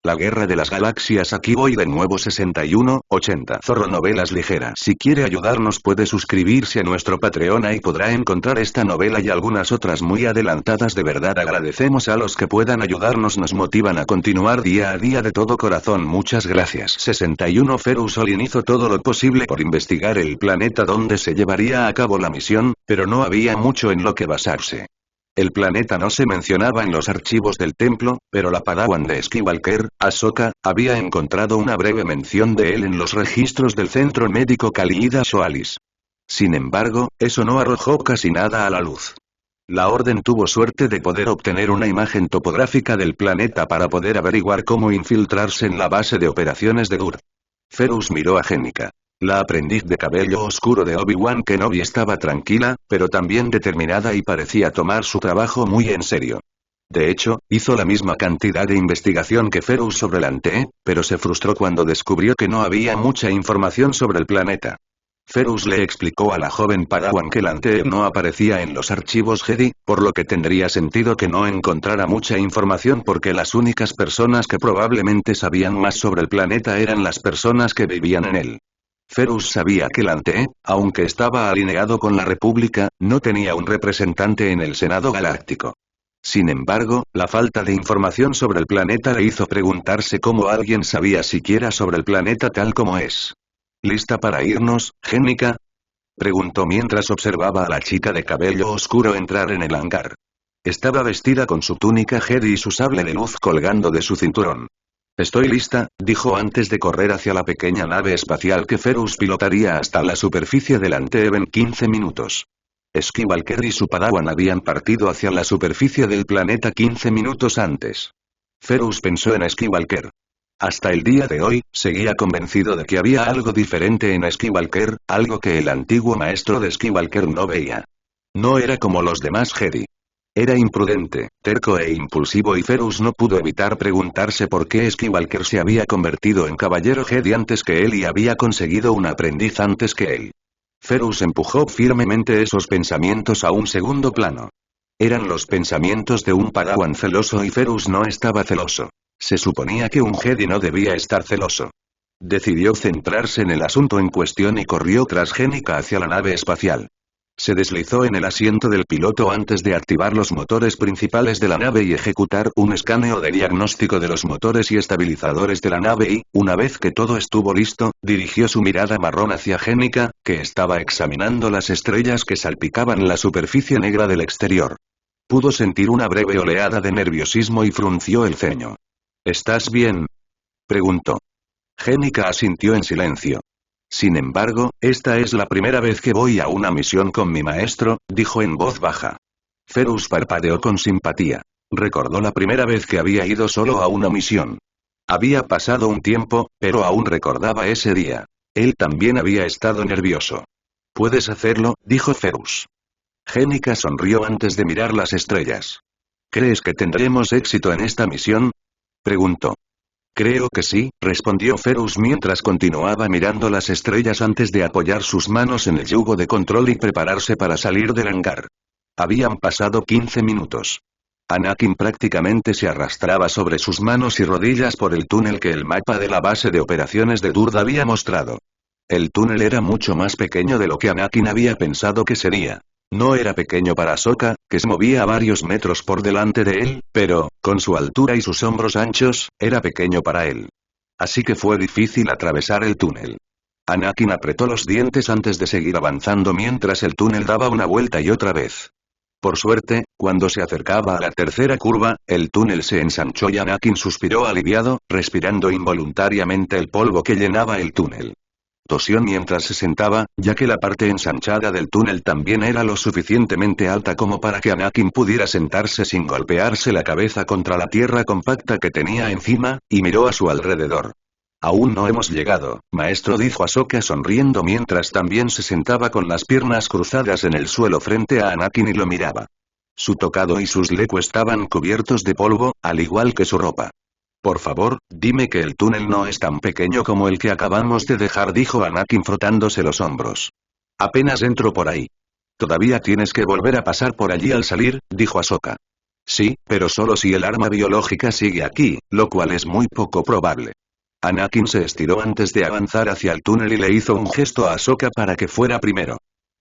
La Guerra de las Galaxias. Aquí voy de nuevo. 61-80. Zorro Novelas Ligeras. Si quiere ayudarnos puede suscribirse a nuestro Patreon, ahí podrá encontrar esta novela y algunas otras muy adelantadas. De verdad agradecemos a los que puedan ayudarnos, nos motivan a continuar día a día de todo corazón. Muchas gracias. 61. Ferus Olin hizo todo lo posible por investigar el planeta donde se llevaría a cabo la misión, pero no había mucho en lo que basarse. El planeta no se mencionaba en los archivos del templo, pero la Padawan de Skywalker, Ahsoka, había encontrado una breve mención de él en los registros del centro médico Kali-Ida Soalis. Sin embargo, eso no arrojó casi nada a la luz. La Orden tuvo suerte de poder obtener una imagen topográfica del planeta para poder averiguar cómo infiltrarse en la base de operaciones de Dur. Ferus miró a Jenica. La aprendiz de cabello oscuro de Obi-Wan Kenobi estaba tranquila, pero también determinada y parecía tomar su trabajo muy en serio. De hecho, hizo la misma cantidad de investigación que Ferus sobre Lantee, pero se frustró cuando descubrió que no había mucha información sobre el planeta. Ferus le explicó a la joven Padawan que Lantee no aparecía en los archivos Jedi, por lo que tendría sentido que no encontrara mucha información porque las únicas personas que probablemente sabían más sobre el planeta eran las personas que vivían en él. Ferus sabía que Lantee, aunque estaba alineado con la República, no tenía un representante en el Senado Galáctico. Sin embargo, la falta de información sobre el planeta le hizo preguntarse cómo alguien sabía siquiera sobre el planeta tal como es. ¿Lista para irnos, Jenica?, preguntó mientras observaba a la chica de cabello oscuro entrar en el hangar. Estaba vestida con su túnica Jedi y su sable de luz colgando de su cinturón. Estoy lista, dijo antes de correr hacia la pequeña nave espacial que Ferus pilotaría hasta la superficie de Lantee en 15 minutos. Skywalker y su Padawan habían partido hacia la superficie del planeta 15 minutos antes. Ferus pensó en Skywalker. Hasta el día de hoy, seguía convencido de que había algo diferente en Skywalker, algo que el antiguo maestro de Skywalker no veía. No era como los demás Jedi. Era imprudente, terco e impulsivo y Ferus no pudo evitar preguntarse por qué Skywalker se había convertido en caballero Jedi antes que él y había conseguido un aprendiz antes que él. Ferus empujó firmemente esos pensamientos a un segundo plano. Eran los pensamientos de un Padawan celoso y Ferus no estaba celoso. Se suponía que un Jedi no debía estar celoso. Decidió centrarse en el asunto en cuestión y corrió tras Jenica hacia la nave espacial. Se deslizó en el asiento del piloto antes de activar los motores principales de la nave y ejecutar un escaneo de diagnóstico de los motores y estabilizadores de la nave y, una vez que todo estuvo listo, dirigió su mirada marrón hacia Jenica, que estaba examinando las estrellas que salpicaban la superficie negra del exterior. Pudo sentir una breve oleada de nerviosismo y frunció el ceño. ¿Estás bien?, preguntó. Jenica asintió en silencio. Sin embargo, esta es la primera vez que voy a una misión con mi maestro, dijo en voz baja. Ferus parpadeó con simpatía. Recordó la primera vez que había ido solo a una misión. Había pasado un tiempo, pero aún recordaba ese día. Él también había estado nervioso. Puedes hacerlo, dijo Ferus. Jenica sonrió antes de mirar las estrellas. ¿Crees que tendremos éxito en esta misión?, preguntó. Creo que sí, respondió Ferus mientras continuaba mirando las estrellas antes de apoyar sus manos en el yugo de control y prepararse para salir del hangar. Habían pasado 15 minutos. Anakin prácticamente se arrastraba sobre sus manos y rodillas por el túnel que el mapa de la base de operaciones de Durd había mostrado. El túnel era mucho más pequeño de lo que Anakin había pensado que sería. No era pequeño para Ahsoka, que se movía a varios metros por delante de él, pero, con su altura y sus hombros anchos, era pequeño para él. Así que fue difícil atravesar el túnel. Anakin apretó los dientes antes de seguir avanzando mientras el túnel daba una vuelta y otra vez. Por suerte, cuando se acercaba a la tercera curva, el túnel se ensanchó y Anakin suspiró aliviado, respirando involuntariamente el polvo que llenaba el túnel. Tosió mientras se sentaba, ya que la parte ensanchada del túnel también era lo suficientemente alta como para que Anakin pudiera sentarse sin golpearse la cabeza contra la tierra compacta que tenía encima, y miró a su alrededor. Aún no hemos llegado, maestro, dijo Ahsoka sonriendo mientras también se sentaba con las piernas cruzadas en el suelo frente a Anakin y lo miraba. Su tocado y sus leco estaban cubiertos de polvo, al igual que su ropa. Por favor, dime que el túnel no es tan pequeño como el que acabamos de dejar, dijo Anakin frotándose los hombros. Apenas entro por ahí. Todavía tienes que volver a pasar por allí al salir, dijo Ahsoka. Sí, pero solo si el arma biológica sigue aquí, lo cual es muy poco probable. Anakin se estiró antes de avanzar hacia el túnel y le hizo un gesto a Ahsoka para que fuera primero.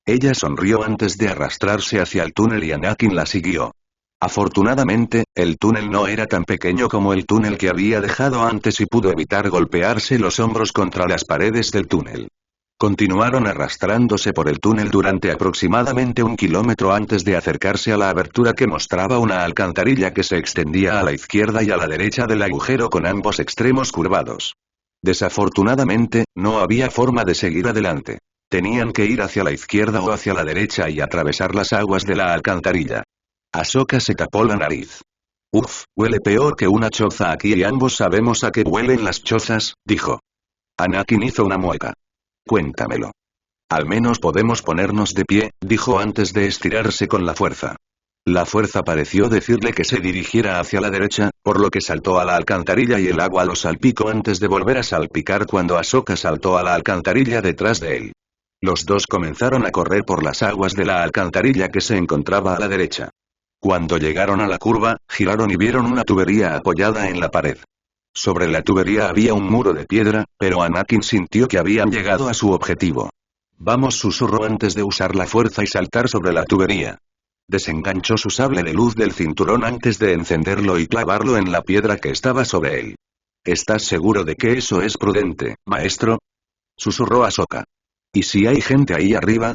Ella sonrió antes de arrastrarse hacia el túnel y Anakin la siguió. Afortunadamente, el túnel no era tan pequeño como el túnel que había dejado antes y pudo evitar golpearse los hombros contra las paredes del túnel. Continuaron arrastrándose por el túnel durante aproximadamente 1 kilómetro antes de acercarse a la abertura que mostraba una alcantarilla que se extendía a la izquierda y a la derecha del agujero con ambos extremos curvados. Desafortunadamente, no había forma de seguir adelante. Tenían que ir hacia la izquierda o hacia la derecha y atravesar las aguas de la alcantarilla. Ahsoka se tapó la nariz. Uf, huele peor que una choza aquí y ambos sabemos a qué huelen las chozas, dijo. Anakin hizo una mueca. Cuéntamelo. Al menos podemos ponernos de pie, dijo antes de estirarse con la fuerza. La fuerza pareció decirle que se dirigiera hacia la derecha, por lo que saltó a la alcantarilla y el agua lo salpicó antes de volver a salpicar cuando Ahsoka saltó a la alcantarilla detrás de él. Los dos comenzaron a correr por las aguas de la alcantarilla que se encontraba a la derecha. Cuando llegaron a la curva, giraron y vieron una tubería apoyada en la pared. Sobre la tubería había un muro de piedra, pero Anakin sintió que habían llegado a su objetivo. Vamos, susurró antes de usar la fuerza y saltar sobre la tubería. Desenganchó su sable de luz del cinturón antes de encenderlo y clavarlo en la piedra que estaba sobre él. ¿Estás seguro de que eso es prudente, maestro? Susurró Ahsoka. ¿Y si hay gente ahí arriba?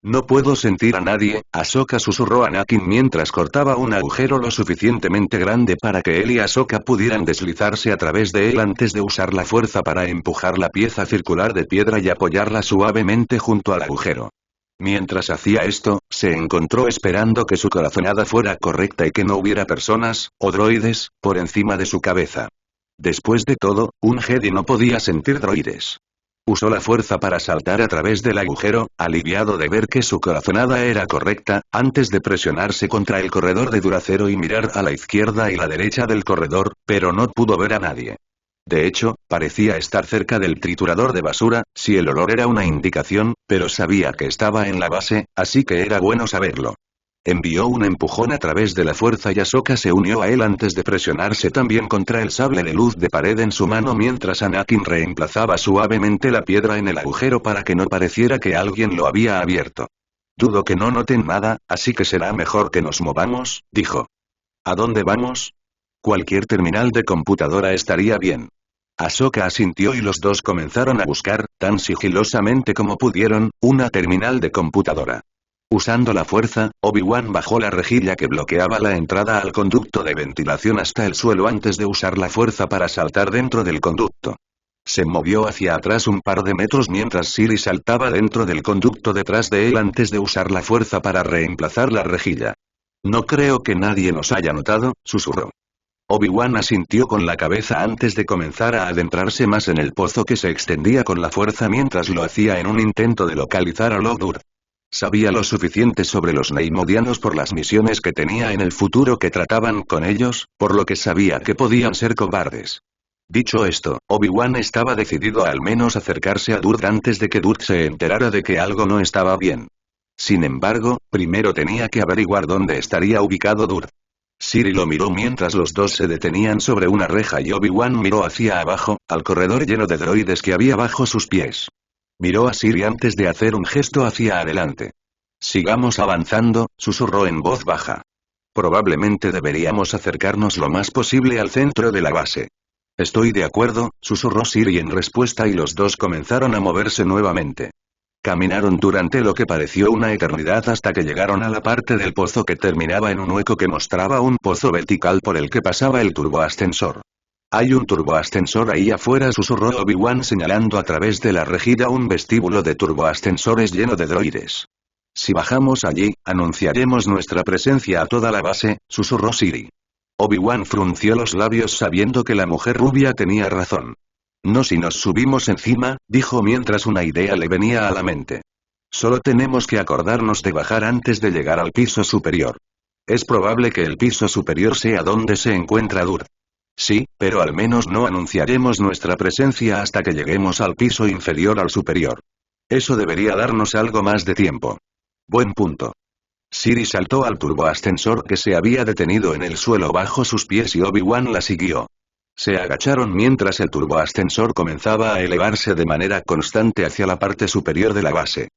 No puedo sentir a nadie, Ahsoka susurró a Anakin mientras cortaba un agujero lo suficientemente grande para que él y Ahsoka pudieran deslizarse a través de él antes de usar la fuerza para empujar la pieza circular de piedra y apoyarla suavemente junto al agujero. Mientras hacía esto, se encontró esperando que su corazonada fuera correcta y que no hubiera personas, o droides, por encima de su cabeza. Después de todo, un Jedi no podía sentir droides. Usó la fuerza para saltar a través del agujero, aliviado de ver que su corazonada era correcta, antes de presionarse contra el corredor de Duracero y mirar a la izquierda y la derecha del corredor, pero no pudo ver a nadie. De hecho, parecía estar cerca del triturador de basura, si el olor era una indicación, pero sabía que estaba en la base, así que era bueno saberlo. Envió un empujón a través de la fuerza y Ahsoka se unió a él antes de presionarse también contra el sable de luz de pared en su mano mientras Anakin reemplazaba suavemente la piedra en el agujero para que no pareciera que alguien lo había abierto. Dudo que no noten nada, así que será mejor que nos movamos, dijo. ¿A dónde vamos? Cualquier terminal de computadora estaría bien. Ahsoka asintió y los dos comenzaron a buscar, tan sigilosamente como pudieron, una terminal de computadora. Usando la fuerza, Obi-Wan bajó la rejilla que bloqueaba la entrada al conducto de ventilación hasta el suelo antes de usar la fuerza para saltar dentro del conducto. Se movió hacia atrás un par de metros mientras Siri saltaba dentro del conducto detrás de él antes de usar la fuerza para reemplazar la rejilla. No creo que nadie nos haya notado, susurró. Obi-Wan asintió con la cabeza antes de comenzar a adentrarse más en el pozo que se extendía con la fuerza mientras lo hacía en un intento de localizar a Logdur. Sabía lo suficiente sobre los Neimoidianos por las misiones que tenía en el futuro que trataban con ellos, por lo que sabía que podían ser cobardes. Dicho esto, Obi-Wan estaba decidido a al menos acercarse a Durd antes de que Durd se enterara de que algo no estaba bien. Sin embargo, primero tenía que averiguar dónde estaría ubicado Durd. Siri lo miró mientras los dos se detenían sobre una reja y Obi-Wan miró hacia abajo, al corredor lleno de droides que había bajo sus pies. Miró a Siri antes de hacer un gesto hacia adelante. Sigamos avanzando, susurró en voz baja. Probablemente deberíamos acercarnos lo más posible al centro de la base. Estoy de acuerdo, susurró Siri en respuesta y los dos comenzaron a moverse nuevamente. Caminaron durante lo que pareció una eternidad hasta que llegaron a la parte del pozo que terminaba en un hueco que mostraba un pozo vertical por el que pasaba el turboascensor. Hay un turboascensor ahí afuera, susurró Obi-Wan señalando a través de la rejilla un vestíbulo de turboascensores lleno de droides. Si bajamos allí, anunciaremos nuestra presencia a toda la base, susurró Siri. Obi-Wan frunció los labios sabiendo que la mujer rubia tenía razón. No si nos subimos encima, dijo mientras una idea le venía a la mente. Solo tenemos que acordarnos de bajar antes de llegar al piso superior. Es probable que el piso superior sea donde se encuentra Durd. Sí, pero al menos no anunciaremos nuestra presencia hasta que lleguemos al piso inferior al superior. Eso debería darnos algo más de tiempo. Buen punto. Siri saltó al turboascensor que se había detenido en el suelo bajo sus pies y Obi-Wan la siguió. Se agacharon mientras el turboascensor comenzaba a elevarse de manera constante hacia la parte superior de la base.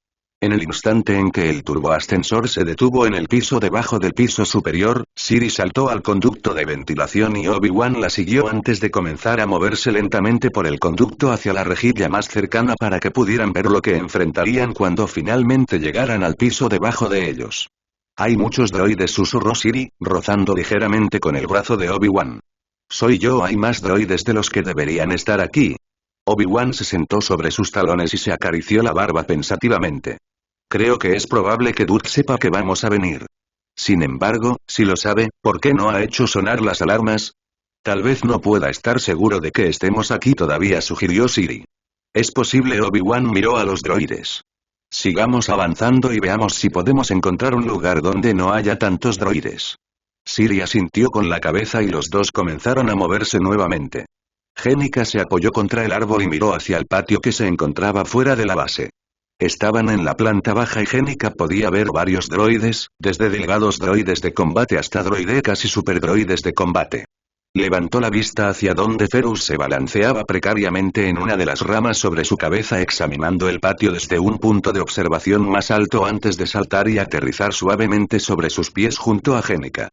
En el instante en que el turboascensor se detuvo en el piso debajo del piso superior, Siri saltó al conducto de ventilación y Obi-Wan la siguió antes de comenzar a moverse lentamente por el conducto hacia la rejilla más cercana para que pudieran ver lo que enfrentarían cuando finalmente llegaran al piso debajo de ellos. Hay muchos droides, susurró Siri, rozando ligeramente con el brazo de Obi-Wan. Soy yo, hay más droides de los que deberían estar aquí. Obi-Wan se sentó sobre sus talones y se acarició la barba pensativamente. Creo que es probable que Duke sepa que vamos a venir. Sin embargo, si lo sabe, ¿por qué no ha hecho sonar las alarmas? Tal vez no pueda estar seguro de que estemos aquí todavía, sugirió Siri. Es posible. Obi-Wan miró a los droides. Sigamos avanzando y veamos si podemos encontrar un lugar donde no haya tantos droides. Siri asintió con la cabeza y los dos comenzaron a moverse nuevamente. Jenica se apoyó contra el árbol y miró hacia el patio que se encontraba fuera de la base. Estaban en la planta baja y Jenica podía ver varios droides, desde delgados droides de combate hasta droidecas y superdroides de combate. Levantó la vista hacia donde Ferus se balanceaba precariamente en una de las ramas sobre su cabeza, examinando el patio desde un punto de observación más alto antes de saltar y aterrizar suavemente sobre sus pies junto a Jenica.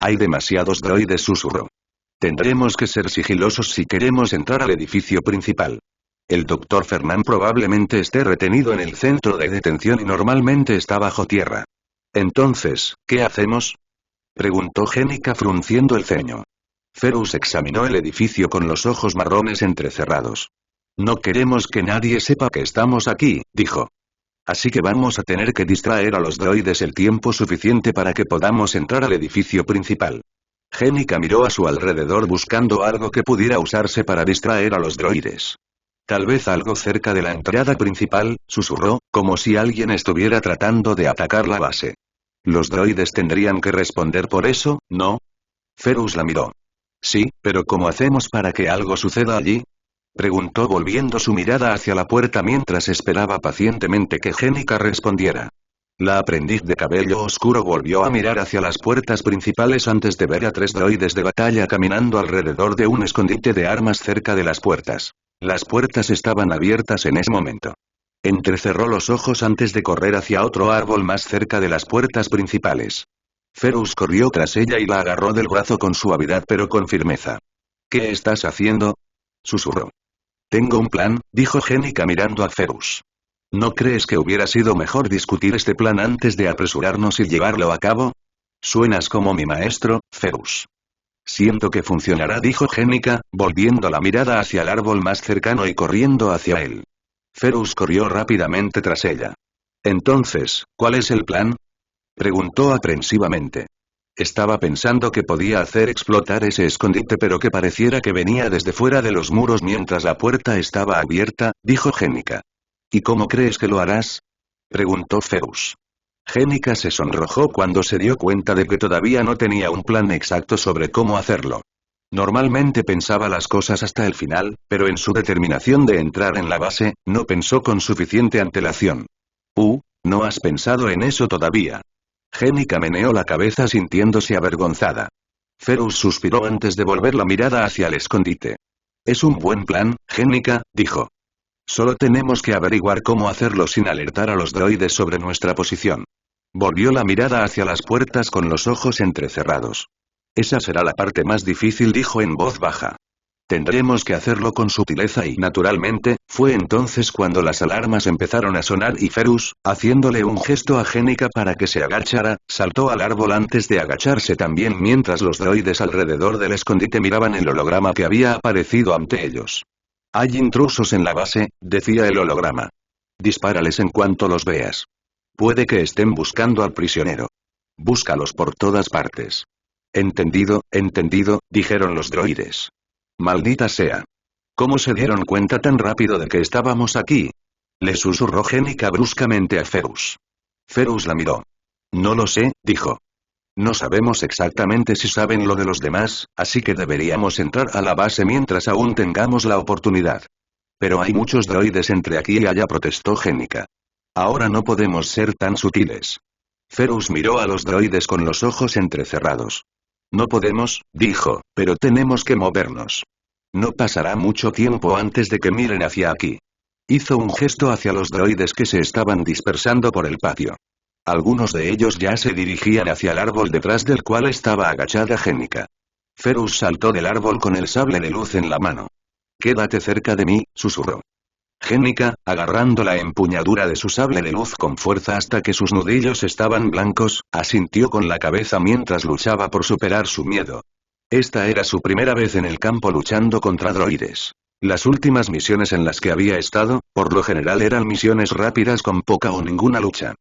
Hay demasiados droides, susurró. Tendremos que ser sigilosos si queremos entrar al edificio principal. El Dr. Fernand probablemente esté retenido en el centro de detención y normalmente está bajo tierra. Entonces, ¿qué hacemos?, preguntó Jenica frunciendo el ceño. Ferus examinó el edificio con los ojos marrones entrecerrados. No queremos que nadie sepa que estamos aquí, dijo. Así que vamos a tener que distraer a los droides el tiempo suficiente para que podamos entrar al edificio principal. Jenica miró a su alrededor buscando algo que pudiera usarse para distraer a los droides. Tal vez algo cerca de la entrada principal, susurró, como si alguien estuviera tratando de atacar la base. Los droides tendrían que responder por eso, ¿no? Ferus la miró. Sí, pero ¿cómo hacemos para que algo suceda allí?, preguntó volviendo su mirada hacia la puerta mientras esperaba pacientemente que Jenica respondiera. La aprendiz de cabello oscuro volvió a mirar hacia las puertas principales antes de ver a 3 droides de batalla caminando alrededor de un escondite de armas cerca de las puertas. Las puertas estaban abiertas en ese momento. Entrecerró los ojos antes de correr hacia otro árbol más cerca de las puertas principales. Ferus corrió tras ella y la agarró del brazo con suavidad pero con firmeza. ¿Qué estás haciendo?, susurró. Tengo un plan, dijo Jenica mirando a Ferus. ¿No crees que hubiera sido mejor discutir este plan antes de apresurarnos y llevarlo a cabo? Suenas como mi maestro, Ferus. Siento que funcionará, dijo Jenica, volviendo la mirada hacia el árbol más cercano y corriendo hacia él. Ferus corrió rápidamente tras ella. Entonces, ¿cuál es el plan?, preguntó aprensivamente. Estaba pensando que podía hacer explotar ese escondite pero que pareciera que venía desde fuera de los muros mientras la puerta estaba abierta, dijo Jenica. ¿Y cómo crees que lo harás?, preguntó Ferus. Jenica se sonrojó cuando se dio cuenta de que todavía no tenía un plan exacto sobre cómo hacerlo. Normalmente pensaba las cosas hasta el final, pero en su determinación de entrar en la base, no pensó con suficiente antelación. ¿No has pensado en eso todavía? Jenica meneó la cabeza sintiéndose avergonzada. Ferus suspiró antes de volver la mirada hacia el escondite. Es un buen plan, Jenica, dijo. Solo tenemos que averiguar cómo hacerlo sin alertar a los droides sobre nuestra posición. Volvió la mirada hacia las puertas con los ojos entrecerrados. Esa será la parte más difícil, dijo en voz baja. Tendremos que hacerlo con sutileza y naturalmente, fue entonces cuando las alarmas empezaron a sonar y Ferus, haciéndole un gesto a Jenica para que se agachara, saltó al árbol antes de agacharse también mientras los droides alrededor del escondite miraban el holograma que había aparecido ante ellos. Hay intrusos en la base, decía el holograma. Dispárales en cuanto los veas. Puede que estén buscando al prisionero. Búscalos por todas partes. Entendido, dijeron los droides. Maldita sea. ¿Cómo se dieron cuenta tan rápido de que estábamos aquí?, le susurró Jenica bruscamente a Ferus. Ferus la miró. No lo sé, dijo. No sabemos exactamente si saben lo de los demás, así que deberíamos entrar a la base mientras aún tengamos la oportunidad. Pero hay muchos droides entre aquí y allá, protestó Jenica. Ahora no podemos ser tan sutiles. Ferus miró a los droides con los ojos entrecerrados. No podemos, dijo, pero tenemos que movernos. No pasará mucho tiempo antes de que miren hacia aquí. Hizo un gesto hacia los droides que se estaban dispersando por el patio. Algunos de ellos ya se dirigían hacia el árbol detrás del cual estaba agachada Jenica. Ferus saltó del árbol con el sable de luz en la mano. «Quédate cerca de mí», susurró. Jenica, agarrando la empuñadura de su sable de luz con fuerza hasta que sus nudillos estaban blancos, asintió con la cabeza mientras luchaba por superar su miedo. Esta era su primera vez en el campo luchando contra droides. Las últimas misiones en las que había estado, por lo general eran misiones rápidas con poca o ninguna lucha.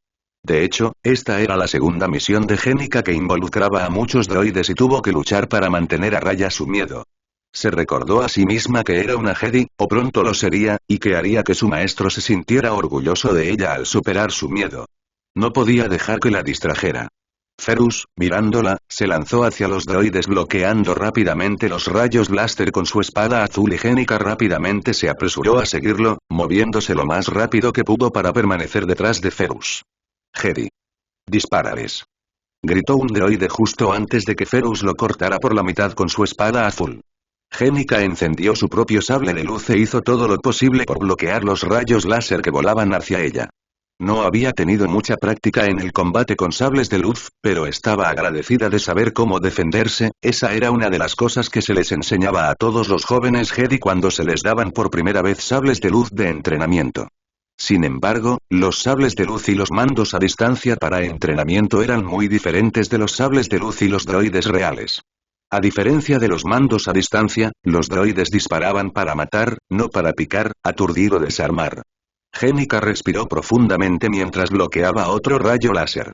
De hecho, esta era la segunda misión de Jenica que involucraba a muchos droides y tuvo que luchar para mantener a raya su miedo. Se recordó a sí misma que era una Jedi, o pronto lo sería, y que haría que su maestro se sintiera orgulloso de ella al superar su miedo. No podía dejar que la distrajera. Ferus, mirándola, se lanzó hacia los droides bloqueando rápidamente los rayos blaster con su espada azul y Jenica rápidamente se apresuró a seguirlo, moviéndose lo más rápido que pudo para permanecer detrás de Ferus. Jedi. Dispárales. Gritó un droide justo antes de que Ferus lo cortara por la mitad con su espada azul. Jenica encendió su propio sable de luz e hizo todo lo posible por bloquear los rayos láser que volaban hacia ella. No había tenido mucha práctica en el combate con sables de luz, pero estaba agradecida de saber cómo defenderse. Esa era una de las cosas que se les enseñaba a todos los jóvenes Jedi cuando se les daban por primera vez sables de luz de entrenamiento. Sin embargo, los sables de luz y los mandos a distancia para entrenamiento eran muy diferentes de los sables de luz y los droides reales. A diferencia de los mandos a distancia, los droides disparaban para matar, no para picar, aturdir o desarmar. Jenica respiró profundamente mientras bloqueaba otro rayo láser.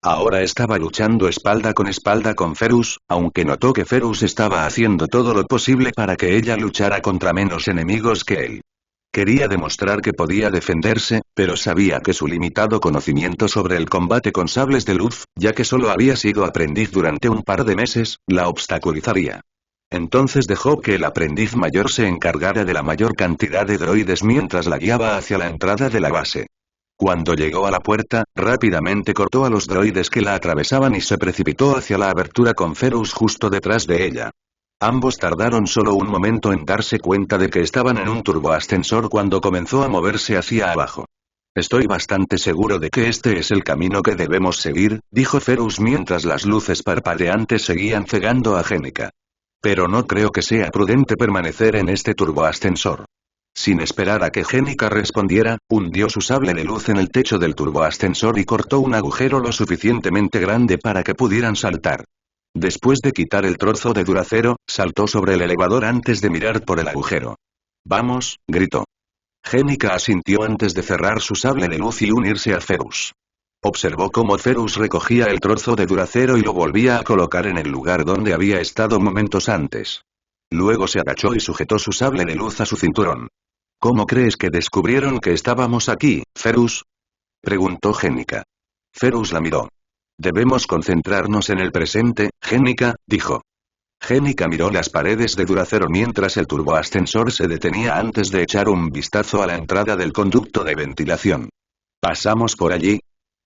Ahora estaba luchando espalda con Ferus, aunque notó que Ferus estaba haciendo todo lo posible para que ella luchara contra menos enemigos que él. Quería demostrar que podía defenderse, pero sabía que su limitado conocimiento sobre el combate con sables de luz, ya que solo había sido aprendiz durante un par de meses, la obstaculizaría. Entonces dejó que el aprendiz mayor se encargara de la mayor cantidad de droides mientras la guiaba hacia la entrada de la base. Cuando llegó a la puerta, rápidamente cortó a los droides que la atravesaban y se precipitó hacia la abertura con Ferus justo detrás de ella. Ambos tardaron solo un momento en darse cuenta de que estaban en un turboascensor cuando comenzó a moverse hacia abajo. Estoy bastante seguro de que este es el camino que debemos seguir, dijo Ferus mientras las luces parpadeantes seguían cegando a Jenica. Pero no creo que sea prudente permanecer en este turboascensor. Sin esperar a que Jenica respondiera, hundió su sable de luz en el techo del turboascensor y cortó un agujero lo suficientemente grande para que pudieran saltar. Después de quitar el trozo de Duracero, saltó sobre el elevador antes de mirar por el agujero. «Vamos», gritó. Jenica asintió antes de cerrar su sable de luz y unirse a Ferus. Observó cómo Ferus recogía el trozo de Duracero y lo volvía a colocar en el lugar donde había estado momentos antes. Luego se agachó y sujetó su sable de luz a su cinturón. «¿Cómo crees que descubrieron que estábamos aquí, Ferus?», preguntó Jenica. Ferus la miró. «Debemos concentrarnos en el presente, Jenica», dijo. Jenica miró las paredes de Duracero mientras el turboascensor se detenía antes de echar un vistazo a la entrada del conducto de ventilación. «¿Pasamos por allí?»,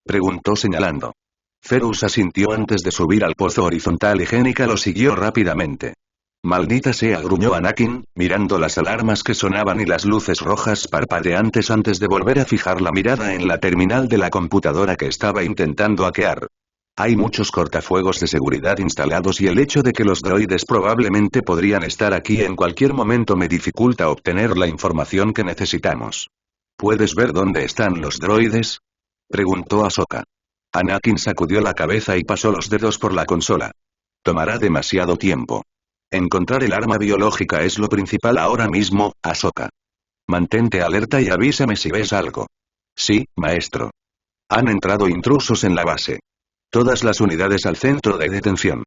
preguntó señalando. Ferus asintió antes de subir al pozo horizontal y Jenica lo siguió rápidamente. «Maldita sea», gruñó Anakin, mirando las alarmas que sonaban y las luces rojas parpadeantes antes de volver a fijar la mirada en la terminal de la computadora que estaba intentando hackear. Hay muchos cortafuegos de seguridad instalados y el hecho de que los droides probablemente podrían estar aquí en cualquier momento me dificulta obtener la información que necesitamos. ¿Puedes ver dónde están los droides?, preguntó Ahsoka. Anakin sacudió la cabeza y pasó los dedos por la consola. Tomará demasiado tiempo. Encontrar el arma biológica es lo principal ahora mismo, Ahsoka. Mantente alerta y avísame si ves algo. Sí, maestro. Han entrado intrusos en la base. Todas las unidades al centro de detención.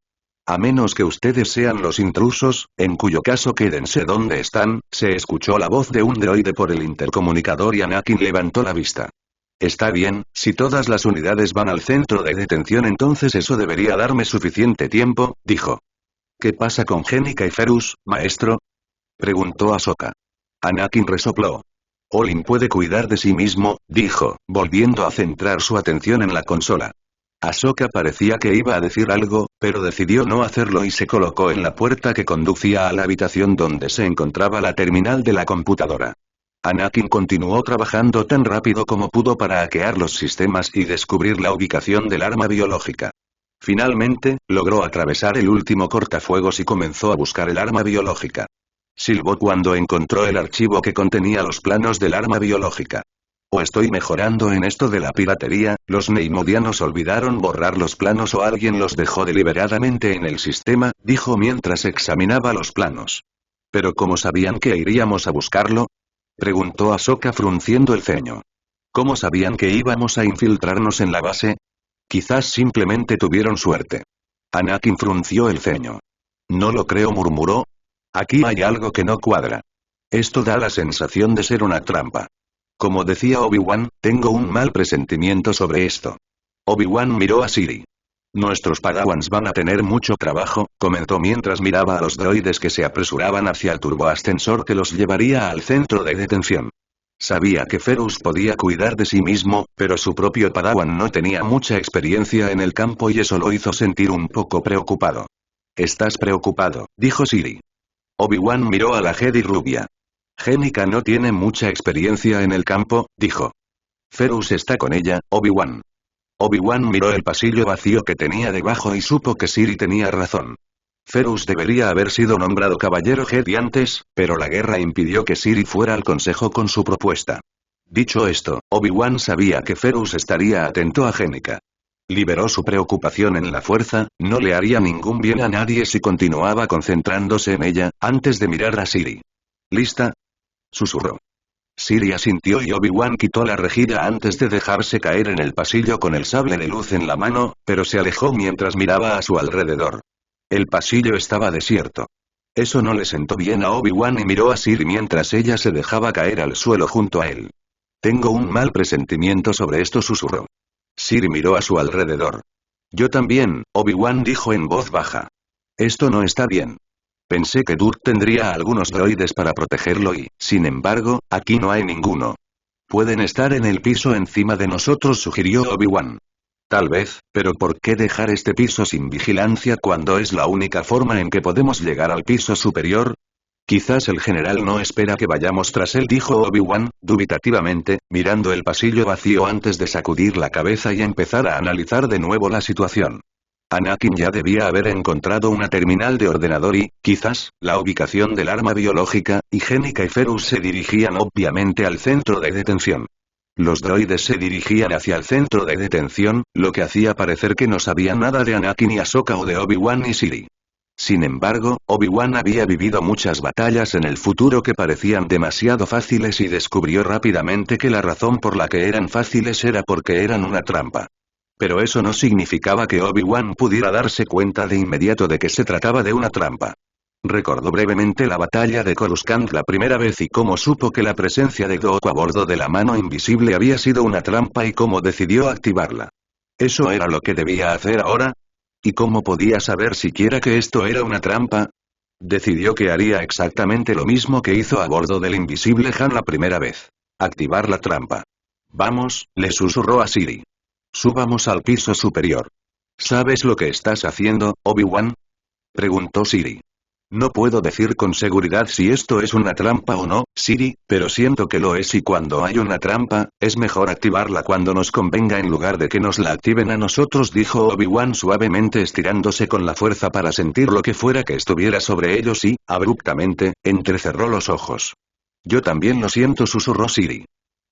A menos que ustedes sean los intrusos, en cuyo caso quédense donde están, se escuchó la voz de un droide por el intercomunicador y Anakin levantó la vista. Está bien, si todas las unidades van al centro de detención entonces eso debería darme suficiente tiempo, dijo. ¿Qué pasa con Jenica y Ferus, maestro?, preguntó Ahsoka. Anakin resopló. Olin puede cuidar de sí mismo, dijo, volviendo a centrar su atención en la consola. Ahsoka parecía que iba a decir algo, pero decidió no hacerlo y se colocó en la puerta que conducía a la habitación donde se encontraba la terminal de la computadora. Anakin continuó trabajando tan rápido como pudo para hackear los sistemas y descubrir la ubicación del arma biológica. Finalmente, logró atravesar el último cortafuegos y comenzó a buscar el arma biológica. Silbó cuando encontró el archivo que contenía los planos del arma biológica. O estoy mejorando en esto de la piratería, los neimoidianos olvidaron borrar los planos o alguien los dejó deliberadamente en el sistema, dijo mientras examinaba los planos. ¿Pero cómo sabían que iríamos a buscarlo? Preguntó Ahsoka frunciendo el ceño. ¿Cómo sabían que íbamos a infiltrarnos en la base? Quizás simplemente tuvieron suerte. Anakin frunció el ceño. No lo creo, murmuró. Aquí hay algo que no cuadra. Esto da la sensación de ser una trampa. Como decía Obi-Wan, tengo un mal presentimiento sobre esto. Obi-Wan miró a Siri. Nuestros padawans van a tener mucho trabajo, comentó mientras miraba a los droides que se apresuraban hacia el turboascensor que los llevaría al centro de detención. Sabía que Ferus podía cuidar de sí mismo, pero su propio padawan no tenía mucha experiencia en el campo y eso lo hizo sentir un poco preocupado. «Estás preocupado», dijo Siri. Obi-Wan miró a la Jedi rubia. «Jenica no tiene mucha experiencia en el campo», dijo. «Ferus está con ella, Obi-Wan». Obi-Wan miró el pasillo vacío que tenía debajo y supo que Siri tenía razón. Ferus debería haber sido nombrado caballero Jedi antes, pero la guerra impidió que Siri fuera al consejo con su propuesta. Dicho esto, Obi-Wan sabía que Ferus estaría atento a Jenica. Liberó su preocupación en la fuerza, no le haría ningún bien a nadie si continuaba concentrándose en ella, antes de mirar a Siri. ¿Lista?, susurró. Siri asintió y Obi-Wan quitó la rejilla antes de dejarse caer en el pasillo con el sable de luz en la mano, pero se alejó mientras miraba a su alrededor. El pasillo estaba desierto. Eso no le sentó bien a Obi-Wan y miró a Siri mientras ella se dejaba caer al suelo junto a él. Tengo un mal presentimiento sobre esto, susurró. Siri miró a su alrededor. Yo también, Obi-Wan dijo en voz baja. Esto no está bien. Pensé que Durt tendría algunos droides para protegerlo y, sin embargo, aquí no hay ninguno. Pueden estar en el piso encima de nosotros, sugirió Obi-Wan. Tal vez, pero ¿por qué dejar este piso sin vigilancia cuando es la única forma en que podemos llegar al piso superior? Quizás el general no espera que vayamos tras él, dijo Obi-Wan, dubitativamente, mirando el pasillo vacío antes de sacudir la cabeza y empezar a analizar de nuevo la situación. Anakin ya debía haber encontrado una terminal de ordenador y, quizás, la ubicación del arma biológica, y Jenica y Ferus se dirigían obviamente al centro de detención. Los droides se dirigían hacia el centro de detención, lo que hacía parecer que no sabían nada de Anakin y Ahsoka o de Obi-Wan y Siri. Sin embargo, Obi-Wan había vivido muchas batallas en el futuro que parecían demasiado fáciles y descubrió rápidamente que la razón por la que eran fáciles era porque eran una trampa. Pero eso no significaba que Obi-Wan pudiera darse cuenta de inmediato de que se trataba de una trampa. Recordó brevemente la batalla de Coruscant la primera vez y cómo supo que la presencia de Dooku a bordo de la mano invisible había sido una trampa y cómo decidió activarla. ¿Eso era lo que debía hacer ahora? ¿Y cómo podía saber siquiera que esto era una trampa? Decidió que haría exactamente lo mismo que hizo a bordo del invisible Han la primera vez. Activar la trampa. Vamos, le susurró a Siri. Subamos al piso superior. ¿Sabes lo que estás haciendo, Obi-Wan?, preguntó Siri. No puedo decir con seguridad si esto es una trampa o no, Siri, pero siento que lo es y cuando hay una trampa, es mejor activarla cuando nos convenga en lugar de que nos la activen a nosotros, dijo Obi-Wan suavemente estirándose con la fuerza para sentir lo que fuera que estuviera sobre ellos y, abruptamente, entrecerró los ojos. Yo también lo siento, susurró Siri.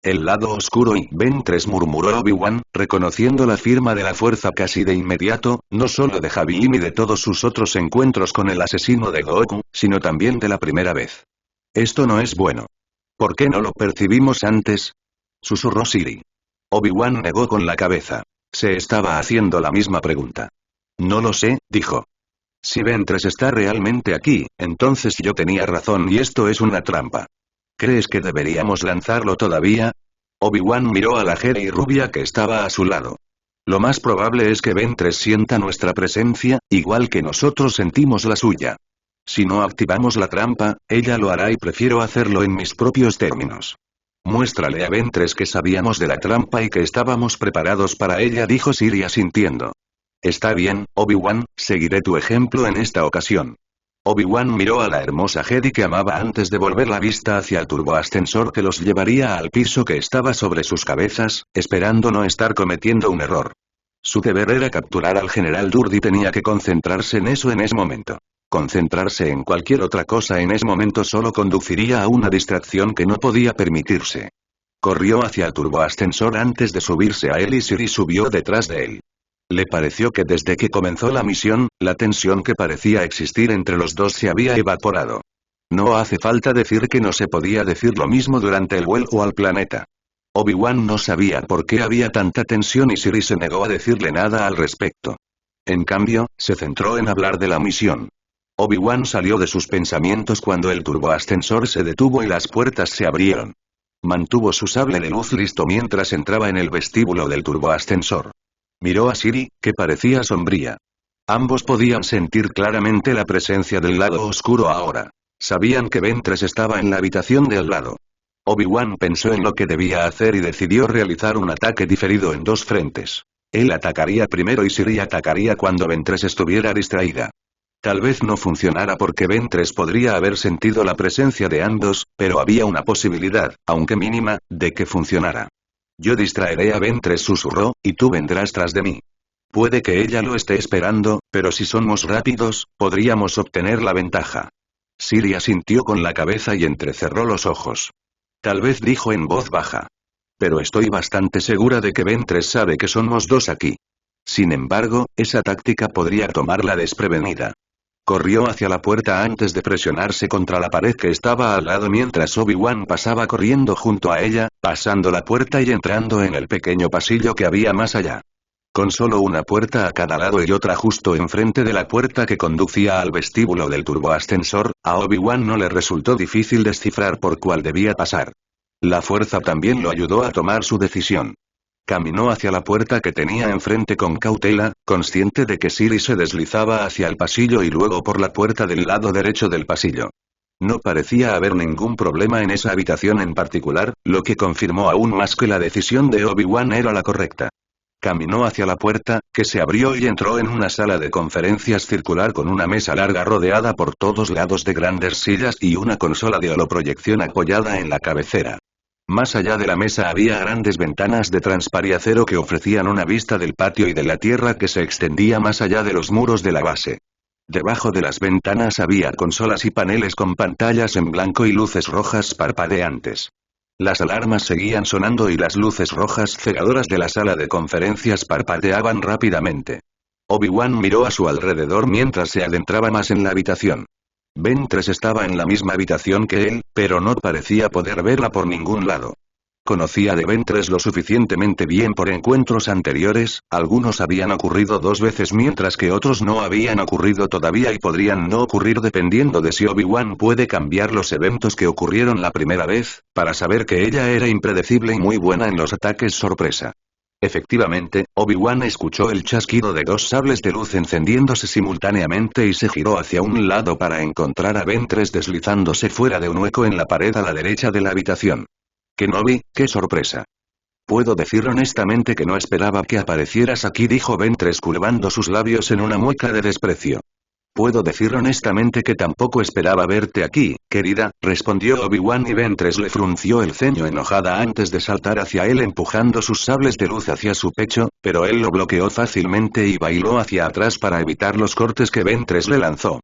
El lado oscuro y Ventress, murmuró Obi-Wan, reconociendo la firma de la fuerza casi de inmediato, no solo de Javiim y de todos sus otros encuentros con el asesino de Dooku, sino también de la primera vez. Esto no es bueno. ¿Por qué no lo percibimos antes?, susurró Siri. Obi-Wan negó con la cabeza. Se estaba haciendo la misma pregunta. No lo sé, dijo. Si Ventress está realmente aquí, entonces yo tenía razón y esto es una trampa. ¿Crees que deberíamos lanzarlo todavía? Obi-Wan miró a la Jedi rubia que estaba a su lado. Lo más probable es que Ventress sienta nuestra presencia, igual que nosotros sentimos la suya. Si no activamos la trampa, ella lo hará y prefiero hacerlo en mis propios términos. Muéstrale a Ventress que sabíamos de la trampa y que estábamos preparados para ella, dijo Siri asintiendo. Está bien, Obi-Wan, seguiré tu ejemplo en esta ocasión. Obi-Wan miró a la hermosa Jedi que amaba antes de volver la vista hacia el turboascensor que los llevaría al piso que estaba sobre sus cabezas, esperando no estar cometiendo un error. Su deber era capturar al general Durd y tenía que concentrarse en eso en ese momento. Concentrarse en cualquier otra cosa en ese momento solo conduciría a una distracción que no podía permitirse. Corrió hacia el turboascensor antes de subirse a él y Siri subió detrás de él. Le pareció que desde que comenzó la misión, la tensión que parecía existir entre los dos se había evaporado. No hace falta decir que no se podía decir lo mismo durante el vuelo al planeta. Obi-Wan no sabía por qué había tanta tensión y Siri se negó a decirle nada al respecto. En cambio, se centró en hablar de la misión. Obi-Wan salió de sus pensamientos cuando el turboascensor se detuvo y las puertas se abrieron. Mantuvo su sable de luz listo mientras entraba en el vestíbulo del turboascensor. Miró a Siri, que parecía sombría. Ambos podían sentir claramente la presencia del lado oscuro ahora. Sabían que Ventress estaba en la habitación de al lado. Obi-Wan pensó en lo que debía hacer y decidió realizar un ataque diferido en dos frentes. Él atacaría primero y Siri atacaría cuando Ventress estuviera distraída. Tal vez no funcionara porque Ventress podría haber sentido la presencia de ambos, pero había una posibilidad, aunque mínima, de que funcionara. Yo distraeré a Ventress, susurró, y tú vendrás tras de mí. Puede que ella lo esté esperando, pero si somos rápidos, podríamos obtener la ventaja. Siri asintió con la cabeza y entrecerró los ojos. Tal vez dijo en voz baja. Pero estoy bastante segura de que Ventress sabe que somos dos aquí. Sin embargo, esa táctica podría tomarla desprevenida. Corrió hacia la puerta antes de presionarse contra la pared que estaba al lado mientras Obi-Wan pasaba corriendo junto a ella, pasando la puerta y entrando en el pequeño pasillo que había más allá. Con solo una puerta a cada lado y otra justo enfrente de la puerta que conducía al vestíbulo del turboascensor, a Obi-Wan no le resultó difícil descifrar por cuál debía pasar. La fuerza también lo ayudó a tomar su decisión. Caminó hacia la puerta que tenía enfrente con cautela, consciente de que Siri se deslizaba hacia el pasillo y luego por la puerta del lado derecho del pasillo. No parecía haber ningún problema en esa habitación en particular, lo que confirmó aún más que la decisión de Obi-Wan era la correcta. Caminó hacia la puerta, que se abrió y entró en una sala de conferencias circular con una mesa larga rodeada por todos lados de grandes sillas y una consola de holoproyección apoyada en la cabecera. Más allá de la mesa había grandes ventanas de transpariacero que ofrecían una vista del patio y de la tierra que se extendía más allá de los muros de la base. Debajo de las ventanas había consolas y paneles con pantallas en blanco y luces rojas parpadeantes. Las alarmas seguían sonando y las luces rojas cegadoras de la sala de conferencias parpadeaban rápidamente. Obi-Wan miró a su alrededor mientras se adentraba más en la habitación. Ventress estaba en la misma habitación que él, pero no parecía poder verla por ningún lado. Conocía de Ventress lo suficientemente bien por encuentros anteriores, algunos habían ocurrido 2 veces mientras que otros no habían ocurrido todavía y podrían no ocurrir dependiendo de si Obi-Wan puede cambiar los eventos que ocurrieron la primera vez, para saber que ella era impredecible y muy buena en los ataques sorpresa. Efectivamente, Obi-Wan escuchó el chasquido de 2 sables de luz encendiéndose simultáneamente y se giró hacia un lado para encontrar a Ventress deslizándose fuera de un hueco en la pared a la derecha de la habitación. Kenobi, qué sorpresa. Puedo decir honestamente que no esperaba que aparecieras aquí, dijo Ventress curvando sus labios en una mueca de desprecio. Puedo decir honestamente que tampoco esperaba verte aquí, querida, respondió Obi-Wan y Ventress le frunció el ceño enojada antes de saltar hacia él empujando sus sables de luz hacia su pecho, pero él lo bloqueó fácilmente y bailó hacia atrás para evitar los cortes que Ventress le lanzó.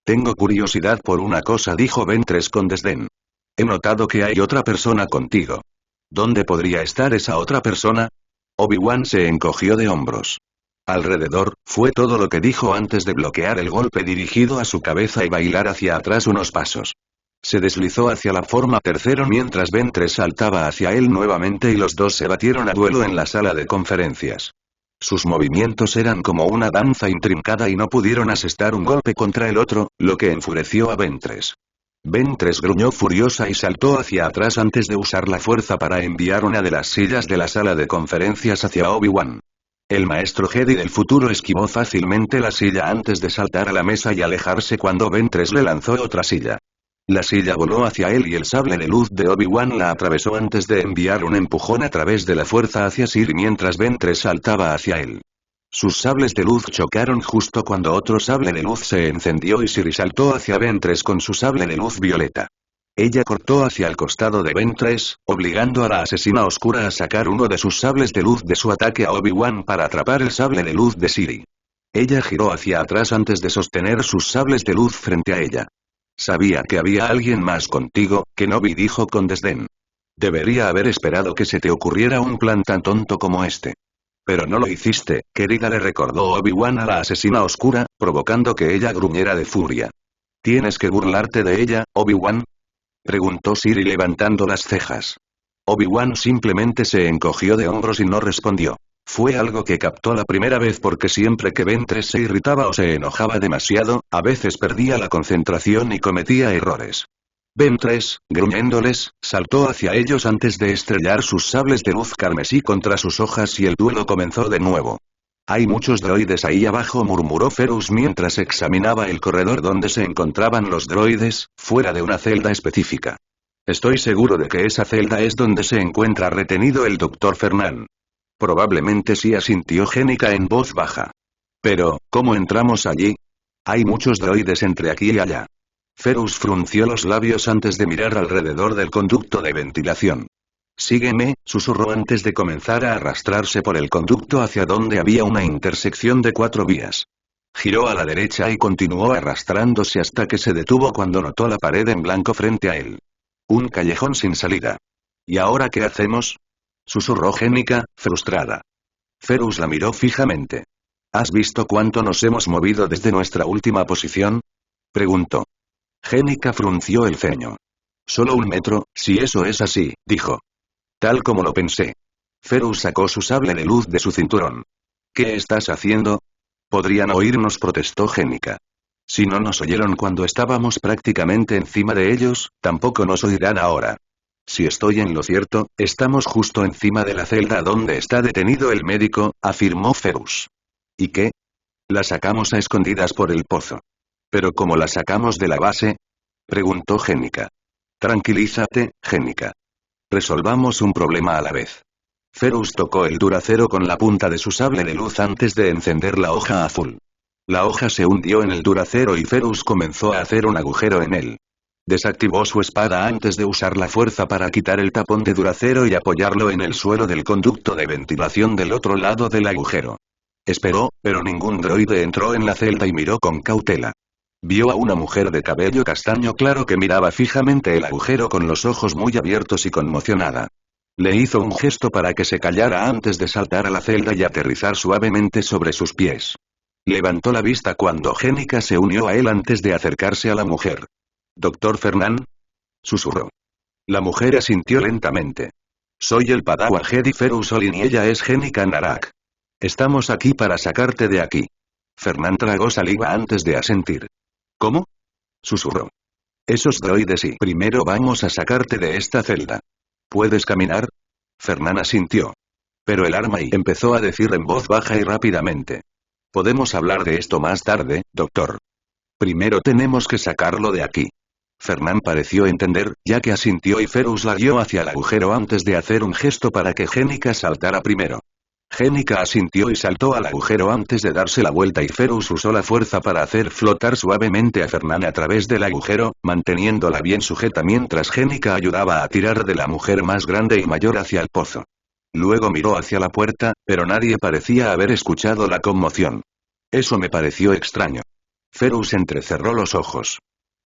Tengo curiosidad por una cosa, dijo Ventress con desdén. He notado que hay otra persona contigo. ¿Dónde podría estar esa otra persona? Obi-Wan se encogió de hombros. Alrededor, fue todo lo que dijo antes de bloquear el golpe dirigido a su cabeza y bailar hacia atrás unos pasos. Se deslizó hacia la forma tercero mientras Ventress saltaba hacia él nuevamente y los dos se batieron a duelo en la sala de conferencias. Sus movimientos eran como una danza intrincada y no pudieron asestar un golpe contra el otro, lo que enfureció a Ventress. Ventress gruñó furiosa y saltó hacia atrás antes de usar la fuerza para enviar una de las sillas de la sala de conferencias hacia Obi-Wan. El maestro Jedi del futuro esquivó fácilmente la silla antes de saltar a la mesa y alejarse cuando Ventress le lanzó otra silla. La silla voló hacia él y el sable de luz de Obi-Wan la atravesó antes de enviar un empujón a través de la fuerza hacia Siri mientras Ventress saltaba hacia él. Sus sables de luz chocaron justo cuando otro sable de luz se encendió y Siri saltó hacia Ventress con su sable de luz violeta. Ella cortó hacia el costado de Ventress, obligando a la asesina oscura a sacar uno de sus sables de luz de su ataque a Obi-Wan para atrapar el sable de luz de Siri. Ella giró hacia atrás antes de sostener sus sables de luz frente a ella. Sabía que había alguien más contigo, Kenobi dijo con desdén. Debería haber esperado que se te ocurriera un plan tan tonto como este. Pero no lo hiciste, querida, le recordó Obi-Wan a la asesina oscura, provocando que ella gruñera de furia. ¿Tienes que burlarte de ella, Obi-Wan?, preguntó Siri levantando las cejas. Obi-Wan simplemente se encogió de hombros y no respondió. Fue algo que captó la primera vez porque siempre que Ventress se irritaba o se enojaba demasiado, a veces perdía la concentración y cometía errores. Ventress, gruñéndoles, saltó hacia ellos antes de estrellar sus sables de luz carmesí contra sus hojas y el duelo comenzó de nuevo. Hay muchos droides ahí abajo, murmuró Ferus mientras examinaba el corredor donde se encontraban los droides, fuera de una celda específica. Estoy seguro de que esa celda es donde se encuentra retenido el Dr. Fernan. Probablemente sí, asintió Jenica en voz baja. Pero, ¿cómo entramos allí? Hay muchos droides entre aquí y allá. Ferus frunció los labios antes de mirar alrededor del conducto de ventilación. Sígueme, susurró antes de comenzar a arrastrarse por el conducto hacia donde había una intersección de 4 vías. Giró a la derecha y continuó arrastrándose hasta que se detuvo cuando notó la pared en blanco frente a él. Un callejón sin salida. ¿Y ahora qué hacemos?, susurró Jenica, frustrada. Ferus la miró fijamente. ¿Has visto cuánto nos hemos movido desde nuestra última posición?, preguntó. Jenica frunció el ceño. Solo 1 metro, si eso es así, dijo. Tal como lo pensé. Ferus sacó su sable de luz de su cinturón. ¿Qué estás haciendo? Podrían oírnos, protestó Jenica. Si no nos oyeron cuando estábamos prácticamente encima de ellos, tampoco nos oirán ahora. Si estoy en lo cierto, estamos justo encima de la celda donde está detenido el médico, afirmó Ferus. ¿Y qué? La sacamos a escondidas por el pozo. ¿Pero cómo la sacamos de la base?, preguntó Jenica. Tranquilízate, Jenica. Resolvamos un problema a la vez. Ferus tocó el duracero con la punta de su sable de luz antes de encender la hoja azul. La hoja se hundió en el duracero y Ferus comenzó a hacer un agujero en él. Desactivó su espada antes de usar la fuerza para quitar el tapón de duracero y apoyarlo en el suelo del conducto de ventilación del otro lado del agujero. Esperó, pero ningún droide entró en la celda y miró con cautela. Vio a una mujer de cabello castaño claro que miraba fijamente el agujero con los ojos muy abiertos y conmocionada. Le hizo un gesto para que se callara antes de saltar a la celda y aterrizar suavemente sobre sus pies. Levantó la vista cuando Jenica se unió a él antes de acercarse a la mujer. ¿Dr. Fernan?, susurró. La mujer asintió lentamente. Soy el Padawan Jedi Ferus Olin y ella es Jenica Narak. Estamos aquí para sacarte de aquí. Fernan tragó saliva antes de asentir. ¿Cómo?, susurró. Esos droides y primero vamos a sacarte de esta celda. ¿Puedes caminar? Fernan asintió. Pero el arma y empezó a decir en voz baja y rápidamente. Podemos hablar de esto más tarde, doctor. Primero tenemos que sacarlo de aquí. Fernan pareció entender, ya que asintió y Ferus la guió hacia el agujero antes de hacer un gesto para que Jenica saltara primero. Jenica asintió y saltó al agujero antes de darse la vuelta y Ferus usó la fuerza para hacer flotar suavemente a Fernan a través del agujero, manteniéndola bien sujeta mientras Jenica ayudaba a tirar de la mujer más grande y mayor hacia el pozo. Luego miró hacia la puerta, pero nadie parecía haber escuchado la conmoción. Eso me pareció extraño. Ferus entrecerró los ojos.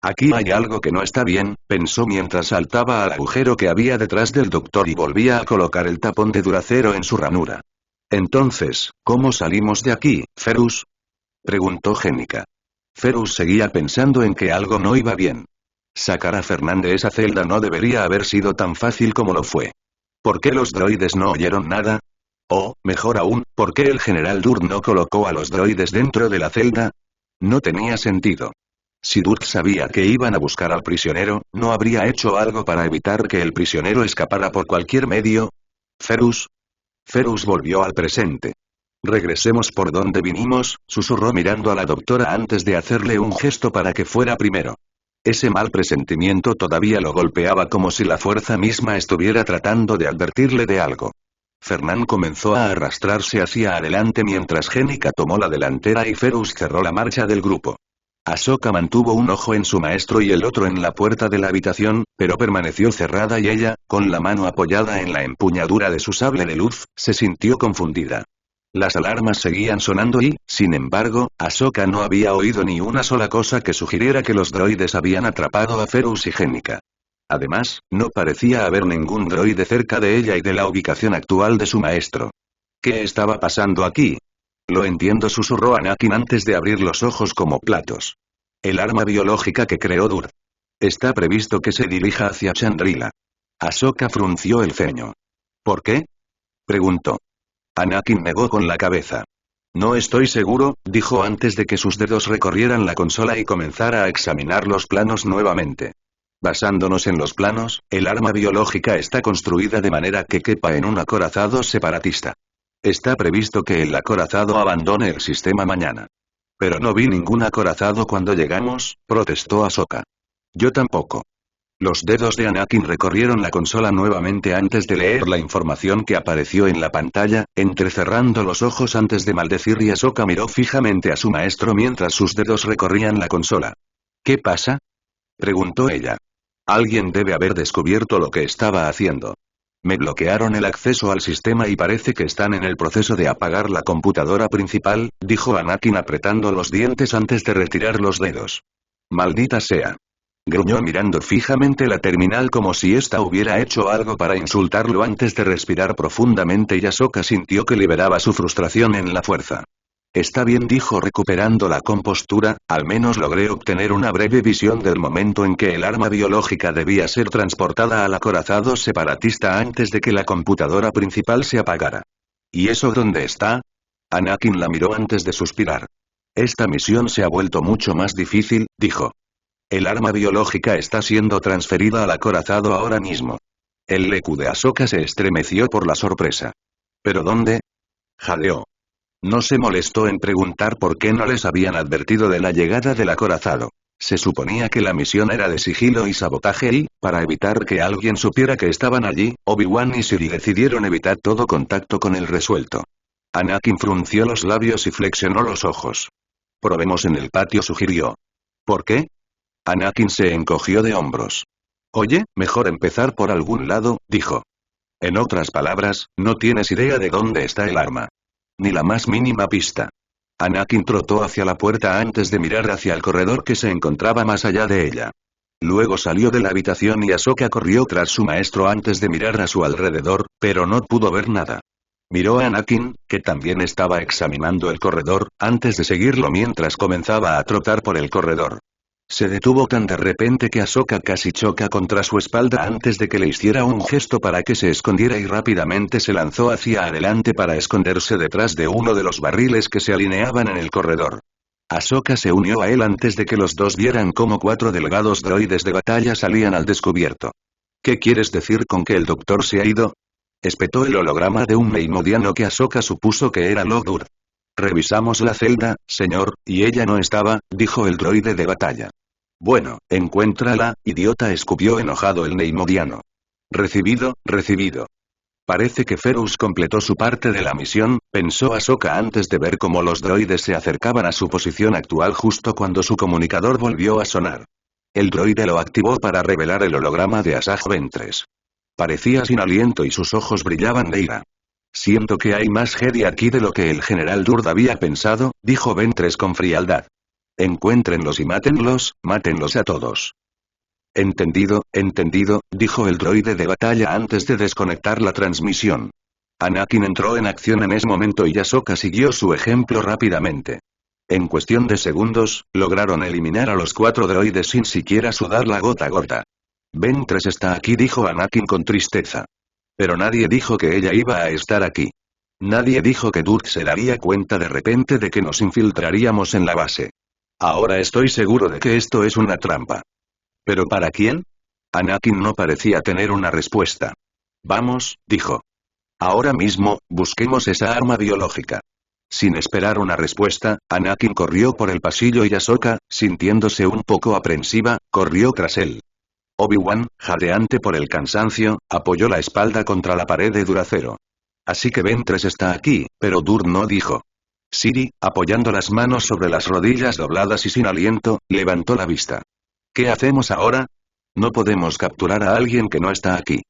Aquí hay algo que no está bien, pensó mientras saltaba al agujero que había detrás del doctor y volvía a colocar el tapón de duracero en su ranura. Entonces, ¿cómo salimos de aquí, Ferus?, preguntó Jenica. Ferus seguía pensando en que algo no iba bien. Sacar a Fernan de esa celda no debería haber sido tan fácil como lo fue. ¿Por qué los droides no oyeron nada? O, mejor aún, ¿por qué el general Dur no colocó a los droides dentro de la celda? No tenía sentido. Si Dur sabía que iban a buscar al prisionero, ¿no habría hecho algo para evitar que el prisionero escapara por cualquier medio? ¿Ferus? Ferus volvió al presente. Regresemos por donde vinimos, susurró mirando a la doctora antes de hacerle un gesto para que fuera primero. Ese mal presentimiento todavía lo golpeaba como si la fuerza misma estuviera tratando de advertirle de algo. Fernand comenzó a arrastrarse hacia adelante mientras Jenica tomó la delantera y Ferus cerró la marcha del grupo. Ahsoka mantuvo un ojo en su maestro y el otro en la puerta de la habitación, pero permaneció cerrada y ella, con la mano apoyada en la empuñadura de su sable de luz, se sintió confundida. Las alarmas seguían sonando y, sin embargo, Ahsoka no había oído ni una sola cosa que sugiriera que los droides habían atrapado a Ferus y Jenica. Además, no parecía haber ningún droide cerca de ella y de la ubicación actual de su maestro. ¿Qué estaba pasando aquí? Lo entiendo, susurró Anakin antes de abrir los ojos como platos. El arma biológica que creó Dur. Está previsto que se dirija hacia Chandrila. Ahsoka frunció el ceño. ¿Por qué? Preguntó. Anakin negó con la cabeza. No estoy seguro, dijo antes de que sus dedos recorrieran la consola y comenzara a examinar los planos nuevamente. Basándonos en los planos, el arma biológica está construida de manera que quepa en un acorazado separatista. Está previsto que el acorazado abandone el sistema mañana. Pero no vi ningún acorazado cuando llegamos, protestó Ahsoka. Yo tampoco. Los dedos de Anakin recorrieron la consola nuevamente antes de leer la información que apareció en la pantalla, entrecerrando los ojos antes de maldecir y Ahsoka miró fijamente a su maestro mientras sus dedos recorrían la consola. ¿Qué pasa? Preguntó ella. Alguien debe haber descubierto lo que estaba haciendo. Me bloquearon el acceso al sistema y parece que están en el proceso de apagar la computadora principal, dijo Anakin apretando los dientes antes de retirar los dedos. Maldita sea. Gruñó mirando fijamente la terminal como si ésta hubiera hecho algo para insultarlo antes de respirar profundamente y Ahsoka sintió que liberaba su frustración en la fuerza. Está bien, dijo recuperando la compostura, al menos logré obtener una breve visión del momento en que el arma biológica debía ser transportada al acorazado separatista antes de que la computadora principal se apagara. ¿Y eso dónde está? Anakin la miró antes de suspirar. Esta misión se ha vuelto mucho más difícil, dijo. El arma biológica está siendo transferida al acorazado ahora mismo. El lecu de Ahsoka se estremeció por la sorpresa. ¿Pero dónde? Jadeó. No se molestó en preguntar por qué no les habían advertido de la llegada del acorazado. Se suponía que la misión era de sigilo y sabotaje y, para evitar que alguien supiera que estaban allí, Obi-Wan y Siri decidieron evitar todo contacto con el resuelto. Anakin frunció los labios y flexionó los ojos. Probemos en el patio, sugirió. ¿Por qué? Anakin se encogió de hombros. Oye, mejor empezar por algún lado, dijo. En otras palabras, no tienes idea de dónde está el arma. Ni la más mínima pista. Anakin trotó hacia la puerta antes de mirar hacia el corredor que se encontraba más allá de ella. Luego salió de la habitación y Ahsoka corrió tras su maestro antes de mirar a su alrededor, pero no pudo ver nada. Miró a Anakin, que también estaba examinando el corredor, antes de seguirlo mientras comenzaba a trotar por el corredor. Se detuvo tan de repente que Ahsoka casi choca contra su espalda antes de que le hiciera un gesto para que se escondiera y rápidamente se lanzó hacia adelante para esconderse detrás de uno de los barriles que se alineaban en el corredor. Ahsoka se unió a él antes de que los dos vieran cómo 4 delgados droides de batalla salían al descubierto. ¿Qué quieres decir con que el doctor se ha ido? Espetó el holograma de un Neimoidiano que Ahsoka supuso que era Log-Dur. Revisamos la celda, señor, y ella no estaba, dijo el droide de batalla. Bueno, encuéntrala, idiota, escupió enojado el Neimoidiano. Recibido, recibido. Parece que Ferus completó su parte de la misión, pensó Ahsoka antes de ver cómo los droides se acercaban a su posición actual justo cuando su comunicador volvió a sonar. El droide lo activó para revelar el holograma de Asajj Ventress. Parecía sin aliento y sus ojos brillaban de ira. Siento que hay más Jedi aquí de lo que el general Durd había pensado, dijo Ventress con frialdad. Encuéntrenlos y mátenlos a todos. Entendido, dijo el droide de batalla antes de desconectar la transmisión. Anakin entró en acción en ese momento y Ahsoka siguió su ejemplo rápidamente. En cuestión de segundos, lograron eliminar a los 4 droides sin siquiera sudar la gota gorda. Ventress está aquí, dijo Anakin con tristeza. Pero nadie dijo que ella iba a estar aquí. Nadie dijo que Durd se daría cuenta de repente de que nos infiltraríamos en la base. Ahora estoy seguro de que esto es una trampa. ¿Pero para quién? Anakin no parecía tener una respuesta. Vamos, dijo. Ahora mismo, busquemos esa arma biológica. Sin esperar una respuesta, Anakin corrió por el pasillo y Ahsoka, sintiéndose un poco aprensiva, corrió tras él. Obi-Wan, jadeante por el cansancio, apoyó la espalda contra la pared de Duracero. Así que Ventress está aquí, pero Dur no dijo. Siri, apoyando las manos sobre las rodillas dobladas y sin aliento, levantó la vista. ¿Qué hacemos ahora? No podemos capturar a alguien que no está aquí.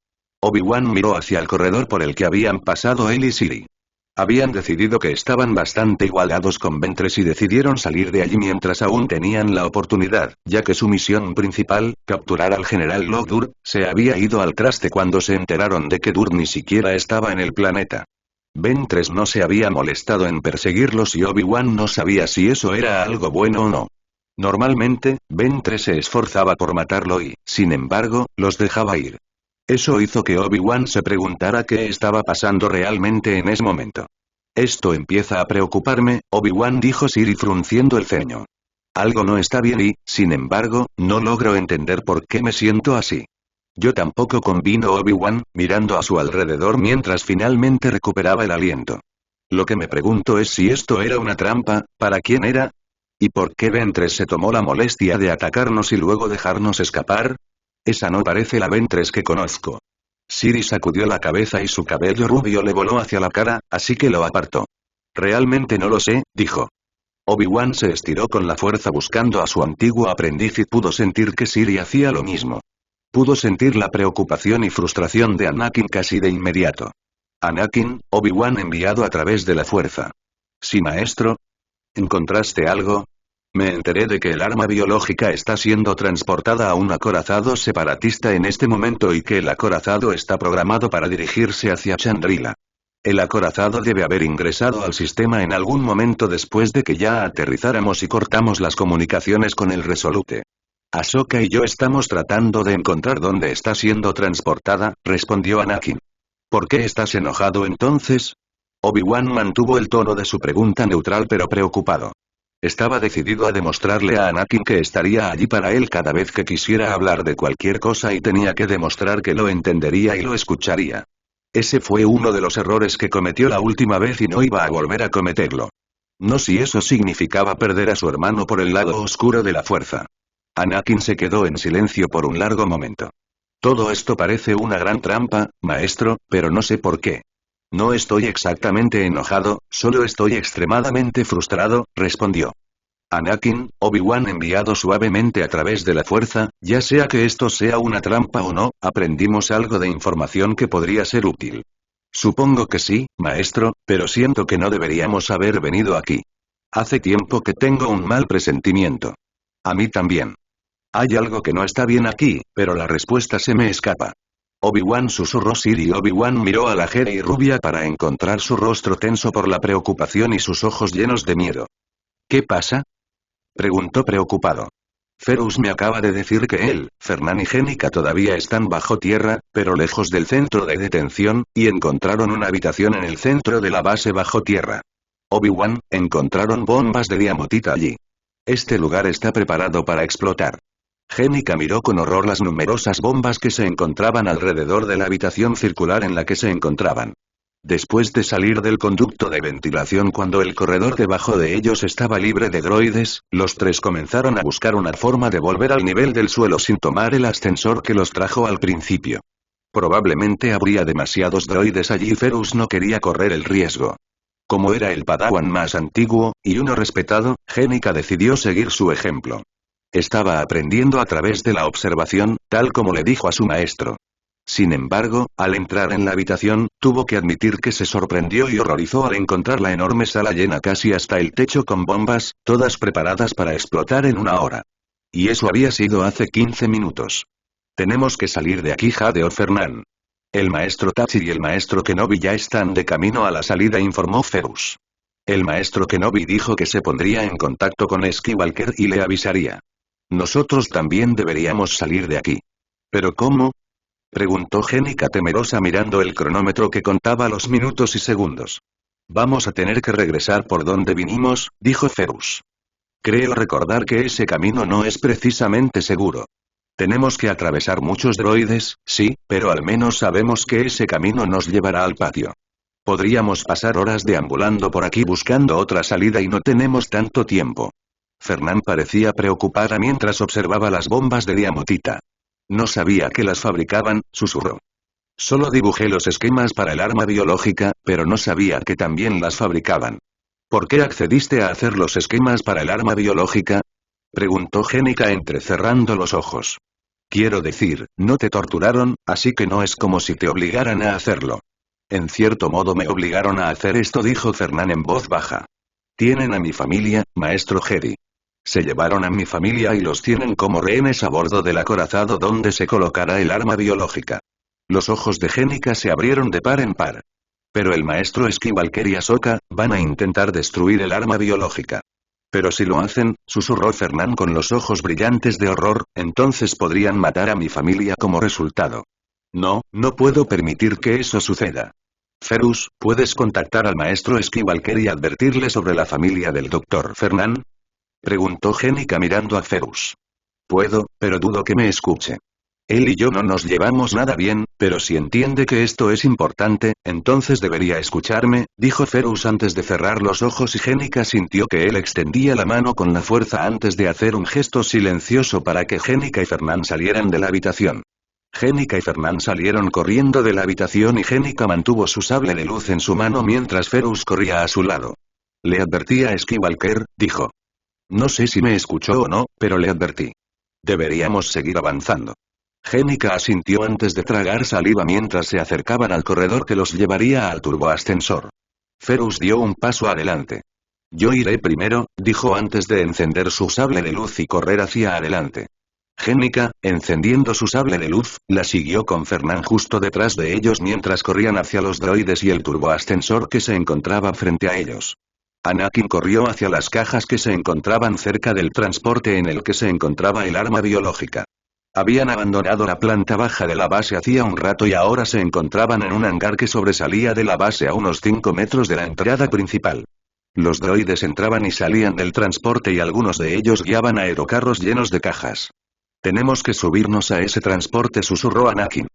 Obi-Wan miró hacia el corredor por el que habían pasado él y Siri. Habían decidido que estaban bastante igualados con Ventress y decidieron salir de allí mientras aún tenían la oportunidad, ya que su misión principal, capturar al general Log Dur, se había ido al traste cuando se enteraron de que Dur ni siquiera estaba en el planeta. Ventress no se había molestado en perseguirlos y Obi-Wan no sabía si eso era algo bueno o no. Normalmente, Ventress se esforzaba por matarlo y, sin embargo, los dejaba ir. Eso hizo que Obi-Wan se preguntara qué estaba pasando realmente en ese momento. Esto empieza a preocuparme, Obi-Wan dijo Siri frunciendo el ceño. Algo no está bien y, sin embargo, no logro entender por qué me siento así. Yo tampoco, convino Obi-Wan, mirando a su alrededor mientras finalmente recuperaba el aliento. Lo que me pregunto es si esto era una trampa, ¿para quién era? ¿Y por qué Ventress se tomó la molestia de atacarnos y luego dejarnos escapar? Esa no parece la Ventress que conozco. Siri sacudió la cabeza y su cabello rubio le voló hacia la cara, así que lo apartó. Realmente no lo sé, dijo. Obi-Wan se estiró con la fuerza buscando a su antiguo aprendiz y pudo sentir que Siri hacía lo mismo. Pudo sentir la preocupación y frustración de Anakin casi de inmediato. Anakin, Obi-Wan enviado a través de la fuerza. Sí, maestro. ¿Encontraste algo? Me enteré de que el arma biológica está siendo transportada a un acorazado separatista en este momento y que el acorazado está programado para dirigirse hacia Chandrila. El acorazado debe haber ingresado al sistema en algún momento después de que ya aterrizáramos y cortamos las comunicaciones con el Resolute. Ahsoka y yo estamos tratando de encontrar dónde está siendo transportada, respondió Anakin. ¿Por qué estás enojado entonces? Obi-Wan mantuvo el tono de su pregunta neutral pero preocupado. Estaba decidido a demostrarle a Anakin que estaría allí para él cada vez que quisiera hablar de cualquier cosa y tenía que demostrar que lo entendería y lo escucharía. Ese fue uno de los errores que cometió la última vez y no iba a volver a cometerlo. No si eso significaba perder a su hermano por el lado oscuro de la fuerza. Anakin se quedó en silencio por un largo momento. Todo esto parece una gran trampa, maestro, pero no sé por qué. No estoy exactamente enojado, solo estoy extremadamente frustrado, respondió. Anakin, Obi-Wan enviado suavemente a través de la fuerza, ya sea que esto sea una trampa o no, aprendimos algo de información que podría ser útil. Supongo que sí, maestro, pero siento que no deberíamos haber venido aquí. Hace tiempo que tengo un mal presentimiento. A mí también. Hay algo que no está bien aquí, pero la respuesta se me escapa. Obi-Wan susurró Siri y Obi-Wan miró a la Jedi rubia para encontrar su rostro tenso por la preocupación y sus ojos llenos de miedo. ¿Qué pasa? Preguntó preocupado. Ferus me acaba de decir que él, Fernand y Jenica todavía están bajo tierra, pero lejos del centro de detención, y encontraron una habitación en el centro de la base bajo tierra. Obi-Wan, encontraron bombas de diamotita allí. Este lugar está preparado para explotar. Jenica miró con horror las numerosas bombas que se encontraban alrededor de la habitación circular en la que se encontraban. Después de salir del conducto de ventilación cuando el corredor debajo de ellos estaba libre de droides, los tres comenzaron a buscar una forma de volver al nivel del suelo sin tomar el ascensor que los trajo al principio. Probablemente habría demasiados droides allí y Ferus no quería correr el riesgo. Como era el Padawan más antiguo, y uno respetado, Jenica decidió seguir su ejemplo. Estaba aprendiendo a través de la observación, tal como le dijo a su maestro. Sin embargo, al entrar en la habitación, tuvo que admitir que se sorprendió y horrorizó al encontrar la enorme sala llena casi hasta el techo con bombas, todas preparadas para explotar en una hora. Y eso había sido hace 15 minutos. Tenemos que salir de aquí, jadeó Fernand. El maestro Tachi y el maestro Kenobi ya están de camino a la salida, informó Ferus. El maestro Kenobi dijo que se pondría en contacto con Skywalker y le avisaría. Nosotros también deberíamos salir de aquí. ¿Pero cómo? Preguntó Jenica temerosa mirando el cronómetro que contaba los minutos y segundos. Vamos a tener que regresar por donde vinimos, dijo Ferus. Creo recordar que ese camino no es precisamente seguro. Tenemos que atravesar muchos droides, sí, pero al menos sabemos que ese camino nos llevará al patio. Podríamos pasar horas deambulando por aquí buscando otra salida y no tenemos tanto tiempo. Fernán parecía preocupada mientras observaba las bombas de diamotita. No sabía que las fabricaban, susurró. Solo dibujé los esquemas para el arma biológica, pero no sabía que también las fabricaban. ¿Por qué accediste a hacer los esquemas para el arma biológica? Preguntó Jenica entrecerrando los ojos. Quiero decir, no te torturaron, así que no es como si te obligaran a hacerlo. En cierto modo me obligaron a hacer esto, dijo Fernán en voz baja. Tienen a mi familia, maestro Jedi. Se llevaron a mi familia y los tienen como rehenes a bordo del acorazado donde se colocará el arma biológica. Los ojos de Jenica se abrieron de par en par. Pero el maestro Skywalker y Ahsoka van a intentar destruir el arma biológica. Pero si lo hacen, susurró Fernán con los ojos brillantes de horror, entonces podrían matar a mi familia como resultado. No, no puedo permitir que eso suceda. Ferus, ¿puedes contactar al maestro Skywalker y advertirle sobre la familia del Dr. Fernán? Preguntó Jenica mirando a Ferus. Puedo, pero dudo que me escuche. Él y yo no nos llevamos nada bien, pero si entiende que esto es importante, entonces debería escucharme, dijo Ferus antes de cerrar los ojos y Jenica sintió que él extendía la mano con la fuerza antes de hacer un gesto silencioso para que Jenica y Fernán salieran de la habitación. Jenica y Fernán salieron corriendo de la habitación y Jenica mantuvo su sable de luz en su mano mientras Ferus corría a su lado. Le advertí a Skywalker, dijo. No sé si me escuchó o no, pero le advertí. Deberíamos seguir avanzando. Jenica asintió antes de tragar saliva mientras se acercaban al corredor que los llevaría al turboascensor. Ferus dio un paso adelante. Yo iré primero, dijo antes de encender su sable de luz y correr hacia adelante. Jenica, encendiendo su sable de luz, la siguió con Fernán justo detrás de ellos mientras corrían hacia los droides y el turboascensor que se encontraba frente a ellos. Anakin corrió hacia las cajas que se encontraban cerca del transporte en el que se encontraba el arma biológica. Habían abandonado la planta baja de la base hacía un rato y ahora se encontraban en un hangar que sobresalía de la base a unos 5 metros de la entrada principal. Los droides entraban y salían del transporte y algunos de ellos guiaban aerocarros llenos de cajas. Tenemos que subirnos a ese transporte, susurró Anakin.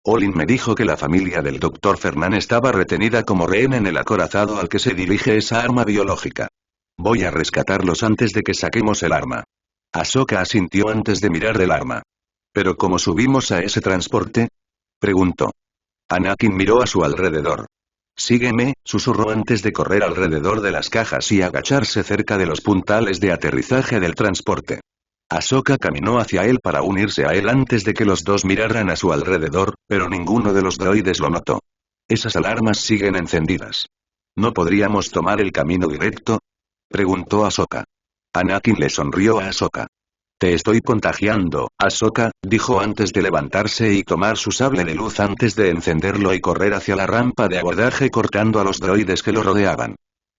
Olin me dijo que la familia del Dr. Fernán estaba retenida como rehén en el acorazado al que se dirige esa arma biológica. Voy a rescatarlos antes de que saquemos el arma. Ahsoka asintió antes de mirar el arma. ¿Pero cómo subimos a ese transporte? Preguntó. Anakin miró a su alrededor. Sígueme, susurró antes de correr alrededor de las cajas y agacharse cerca de los puntales de aterrizaje del transporte. Ahsoka caminó hacia él para unirse a él antes de que los dos miraran a su alrededor, pero ninguno de los droides lo notó. Esas alarmas siguen encendidas. ¿No podríamos tomar el camino directo? Preguntó Ahsoka. Anakin le sonrió a Ahsoka. Te estoy contagiando, Ahsoka, dijo antes de levantarse y tomar su sable de luz antes de encenderlo y correr hacia la rampa de abordaje cortando a los droides que lo rodeaban.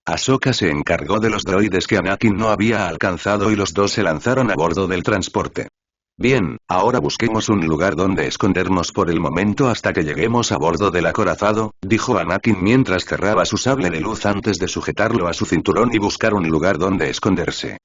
Ahsoka se encargó de los droides que Anakin no había alcanzado y los dos se lanzaron a bordo del transporte. Bien, ahora busquemos un lugar donde escondernos por el momento hasta que lleguemos a bordo del acorazado, dijo Anakin mientras cerraba su sable de luz antes de sujetarlo a su cinturón y buscar un lugar donde esconderse.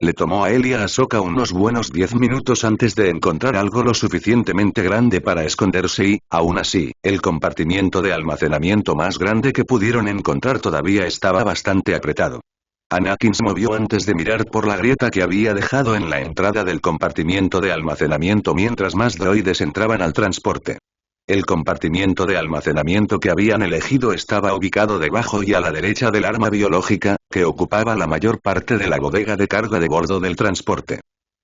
Le tomó a él y a Ahsoka unos buenos 10 minutos antes de encontrar algo lo suficientemente grande para esconderse y, aún así, el compartimiento de almacenamiento más grande que pudieron encontrar todavía estaba bastante apretado. Anakin se movió antes de mirar por la grieta que había dejado en la entrada del compartimiento de almacenamiento mientras más droides entraban al transporte. El compartimiento de almacenamiento que habían elegido estaba ubicado debajo y a la derecha del arma biológica, que ocupaba la mayor parte de la bodega de carga de bordo del transporte.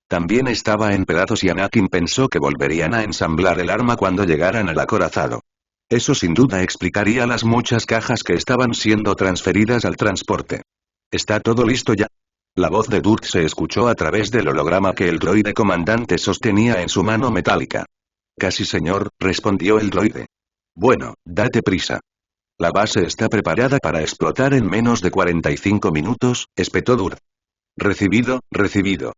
También estaba en pedazos y Anakin pensó que volverían a ensamblar el arma cuando llegaran al acorazado. Eso sin duda explicaría las muchas cajas que estaban siendo transferidas al transporte. ¿Está todo listo ya? La voz de Durt se escuchó a través del holograma que el droide comandante sostenía en su mano metálica. Casi señor, respondió el droide. Bueno, date prisa. La base está preparada para explotar en menos de 45 minutos, espetó Durt. Recibido, recibido.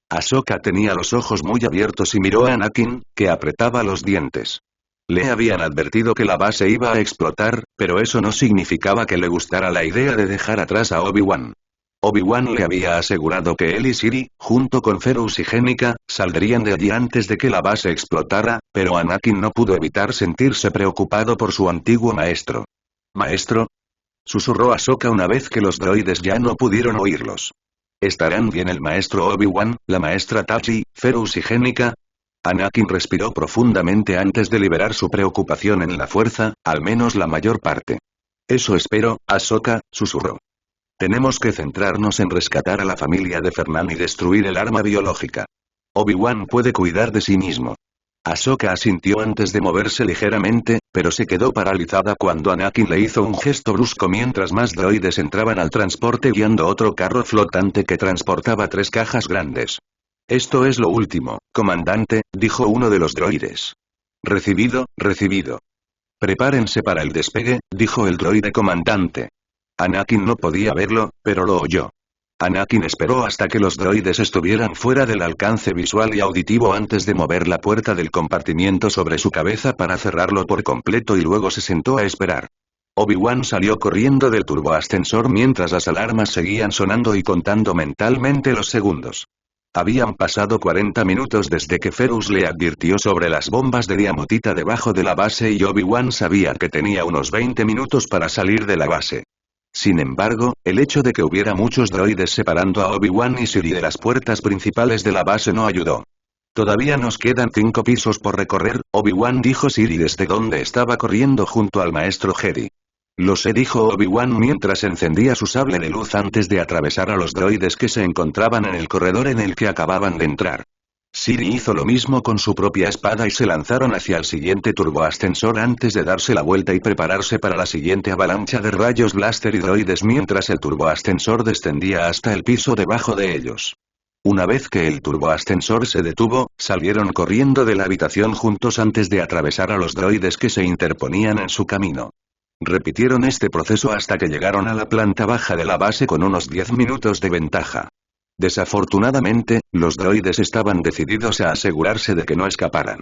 Ahsoka tenía los ojos muy abiertos y miró a Anakin, que apretaba los dientes. Le habían advertido que la base iba a explotar, pero eso no significaba que le gustara la idea de dejar atrás a Obi-Wan. Obi-Wan le había asegurado que él y Siri, junto con Ferus y Jenica, saldrían de allí antes de que la base explotara, pero Anakin no pudo evitar sentirse preocupado por su antiguo maestro. ¿Maestro? susurró Ahsoka una vez que los droides ya no pudieron oírlos. ¿Estarán bien el maestro Obi-Wan, la maestra Tachi, Ferus y Jenica? Anakin respiró profundamente antes de liberar su preocupación en la fuerza, al menos la mayor parte. Eso espero, Ahsoka, susurró. Tenemos que centrarnos en rescatar a la familia de Fernan y destruir el arma biológica. Obi-Wan puede cuidar de sí mismo. Ahsoka asintió antes de moverse ligeramente, pero se quedó paralizada cuando Anakin le hizo un gesto brusco mientras más droides entraban al transporte guiando otro carro flotante que transportaba 3 cajas grandes. Esto es lo último, comandante, dijo uno de los droides. Recibido, recibido. Prepárense para el despegue, dijo el droide comandante. Anakin no podía verlo, pero lo oyó. Anakin esperó hasta que los droides estuvieran fuera del alcance visual y auditivo antes de mover la puerta del compartimiento sobre su cabeza para cerrarlo por completo y luego se sentó a esperar. Obi-Wan salió corriendo del turboascensor mientras las alarmas seguían sonando y contando mentalmente los segundos. Habían pasado 40 minutos desde que Ferus le advirtió sobre las bombas de diamotita debajo de la base y Obi-Wan sabía que tenía unos 20 minutos para salir de la base. Sin embargo, el hecho de que hubiera muchos droides separando a Obi-Wan y Siri de las puertas principales de la base no ayudó. Todavía nos quedan 5 pisos por recorrer, Obi-Wan dijo Siri desde donde estaba corriendo junto al maestro Jedi. Lo sé, dijo Obi-Wan mientras encendía su sable de luz antes de atravesar a los droides que se encontraban en el corredor en el que acababan de entrar. Siri hizo lo mismo con su propia espada y se lanzaron hacia el siguiente turboascensor antes de darse la vuelta y prepararse para la siguiente avalancha de rayos blaster y droides mientras el turboascensor descendía hasta el piso debajo de ellos. Una vez que el turboascensor se detuvo, salieron corriendo de la habitación juntos antes de atravesar a los droides que se interponían en su camino. Repitieron este proceso hasta que llegaron a la planta baja de la base con unos 10 minutos de ventaja. Desafortunadamente, los droides estaban decididos a asegurarse de que no escaparan.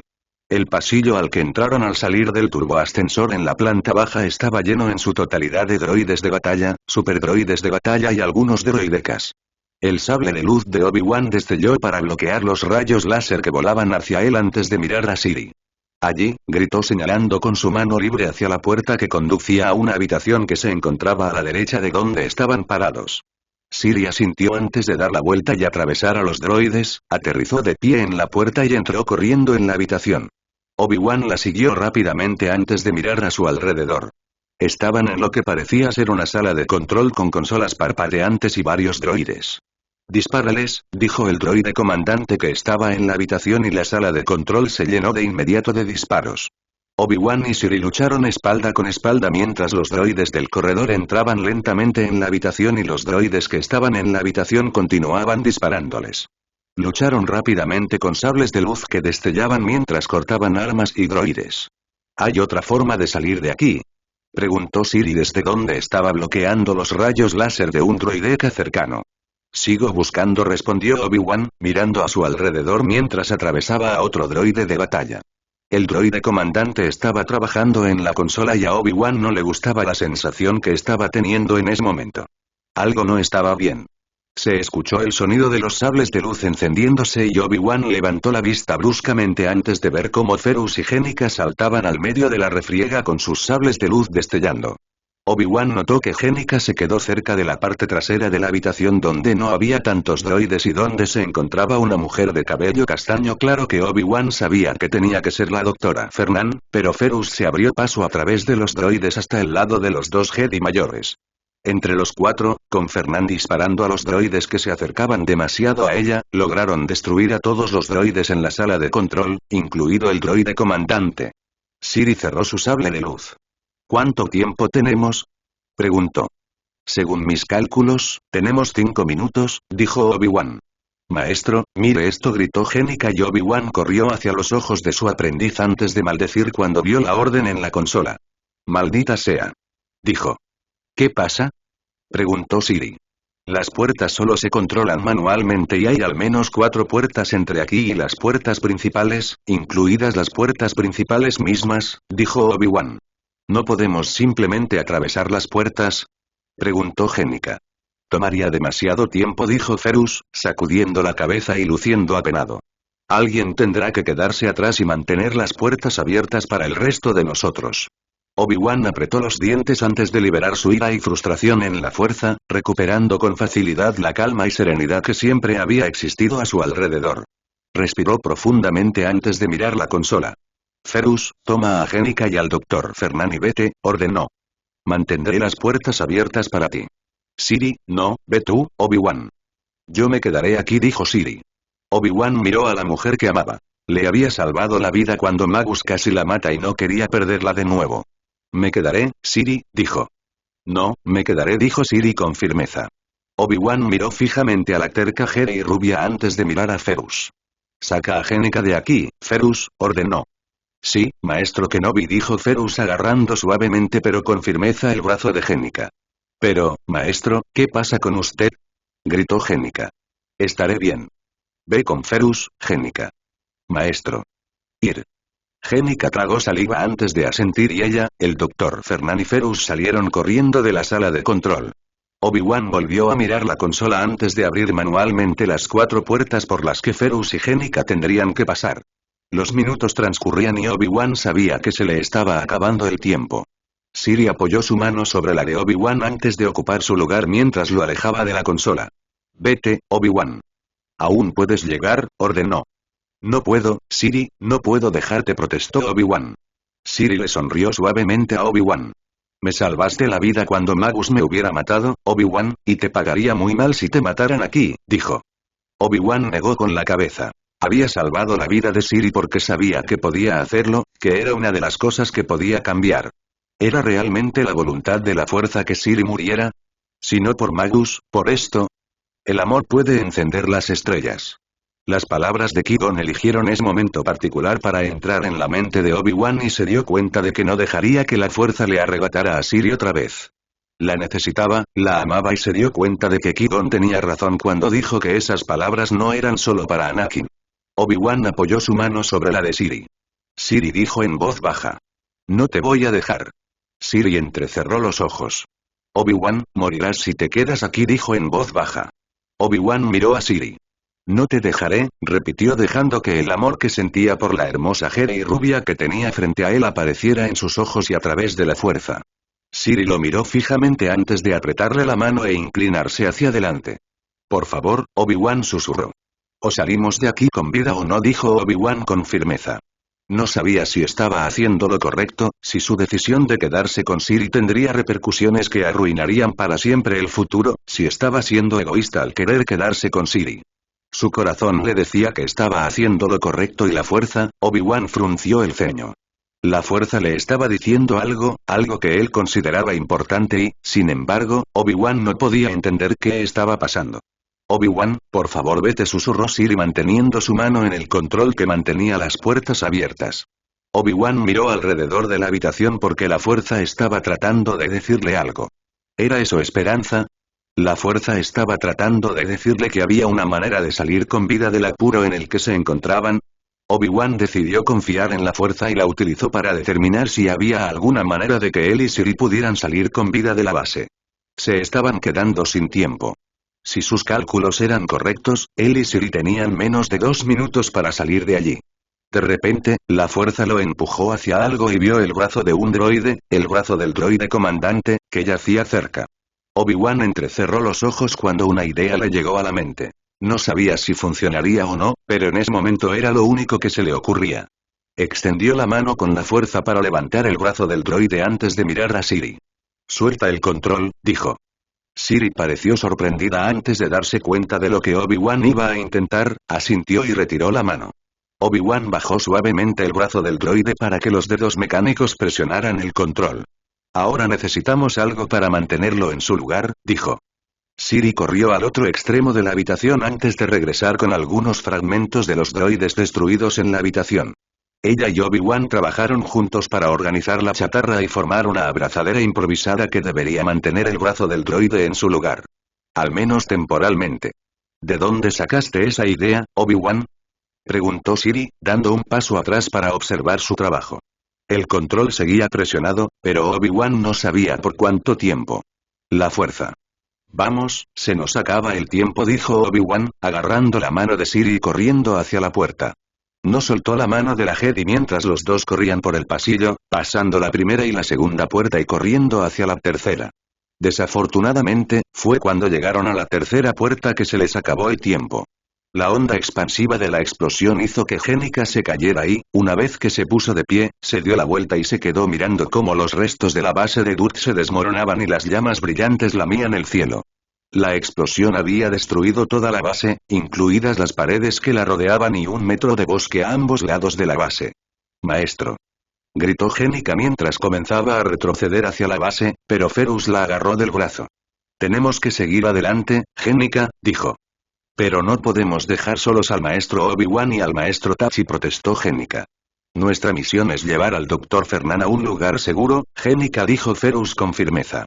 El pasillo al que entraron al salir del turboascensor en la planta baja estaba lleno en su totalidad de droides de batalla, superdroides de batalla y algunos droidecas. El sable de luz de Obi-Wan destelló para bloquear los rayos láser que volaban hacia él antes de mirar a Siri. Allí, gritó señalando con su mano libre hacia la puerta que conducía a una habitación que se encontraba a la derecha de donde estaban parados. Siri asintió antes de dar la vuelta y atravesar a los droides, aterrizó de pie en la puerta y entró corriendo en la habitación. Obi-Wan la siguió rápidamente antes de mirar a su alrededor. Estaban en lo que parecía ser una sala de control con consolas parpadeantes y varios droides. Dispárales, dijo el droide comandante que estaba en la habitación y la sala de control se llenó de inmediato de disparos. Obi-Wan y Siri lucharon espalda con espalda mientras los droides del corredor entraban lentamente en la habitación y los droides que estaban en la habitación continuaban disparándoles. Lucharon rápidamente con sables de luz que destellaban mientras cortaban armas y droides. ¿Hay otra forma de salir de aquí?, preguntó Siri desde donde estaba bloqueando los rayos láser de un droideca cercano. Sigo buscando, respondió Obi-Wan, mirando a su alrededor mientras atravesaba a otro droide de batalla. El droide comandante estaba trabajando en la consola y a Obi-Wan no le gustaba la sensación que estaba teniendo en ese momento. Algo no estaba bien. Se escuchó el sonido de los sables de luz encendiéndose y Obi-Wan levantó la vista bruscamente antes de ver cómo Ferus y Jenica saltaban al medio de la refriega con sus sables de luz destellando. Obi-Wan notó que Jenica se quedó cerca de la parte trasera de la habitación donde no había tantos droides y donde se encontraba una mujer de cabello castaño claro que Obi-Wan sabía que tenía que ser la doctora Fernan, pero Ferus se abrió paso a través de los droides hasta el lado de los 2 Jedi mayores. Entre los 4, con Fernan disparando a los droides que se acercaban demasiado a ella, lograron destruir a todos los droides en la sala de control, incluido el droide comandante. Siri cerró su sable de luz. ¿Cuánto tiempo tenemos?, preguntó. Según mis cálculos, tenemos 5 minutos, dijo Obi-Wan. Maestro, mire esto, gritó Jenica y Obi-Wan corrió hacia los ojos de su aprendiz antes de maldecir cuando vio la orden en la consola. Maldita sea, dijo. ¿Qué pasa?, preguntó Siri. Las puertas solo se controlan manualmente y hay al menos 4 puertas entre aquí y las puertas principales, incluidas las puertas principales mismas, dijo Obi-Wan. ¿No podemos simplemente atravesar las puertas?, preguntó Jenica. Tomaría demasiado tiempo, dijo Ferus, sacudiendo la cabeza y luciendo apenado. Alguien tendrá que quedarse atrás y mantener las puertas abiertas para el resto de nosotros. Obi-Wan apretó los dientes antes de liberar su ira y frustración en la fuerza, recuperando con facilidad la calma y serenidad que siempre había existido a su alrededor. Respiró profundamente antes de mirar la consola. Ferus, toma a Jenica y al Dr. Fernán y vete, ordenó. Mantendré las puertas abiertas para ti. Siri, no, ve tú, Obi-Wan. Yo me quedaré aquí, dijo Siri. Obi-Wan miró a la mujer que amaba. Le había salvado la vida cuando Magus casi la mata y no quería perderla de nuevo. Me quedaré, Siri, dijo. No, me quedaré, dijo Siri con firmeza. Obi-Wan miró fijamente a la terca Jedi rubia antes de mirar a Ferus. Saca a Jenica de aquí, Ferus, ordenó. Sí, maestro Kenobi, dijo Ferus agarrando suavemente pero con firmeza el brazo de Jenica. Pero, maestro, ¿qué pasa con usted? Gritó Jenica. Estaré bien. Ve con Ferus, Jenica. Maestro. Ir. Jenica tragó saliva antes de asentir y ella, el Dr. Fernán y Ferus salieron corriendo de la sala de control. Obi-Wan volvió a mirar la consola antes de abrir manualmente las 4 puertas por las que Ferus y Jenica tendrían que pasar. Los minutos transcurrían y Obi-Wan sabía que se le estaba acabando el tiempo. Siri apoyó su mano sobre la de Obi-Wan antes de ocupar su lugar mientras lo alejaba de la consola. Vete, Obi-Wan. Aún puedes llegar, ordenó. No puedo, Siri, no puedo dejarte, protestó Obi-Wan. Siri le sonrió suavemente a Obi-Wan. Me salvaste la vida cuando Magus me hubiera matado, Obi-Wan, y te pagaría muy mal si te mataran aquí, dijo. Obi-Wan negó con la cabeza. Había salvado la vida de Siri porque sabía que podía hacerlo, que era una de las cosas que podía cambiar. ¿Era realmente la voluntad de la fuerza que Siri muriera? Si no por Magus, por esto. El amor puede encender las estrellas. Las palabras de Qui-Gon eligieron ese momento particular para entrar en la mente de Obi-Wan y se dio cuenta de que no dejaría que la fuerza le arrebatara a Siri otra vez. La necesitaba, la amaba y se dio cuenta de que Qui-Gon tenía razón cuando dijo que esas palabras no eran solo para Anakin. Obi-Wan apoyó su mano sobre la de Siri. Siri dijo en voz baja. No te voy a dejar. Siri entrecerró los ojos. Obi-Wan, morirás si te quedas aquí, dijo en voz baja. Obi-Wan miró a Siri. No te dejaré, repitió dejando que el amor que sentía por la hermosa Jedi rubia que tenía frente a él apareciera en sus ojos y a través de la fuerza. Siri lo miró fijamente antes de apretarle la mano e inclinarse hacia adelante. Por favor, Obi-Wan susurró. O salimos de aquí con vida o no, dijo Obi-Wan con firmeza. No sabía si estaba haciendo lo correcto, si su decisión de quedarse con Siri tendría repercusiones que arruinarían para siempre el futuro, si estaba siendo egoísta al querer quedarse con Siri. Su corazón le decía que estaba haciendo lo correcto y la fuerza, Obi-Wan frunció el ceño. La fuerza le estaba diciendo algo, algo que él consideraba importante y, sin embargo, Obi-Wan no podía entender qué estaba pasando. Obi-Wan, por favor vete, susurró Siri manteniendo su mano en el control que mantenía las puertas abiertas. Obi-Wan miró alrededor de la habitación porque la fuerza estaba tratando de decirle algo. ¿Era eso esperanza? La fuerza estaba tratando de decirle que había una manera de salir con vida del apuro en el que se encontraban. Obi-Wan decidió confiar en la fuerza y la utilizó para determinar si había alguna manera de que él y Siri pudieran salir con vida de la base. Se estaban quedando sin tiempo. Si sus cálculos eran correctos, él y Siri tenían menos de 2 minutos para salir de allí. De repente, la fuerza lo empujó hacia algo y vio el brazo de un droide, el brazo del droide comandante, que yacía cerca. Obi-Wan entrecerró los ojos cuando una idea le llegó a la mente. No sabía si funcionaría o no, pero en ese momento era lo único que se le ocurría. Extendió la mano con la fuerza para levantar el brazo del droide antes de mirar a Siri. Suelta el control, dijo. Siri pareció sorprendida antes de darse cuenta de lo que Obi-Wan iba a intentar, asintió y retiró la mano. Obi-Wan bajó suavemente el brazo del droide para que los dedos mecánicos presionaran el control. Ahora necesitamos algo para mantenerlo en su lugar, dijo. Siri corrió al otro extremo de la habitación antes de regresar con algunos fragmentos de los droides destruidos en la habitación. Ella y Obi-Wan trabajaron juntos para organizar la chatarra y formar una abrazadera improvisada que debería mantener el brazo del droide en su lugar. Al menos temporalmente. ¿De dónde sacaste esa idea, Obi-Wan? Preguntó Siri, dando un paso atrás para observar su trabajo. El control seguía presionado, pero Obi-Wan no sabía por cuánto tiempo. La fuerza. Vamos, se nos acaba el tiempo, dijo Obi-Wan, agarrando la mano de Siri y corriendo hacia la puerta. No soltó la mano de la Jedi mientras los dos corrían por el pasillo, pasando la primera y la segunda puerta y corriendo hacia la tercera. Desafortunadamente, fue cuando llegaron a la tercera puerta que se les acabó el tiempo. La onda expansiva de la explosión hizo que Jenica se cayera y, una vez que se puso de pie, se dio la vuelta y se quedó mirando cómo los restos de la base de Dut se desmoronaban y las llamas brillantes lamían el cielo. La explosión había destruido toda la base, incluidas las paredes que la rodeaban y 1 metro de bosque a ambos lados de la base. Maestro. Gritó Jenica mientras comenzaba a retroceder hacia la base, pero Ferus la agarró del brazo. Tenemos que seguir adelante, Jenica, dijo. Pero no podemos dejar solos al maestro Obi-Wan y al maestro Tachi, protestó Jenica. Nuestra misión es llevar al Dr. Fernan a un lugar seguro, Jenica, dijo Ferus con firmeza.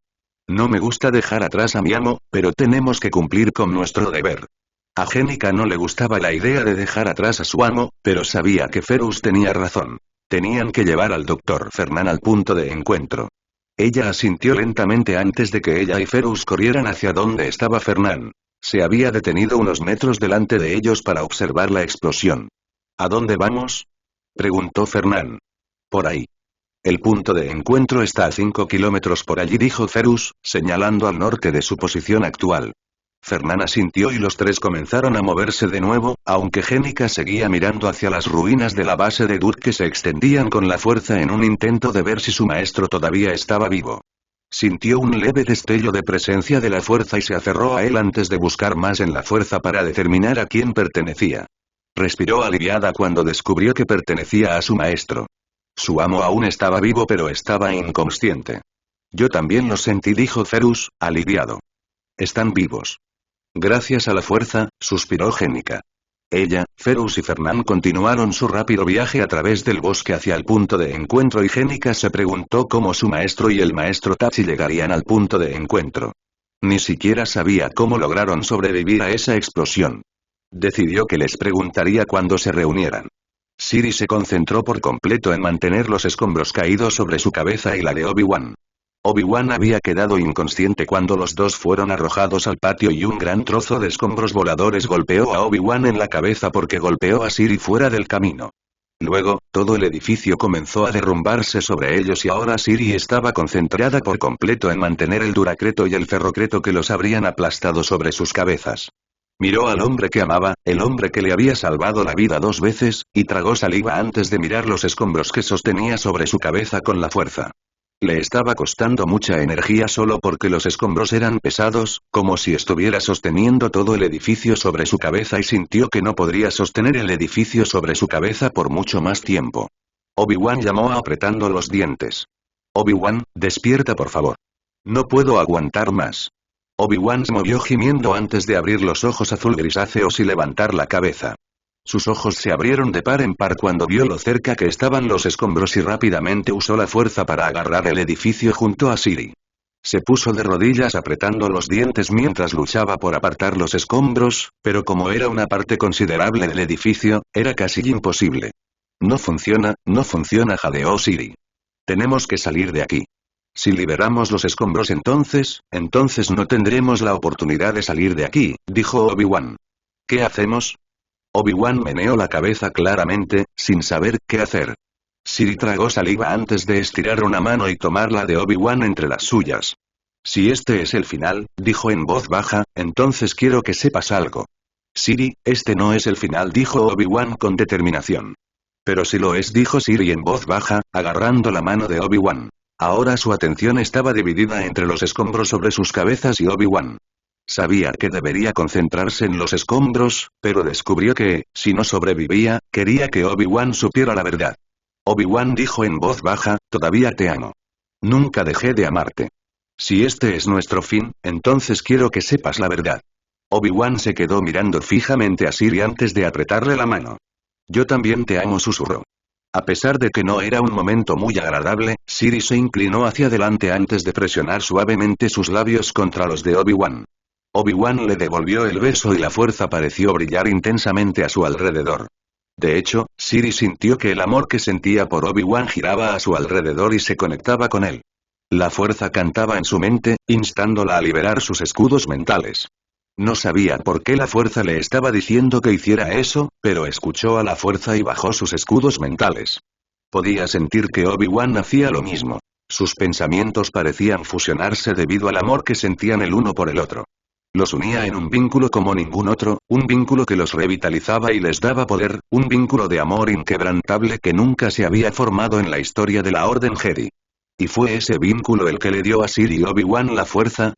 No me gusta dejar atrás a mi amo, pero tenemos que cumplir con nuestro deber. A Jenica no le gustaba la idea de dejar atrás a su amo, pero sabía que Ferus tenía razón. Tenían que llevar al Dr. Fernan al punto de encuentro. Ella asintió lentamente antes de que ella y Ferus corrieran hacia donde estaba Fernan. Se había detenido unos metros delante de ellos para observar la explosión. ¿A dónde vamos?, preguntó Fernan. Por ahí. El punto de encuentro está a 5 kilómetros por allí, dijo Ferus, señalando al norte de su posición actual. Fernan asintió y los tres comenzaron a moverse de nuevo, aunque Jenica seguía mirando hacia las ruinas de la base de Dut que se extendían con la fuerza en un intento de ver si su maestro todavía estaba vivo. Sintió un leve destello de presencia de la fuerza y se aferró a él antes de buscar más en la fuerza para determinar a quién pertenecía. Respiró aliviada cuando descubrió que pertenecía a su maestro. Su amo aún estaba vivo pero estaba inconsciente. Yo también lo sentí, dijo Ferus, aliviado. Están vivos. Gracias a la fuerza, suspiró Jenica. Ella, Ferus y Fernan continuaron su rápido viaje a través del bosque hacia el punto de encuentro y Jenica se preguntó cómo su maestro y el maestro Tachi llegarían al punto de encuentro. Ni siquiera sabía cómo lograron sobrevivir a esa explosión. Decidió que les preguntaría cuando se reunieran. Siri se concentró por completo en mantener los escombros caídos sobre su cabeza y la de Obi-Wan. Obi-Wan había quedado inconsciente cuando los dos fueron arrojados al patio y un gran trozo de escombros voladores golpeó a Obi-Wan en la cabeza porque golpeó a Siri fuera del camino. Luego, todo el edificio comenzó a derrumbarse sobre ellos y ahora Siri estaba concentrada por completo en mantener el duracreto y el ferrocreto que los habrían aplastado sobre sus cabezas. Miró al hombre que amaba, el hombre que le había salvado la vida 2 veces, y tragó saliva antes de mirar los escombros que sostenía sobre su cabeza con la fuerza. Le estaba costando mucha energía solo porque los escombros eran pesados, como si estuviera sosteniendo todo el edificio sobre su cabeza y sintió que no podría sostener el edificio sobre su cabeza por mucho más tiempo. Obi-Wan llamó apretando los dientes. Obi-Wan, despierta por favor. No puedo aguantar más. Obi-Wan se movió gimiendo antes de abrir los ojos azul grisáceos y levantar la cabeza. Sus ojos se abrieron de par en par cuando vio lo cerca que estaban los escombros y rápidamente usó la fuerza para agarrar el edificio junto a Siri. Se puso de rodillas apretando los dientes mientras luchaba por apartar los escombros, pero como era una parte considerable del edificio, era casi imposible. No funciona, jadeó Siri. Tenemos que salir de aquí. Si liberamos los escombros entonces no tendremos la oportunidad de salir de aquí, dijo Obi-Wan. ¿Qué hacemos? Obi-Wan meneó la cabeza claramente, sin saber qué hacer. Siri tragó saliva antes de estirar una mano y tomarla de Obi-Wan entre las suyas. Si este es el final, dijo en voz baja, entonces quiero que sepas algo. Siri, este no es el final, dijo Obi-Wan con determinación. Pero si lo es, dijo Siri en voz baja, agarrando la mano de Obi-Wan. Ahora su atención estaba dividida entre los escombros sobre sus cabezas y Obi-Wan. Sabía que debería concentrarse en los escombros, pero descubrió que, si no sobrevivía, quería que Obi-Wan supiera la verdad. Obi-Wan dijo en voz baja, todavía te amo. Nunca dejé de amarte. Si este es nuestro fin, entonces quiero que sepas la verdad. Obi-Wan se quedó mirando fijamente a Siri antes de apretarle la mano. Yo también te amo, susurró. A pesar de que no era un momento muy agradable, Siri se inclinó hacia adelante antes de presionar suavemente sus labios contra los de Obi-Wan. Obi-Wan le devolvió el beso y la fuerza pareció brillar intensamente a su alrededor. De hecho, Siri sintió que el amor que sentía por Obi-Wan giraba a su alrededor y se conectaba con él. La fuerza cantaba en su mente, instándola a liberar sus escudos mentales. No sabía por qué la fuerza le estaba diciendo que hiciera eso, pero escuchó a la fuerza y bajó sus escudos mentales. Podía sentir que Obi-Wan hacía lo mismo. Sus pensamientos parecían fusionarse debido al amor que sentían el uno por el otro. Los unía en un vínculo como ningún otro, un vínculo que los revitalizaba y les daba poder, un vínculo de amor inquebrantable que nunca se había formado en la historia de la Orden Jedi. Y fue ese vínculo el que le dio a Sir y Obi-Wan la fuerza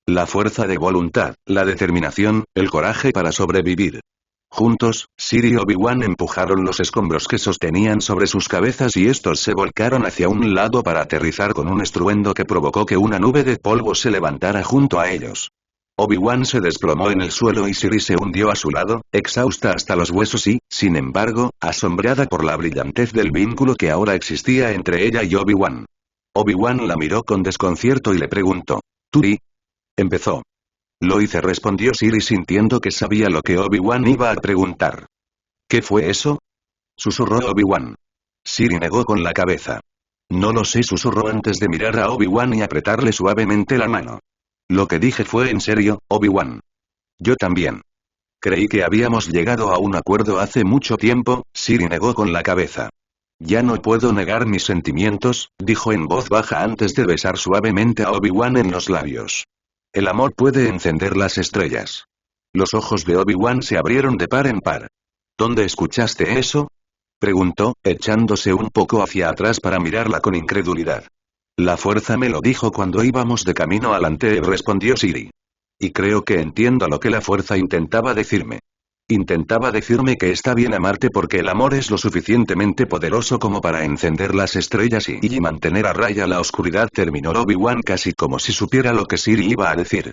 de voluntad, la determinación, el coraje para sobrevivir. Juntos, Sir y Obi-Wan empujaron los escombros que sostenían sobre sus cabezas y estos se volcaron hacia un lado para aterrizar con un estruendo que provocó que una nube de polvo se levantara junto a ellos. Obi-Wan se desplomó en el suelo y Siri se hundió a su lado, exhausta hasta los huesos y, sin embargo, asombrada por la brillantez del vínculo que ahora existía entre ella y Obi-Wan. Obi-Wan la miró con desconcierto y le preguntó. ¿Tú? Empezó. Lo hice, respondió Siri sintiendo que sabía lo que Obi-Wan iba a preguntar. ¿Qué fue eso? Susurró Obi-Wan. Siri negó con la cabeza. No lo sé, susurró antes de mirar a Obi-Wan y apretarle suavemente la mano. Lo que dije fue en serio, Obi-Wan. Yo también. Creí que habíamos llegado a un acuerdo hace mucho tiempo, Siri negó con la cabeza. Ya no puedo negar mis sentimientos, dijo en voz baja antes de besar suavemente a Obi-Wan en los labios. El amor puede encender las estrellas. Los ojos de Obi-Wan se abrieron de par en par. ¿Dónde escuchaste eso? Preguntó, echándose un poco hacia atrás para mirarla con incredulidad. La fuerza me lo dijo cuando íbamos de camino al Anteo, respondió Siri. Y creo que entiendo lo que la fuerza intentaba decirme. Intentaba decirme que está bien amarte porque el amor es lo suficientemente poderoso como para encender las estrellas y mantener a raya la oscuridad, terminó Obi-Wan casi como si supiera lo que Siri iba a decir.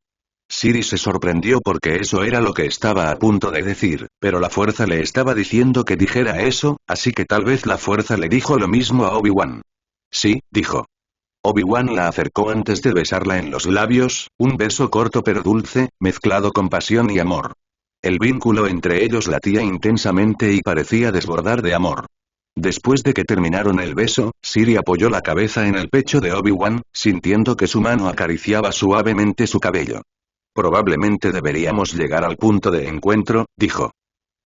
Siri se sorprendió porque eso era lo que estaba a punto de decir, pero la fuerza le estaba diciendo que dijera eso, así que tal vez la fuerza le dijo lo mismo a Obi-Wan. Sí, dijo. Obi-Wan la acercó antes de besarla en los labios, un beso corto pero dulce, mezclado con pasión y amor. El vínculo entre ellos latía intensamente y parecía desbordar de amor. Después de que terminaron el beso, Siri apoyó la cabeza en el pecho de Obi-Wan, sintiendo que su mano acariciaba suavemente su cabello. Probablemente deberíamos llegar al punto de encuentro, dijo.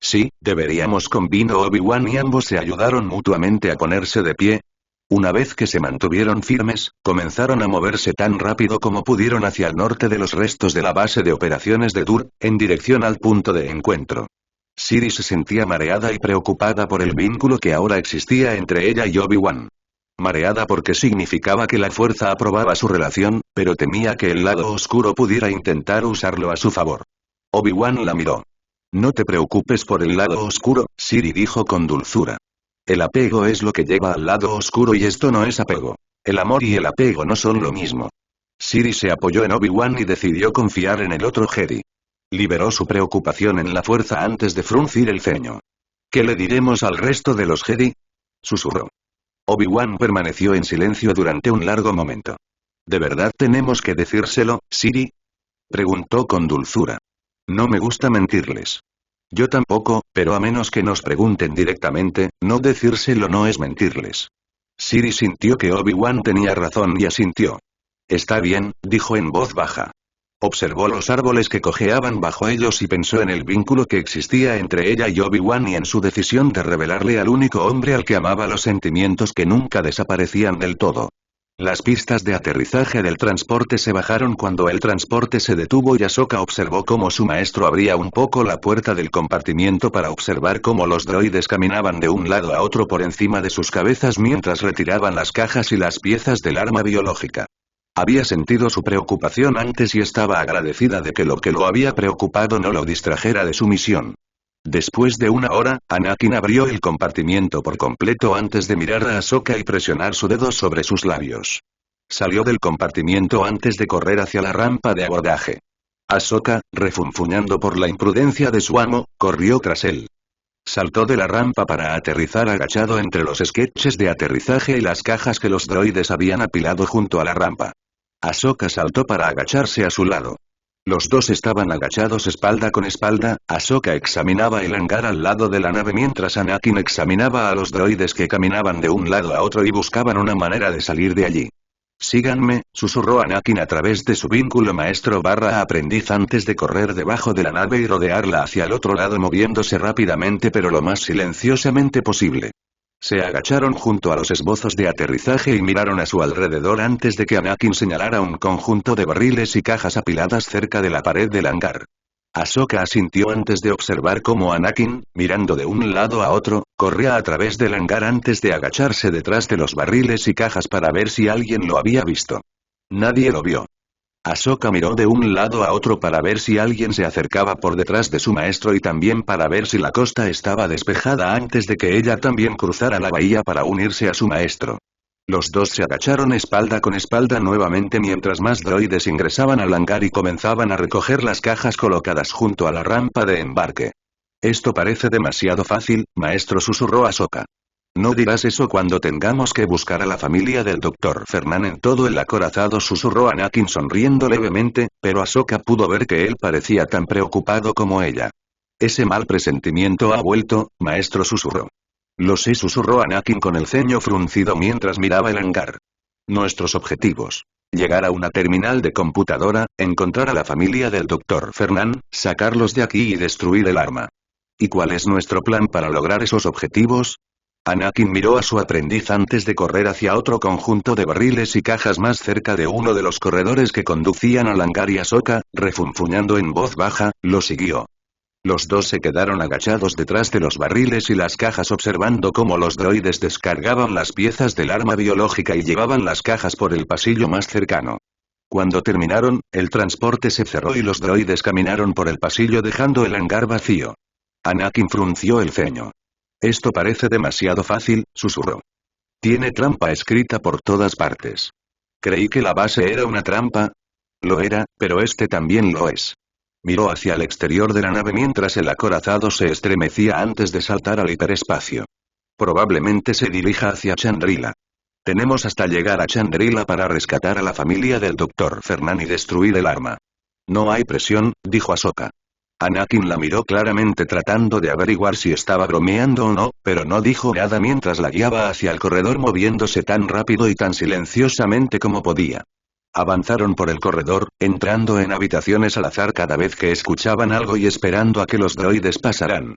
Sí, deberíamos, convino Obi-Wan y ambos se ayudaron mutuamente a ponerse de pie. Una vez que se mantuvieron firmes, comenzaron a moverse tan rápido como pudieron hacia el norte de los restos de la base de operaciones de Dur, en dirección al punto de encuentro. Siri se sentía mareada y preocupada por el vínculo que ahora existía entre ella y Obi-Wan. Mareada porque significaba que la fuerza aprobaba su relación, pero temía que el lado oscuro pudiera intentar usarlo a su favor. Obi-Wan la miró. No te preocupes por el lado oscuro, Siri dijo con dulzura. El apego es lo que lleva al lado oscuro y esto no es apego. El amor y el apego no son lo mismo. Siri se apoyó en Obi-Wan y decidió confiar en el otro Jedi. Liberó su preocupación en la fuerza antes de fruncir el ceño. ¿Qué le diremos al resto de los Jedi? Susurró. Obi-Wan permaneció en silencio durante un largo momento. ¿De verdad tenemos que decírselo, Siri? Preguntó con dulzura. No me gusta mentirles. Yo tampoco, pero a menos que nos pregunten directamente, no decírselo no es mentirles. Siri sintió que Obi-Wan tenía razón y asintió. Está bien, dijo en voz baja. Observó los árboles que cojeaban bajo ellos y pensó en el vínculo que existía entre ella y Obi-Wan y en su decisión de revelarle al único hombre al que amaba los sentimientos que nunca desaparecían del todo. Las pistas de aterrizaje del transporte se bajaron cuando el transporte se detuvo y Ahsoka observó cómo su maestro abría un poco la puerta del compartimiento para observar cómo los droides caminaban de un lado a otro por encima de sus cabezas mientras retiraban las cajas y las piezas del arma biológica. Había sentido su preocupación antes y estaba agradecida de que lo había preocupado no lo distrajera de su misión. Después de una hora, Anakin abrió el compartimiento por completo antes de mirar a Ahsoka y presionar su dedo sobre sus labios. Salió del compartimiento antes de correr hacia la rampa de abordaje. Ahsoka, refunfuñando por la imprudencia de su amo, corrió tras él. Saltó de la rampa para aterrizar agachado entre los sketches de aterrizaje y las cajas que los droides habían apilado junto a la rampa. Ahsoka saltó para agacharse a su lado. Los dos estaban agachados espalda con espalda. Ahsoka examinaba el hangar al lado de la nave mientras Anakin examinaba a los droides que caminaban de un lado a otro y buscaban una manera de salir de allí. Síganme, susurró Anakin a través de su vínculo maestro/aprendiz antes de correr debajo de la nave y rodearla hacia el otro lado moviéndose rápidamente pero lo más silenciosamente posible. Se agacharon junto a los esbozos de aterrizaje y miraron a su alrededor antes de que Anakin señalara un conjunto de barriles y cajas apiladas cerca de la pared del hangar. Ahsoka asintió antes de observar cómo Anakin, mirando de un lado a otro, corría a través del hangar antes de agacharse detrás de los barriles y cajas para ver si alguien lo había visto. Nadie lo vio. Ahsoka miró de un lado a otro para ver si alguien se acercaba por detrás de su maestro y también para ver si la costa estaba despejada antes de que ella también cruzara la bahía para unirse a su maestro. Los dos se agacharon espalda con espalda nuevamente mientras más droides ingresaban al hangar y comenzaban a recoger las cajas colocadas junto a la rampa de embarque. Esto parece demasiado fácil, maestro, susurró Ahsoka. No dirás eso cuando tengamos que buscar a la familia del Dr. Fernan en todo el acorazado, susurró Anakin sonriendo levemente, pero Ahsoka pudo ver que él parecía tan preocupado como ella. Ese mal presentimiento ha vuelto, maestro, susurró. Lo sé, susurró Anakin con el ceño fruncido mientras miraba el hangar. Nuestros objetivos. Llegar a una terminal de computadora, encontrar a la familia del Dr. Fernan, sacarlos de aquí y destruir el arma. ¿Y cuál es nuestro plan para lograr esos objetivos? Anakin miró a su aprendiz antes de correr hacia otro conjunto de barriles y cajas más cerca de uno de los corredores que conducían al hangar y Ahsoka, refunfuñando en voz baja, lo siguió. Los dos se quedaron agachados detrás de los barriles y las cajas observando cómo los droides descargaban las piezas del arma biológica y llevaban las cajas por el pasillo más cercano. Cuando terminaron, el transporte se cerró y los droides caminaron por el pasillo dejando el hangar vacío. Anakin frunció el ceño. Esto parece demasiado fácil, susurró. Tiene trampa escrita por todas partes. Creí que la base era una trampa. Lo era, pero este también lo es. Miró hacia el exterior de la nave mientras el acorazado se estremecía antes de saltar al hiperespacio. Probablemente se dirija hacia Chandrila. Tenemos hasta llegar a Chandrila para rescatar a la familia del Dr. Fernan y destruir el arma. No hay presión, dijo Ahsoka. Anakin la miró claramente tratando de averiguar si estaba bromeando o no, pero no dijo nada mientras la guiaba hacia el corredor moviéndose tan rápido y tan silenciosamente como podía. Avanzaron por el corredor, entrando en habitaciones al azar cada vez que escuchaban algo y esperando a que los droides pasaran.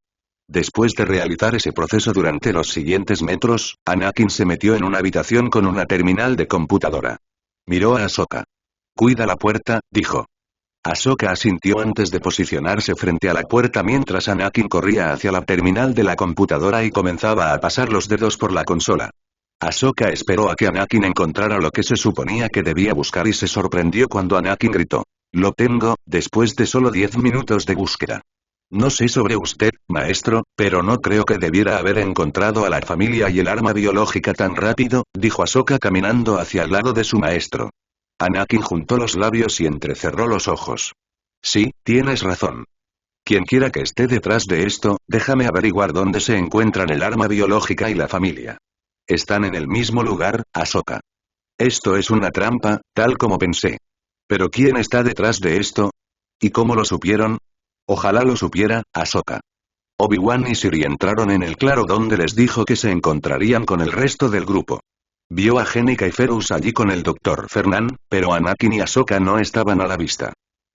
Después de realizar ese proceso durante los siguientes metros, Anakin se metió en una habitación con una terminal de computadora. Miró a Ahsoka. Cuida la puerta, dijo. Ahsoka asintió antes de posicionarse frente a la puerta mientras Anakin corría hacia la terminal de la computadora y comenzaba a pasar los dedos por la consola. Ahsoka esperó a que Anakin encontrara lo que se suponía que debía buscar y se sorprendió cuando Anakin gritó. Lo tengo, después de solo 10 minutos de búsqueda. No sé sobre usted, maestro, pero no creo que debiera haber encontrado a la familia y el arma biológica tan rápido, dijo Ahsoka caminando hacia el lado de su maestro. Anakin juntó los labios y entrecerró los ojos. Sí, tienes razón. Quienquiera que esté detrás de esto, déjame averiguar dónde se encuentran el arma biológica y la familia. Están en el mismo lugar, Ahsoka. Esto es una trampa, tal como pensé. ¿Pero quién está detrás de esto? ¿Y cómo lo supieron? Ojalá lo supiera, Ahsoka. Obi-Wan y Siri entraron en el claro donde les dijo que se encontrarían con el resto del grupo. Vio a Jenica y Ferus allí con el Dr. Fernan, pero Anakin y Ahsoka no estaban a la vista.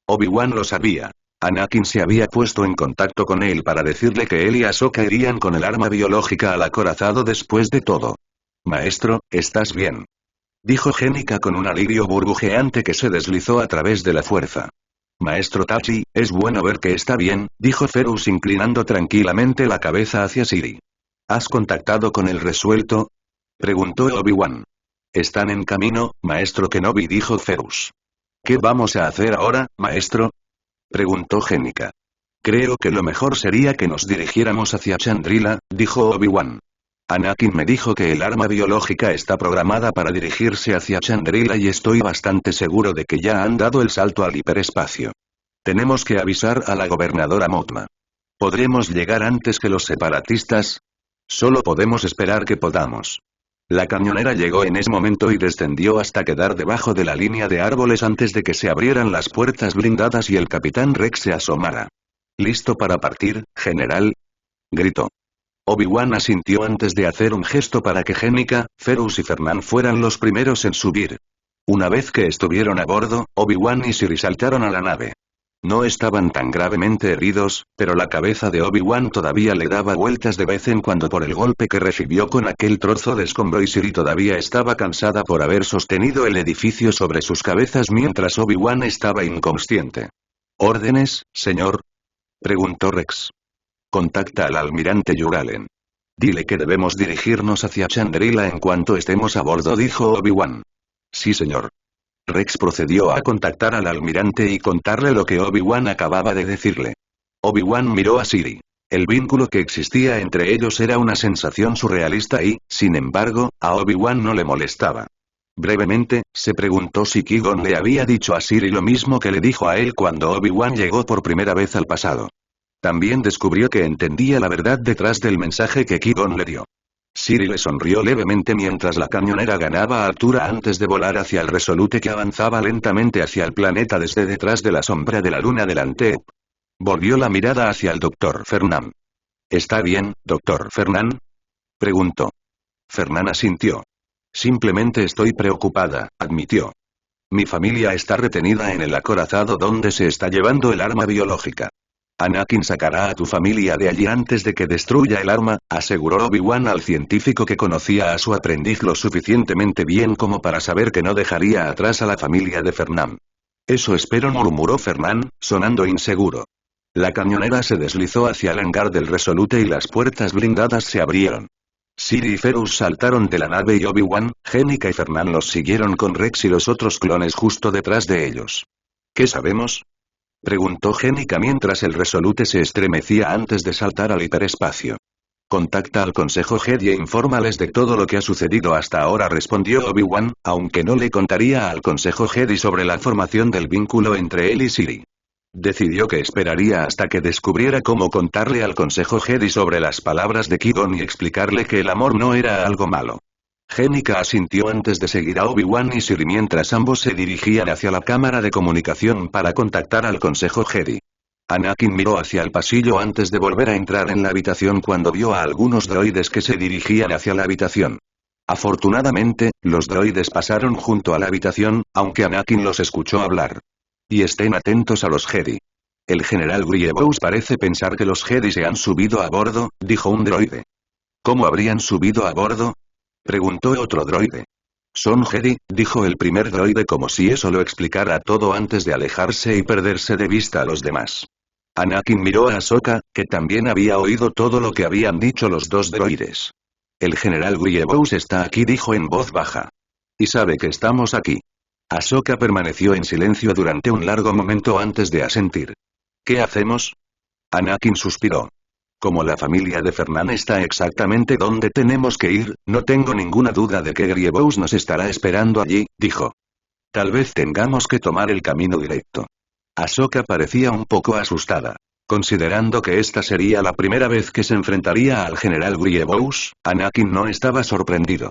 Obi-Wan lo sabía. Anakin se había puesto en contacto con él para decirle que él y Ahsoka irían con el arma biológica al acorazado después de todo. Maestro, ¿estás bien? Dijo Jenica con un alivio burbujeante que se deslizó a través de la fuerza. Maestro Tachi, es bueno ver que está bien, dijo Ferus inclinando tranquilamente la cabeza hacia Siri. ¿Has contactado con el resuelto? Preguntó Obi-Wan. Están en camino, maestro Kenobi, dijo Ferus. ¿Qué vamos a hacer ahora, maestro? Preguntó Jenica. Creo que lo mejor sería que nos dirigiéramos hacia Chandrila, dijo Obi-Wan. Anakin me dijo que el arma biológica está programada para dirigirse hacia Chandrila y estoy bastante seguro de que ya han dado el salto al hiperespacio. Tenemos que avisar a la gobernadora Mothma. ¿Podremos llegar antes que los separatistas? Solo podemos esperar que podamos. La cañonera llegó en ese momento y descendió hasta quedar debajo de la línea de árboles antes de que se abrieran las puertas blindadas y el capitán Rex se asomara. ¿Listo para partir, general? Gritó. Obi-Wan asintió antes de hacer un gesto para que Jenica, Ferus y Fernan fueran los primeros en subir. Una vez que estuvieron a bordo, Obi-Wan y Siri saltaron a la nave. No estaban tan gravemente heridos, pero la cabeza de Obi-Wan todavía le daba vueltas de vez en cuando por el golpe que recibió con aquel trozo de escombro y Siri todavía estaba cansada por haber sostenido el edificio sobre sus cabezas mientras Obi-Wan estaba inconsciente. ¿Órdenes, señor?, preguntó Rex. Contacta al almirante Yugalen. Dile que debemos dirigirnos hacia Chandrila en cuanto estemos a bordo, dijo Obi-Wan. Sí, señor. Rex procedió a contactar al almirante y contarle lo que Obi-Wan acababa de decirle. Obi-Wan miró a Siri. El vínculo que existía entre ellos era una sensación surrealista y, sin embargo, a Obi-Wan no le molestaba. Brevemente, se preguntó si Qui-Gon le había dicho a Siri lo mismo que le dijo a él cuando Obi-Wan llegó por primera vez al pasado. También descubrió que entendía la verdad detrás del mensaje que Qui-Gon le dio. Siri le sonrió levemente mientras la cañonera ganaba altura antes de volar hacia el Resolute que avanzaba lentamente hacia el planeta desde detrás de la sombra de la luna delante. Volvió la mirada hacia el Dr. Fernand. ¿Está bien, Dr. Fernand?, preguntó. Fernand asintió. Simplemente estoy preocupada, admitió. Mi familia está retenida en el acorazado donde se está llevando el arma biológica. Anakin sacará a tu familia de allí antes de que destruya el arma, aseguró Obi-Wan al científico que conocía a su aprendiz lo suficientemente bien como para saber que no dejaría atrás a la familia de Fernand. Eso espero, murmuró Fernand, sonando inseguro. La cañonera se deslizó hacia el hangar del Resolute y las puertas blindadas se abrieron. Siri y Ferus saltaron de la nave y Obi-Wan, Jenica y Fernand los siguieron con Rex y los otros clones justo detrás de ellos. ¿Qué sabemos?, preguntó Jenica mientras el Resolute se estremecía antes de saltar al hiperespacio. Contacta al Consejo Jedi e infórmales de todo lo que ha sucedido hasta ahora, respondió Obi-Wan, aunque no le contaría al Consejo Jedi sobre la formación del vínculo entre él y Siri. Decidió que esperaría hasta que descubriera cómo contarle al Consejo Jedi sobre las palabras de Qui-Gon y explicarle que el amor no era algo malo. Jenica asintió antes de seguir a Obi-Wan y Siri mientras ambos se dirigían hacia la cámara de comunicación para contactar al Consejo Jedi. Anakin miró hacia el pasillo antes de volver a entrar en la habitación cuando vio a algunos droides que se dirigían hacia la habitación. Afortunadamente, los droides pasaron junto a la habitación, aunque Anakin los escuchó hablar. Y estén atentos a los Jedi. El general Grievous parece pensar que los Jedi se han subido a bordo, dijo un droide. ¿Cómo habrían subido a bordo?, preguntó otro droide. Son Jedi, dijo el primer droide como si eso lo explicara todo antes de alejarse y perderse de vista a los demás. Anakin miró a Ahsoka, que también había oído todo lo que habían dicho los dos droides. El general Grievous está aquí, dijo en voz baja. Y sabe que estamos aquí. Ahsoka permaneció en silencio durante un largo momento antes de asentir. ¿Qué hacemos?, Anakin suspiró. Como la familia de Fernand está exactamente donde tenemos que ir, no tengo ninguna duda de que Grievous nos estará esperando allí, dijo. Tal vez tengamos que tomar el camino directo. Ahsoka parecía un poco asustada. Considerando que esta sería la primera vez que se enfrentaría al general Grievous, Anakin no estaba sorprendido.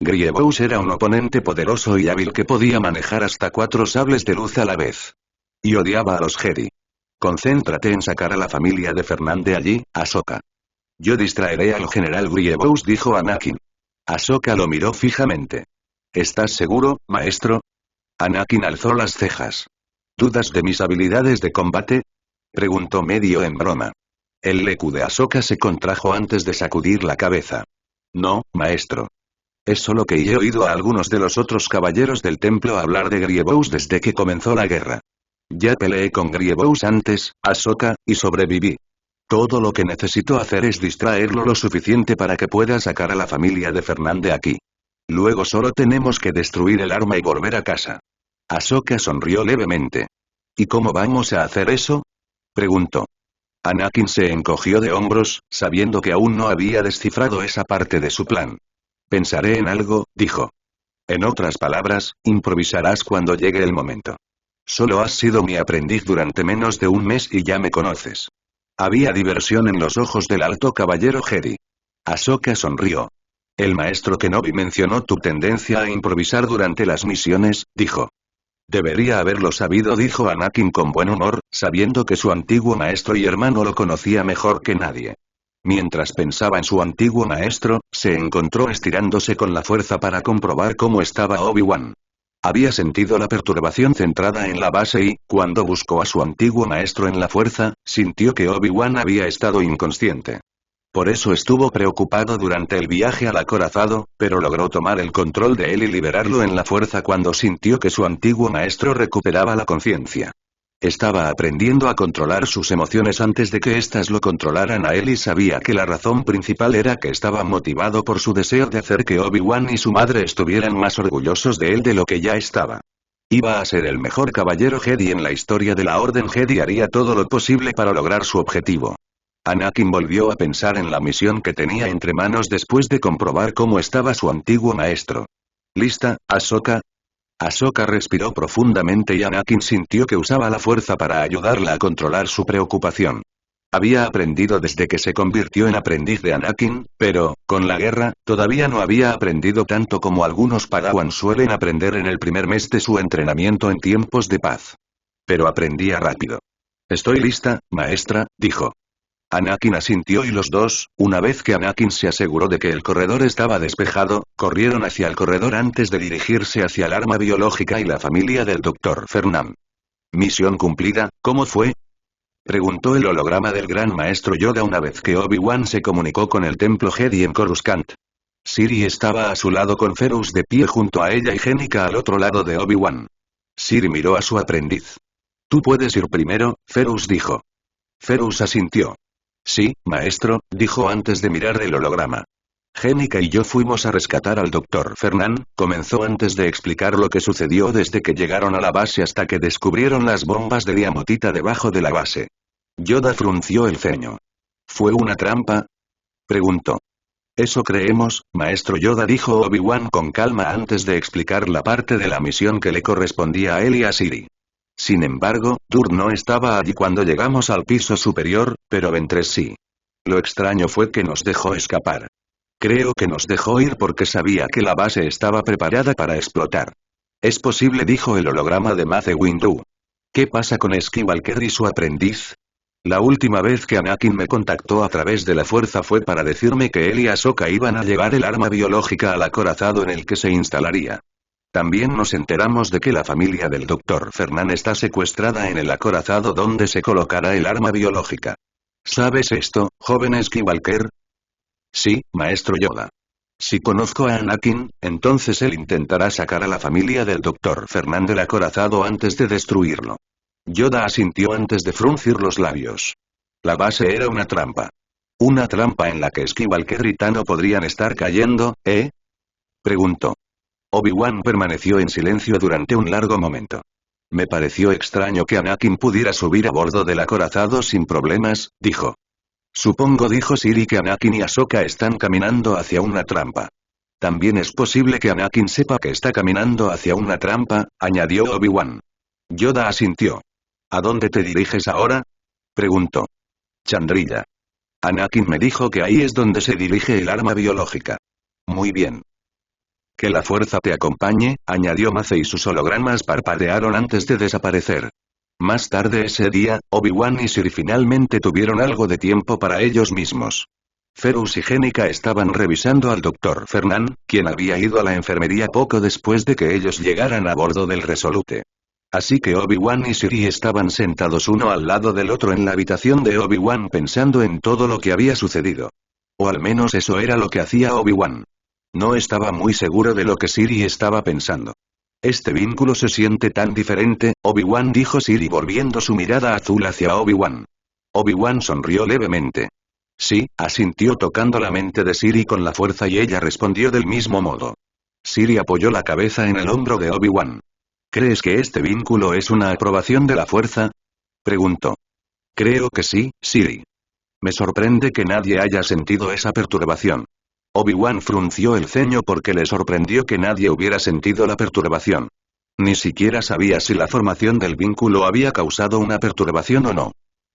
Grievous era un oponente poderoso y hábil que podía manejar hasta 4 sables de luz a la vez. Y odiaba a los Jedi. Concéntrate en sacar a la familia de Fernand de allí, Ahsoka. Yo distraeré al general Grievous, dijo Anakin. Ahsoka lo miró fijamente. ¿Estás seguro, maestro? Anakin alzó las cejas. ¿Dudas de mis habilidades de combate?, preguntó medio en broma. El lecu de Ahsoka se contrajo antes de sacudir la cabeza. No, maestro. Es solo que he oído a algunos de los otros caballeros del templo hablar de Grievous desde que comenzó la guerra. Ya peleé con Grievous antes, Ahsoka, y sobreviví. Todo lo que necesito hacer es distraerlo lo suficiente para que pueda sacar a la familia de Fernand de aquí. Luego solo tenemos que destruir el arma y volver a casa. Ahsoka sonrió levemente. ¿Y cómo vamos a hacer eso?, preguntó. Anakin se encogió de hombros, sabiendo que aún no había descifrado esa parte de su plan. Pensaré en algo, dijo. En otras palabras, improvisarás cuando llegue el momento. Solo has sido mi aprendiz durante menos de un mes y ya me conoces. Había diversión en los ojos del alto caballero Jedi. Ahsoka sonrió. El maestro Kenobi mencionó tu tendencia a improvisar durante las misiones, dijo. Debería haberlo sabido, dijo Anakin con buen humor, sabiendo que su antiguo maestro y hermano lo conocía mejor que nadie. Mientras pensaba en su antiguo maestro, se encontró estirándose con la fuerza para comprobar cómo estaba Obi-Wan. Había sentido la perturbación centrada en la base y, cuando buscó a su antiguo maestro en la fuerza, sintió que Obi-Wan había estado inconsciente. Por eso estuvo preocupado durante el viaje al acorazado, pero logró tomar el control de él y liberarlo en la fuerza cuando sintió que su antiguo maestro recuperaba la conciencia. Estaba aprendiendo a controlar sus emociones antes de que éstas lo controlaran a él y sabía que la razón principal era que estaba motivado por su deseo de hacer que Obi-Wan y su madre estuvieran más orgullosos de él de lo que ya estaba. Iba a ser el mejor caballero Jedi en la historia de la Orden Jedi y haría todo lo posible para lograr su objetivo. Anakin volvió a pensar en la misión que tenía entre manos después de comprobar cómo estaba su antiguo maestro. ¿Lista, Ahsoka? Ahsoka respiró profundamente y Anakin sintió que usaba la fuerza para ayudarla a controlar su preocupación. Había aprendido desde que se convirtió en aprendiz de Anakin, pero, con la guerra, todavía no había aprendido tanto como algunos Padawan suelen aprender en el primer mes de su entrenamiento en tiempos de paz. Pero aprendía rápido. Estoy lista, maestra, dijo. Anakin asintió y los dos, una vez que Anakin se aseguró de que el corredor estaba despejado, corrieron hacia el corredor antes de dirigirse hacia el arma biológica y la familia del Dr. Fernan. Misión cumplida, ¿cómo fue? Preguntó el holograma del gran maestro Yoda una vez que Obi-Wan se comunicó con el templo Jedi en Coruscant. Siri estaba a su lado con Ferus de pie junto a ella y Jenica al otro lado de Obi-Wan. Siri miró a su aprendiz. Tú puedes ir primero, Ferus dijo. Ferus asintió. Sí, maestro, dijo antes de mirar el holograma. Jenica y yo fuimos a rescatar al Dr. Fernan, comenzó antes de explicar lo que sucedió desde que llegaron a la base hasta que descubrieron las bombas de diamotita debajo de la base. Yoda frunció el ceño. ¿Fue una trampa? Preguntó. Eso creemos, maestro Yoda, dijo Obi-Wan con calma antes de explicar la parte de la misión que le correspondía a él y a Siri. Sin embargo, Dur no estaba allí cuando llegamos al piso superior, pero Ventress sí. Lo extraño fue que nos dejó escapar. Creo que nos dejó ir porque sabía que la base estaba preparada para explotar. Es posible, dijo el holograma de Mace Windu. ¿Qué pasa con Skywalker y su aprendiz? La última vez que Anakin me contactó a través de la fuerza fue para decirme que él y Ahsoka iban a llevar el arma biológica al acorazado en el que se instalaría. También nos enteramos de que la familia del Dr. Fernan está secuestrada en el acorazado donde se colocará el arma biológica. ¿Sabes esto, joven Skywalker? Sí, maestro Yoda. Si conozco a Anakin, entonces él intentará sacar a la familia del Dr. Fernan del acorazado antes de destruirlo. Yoda asintió antes de fruncir los labios. La base era una trampa. Una trampa en la que Skywalker y Tano podrían estar cayendo, ¿eh? Preguntó. Obi-Wan permaneció en silencio durante un largo momento. Me pareció extraño que Anakin pudiera subir a bordo del acorazado sin problemas, dijo. Supongo, dijo Siri, que Anakin y Ahsoka están caminando hacia una trampa. También es posible que Anakin sepa que está caminando hacia una trampa, añadió Obi-Wan. Yoda asintió. ¿A dónde te diriges ahora? Preguntó. Chandrilla. Anakin me dijo que ahí es donde se dirige el arma biológica. Muy bien. Que la fuerza te acompañe, añadió Mace y sus hologramas parpadearon antes de desaparecer. Más tarde ese día, Obi-Wan y Siri finalmente tuvieron algo de tiempo para ellos mismos. Ferus y Jenica estaban revisando al Dr. Fernan, quien había ido a la enfermería poco después de que ellos llegaran a bordo del Resolute. Así que Obi-Wan y Siri estaban sentados uno al lado del otro en la habitación de Obi-Wan pensando en todo lo que había sucedido. O al menos eso era lo que hacía Obi-Wan. No estaba muy seguro de lo que Siri estaba pensando. Este vínculo se siente tan diferente, Obi-Wan, dijo Siri volviendo su mirada azul hacia Obi-Wan. Obi-Wan sonrió levemente. Sí, asintió tocando la mente de Siri con la fuerza y ella respondió del mismo modo. Siri apoyó la cabeza en el hombro de Obi-Wan. ¿Crees que este vínculo es una aprobación de la fuerza? Preguntó. Creo que sí, Siri. Me sorprende que nadie haya sentido esa perturbación. Obi-Wan frunció el ceño porque le sorprendió que nadie hubiera sentido la perturbación. Ni siquiera sabía si la formación del vínculo había causado una perturbación o no.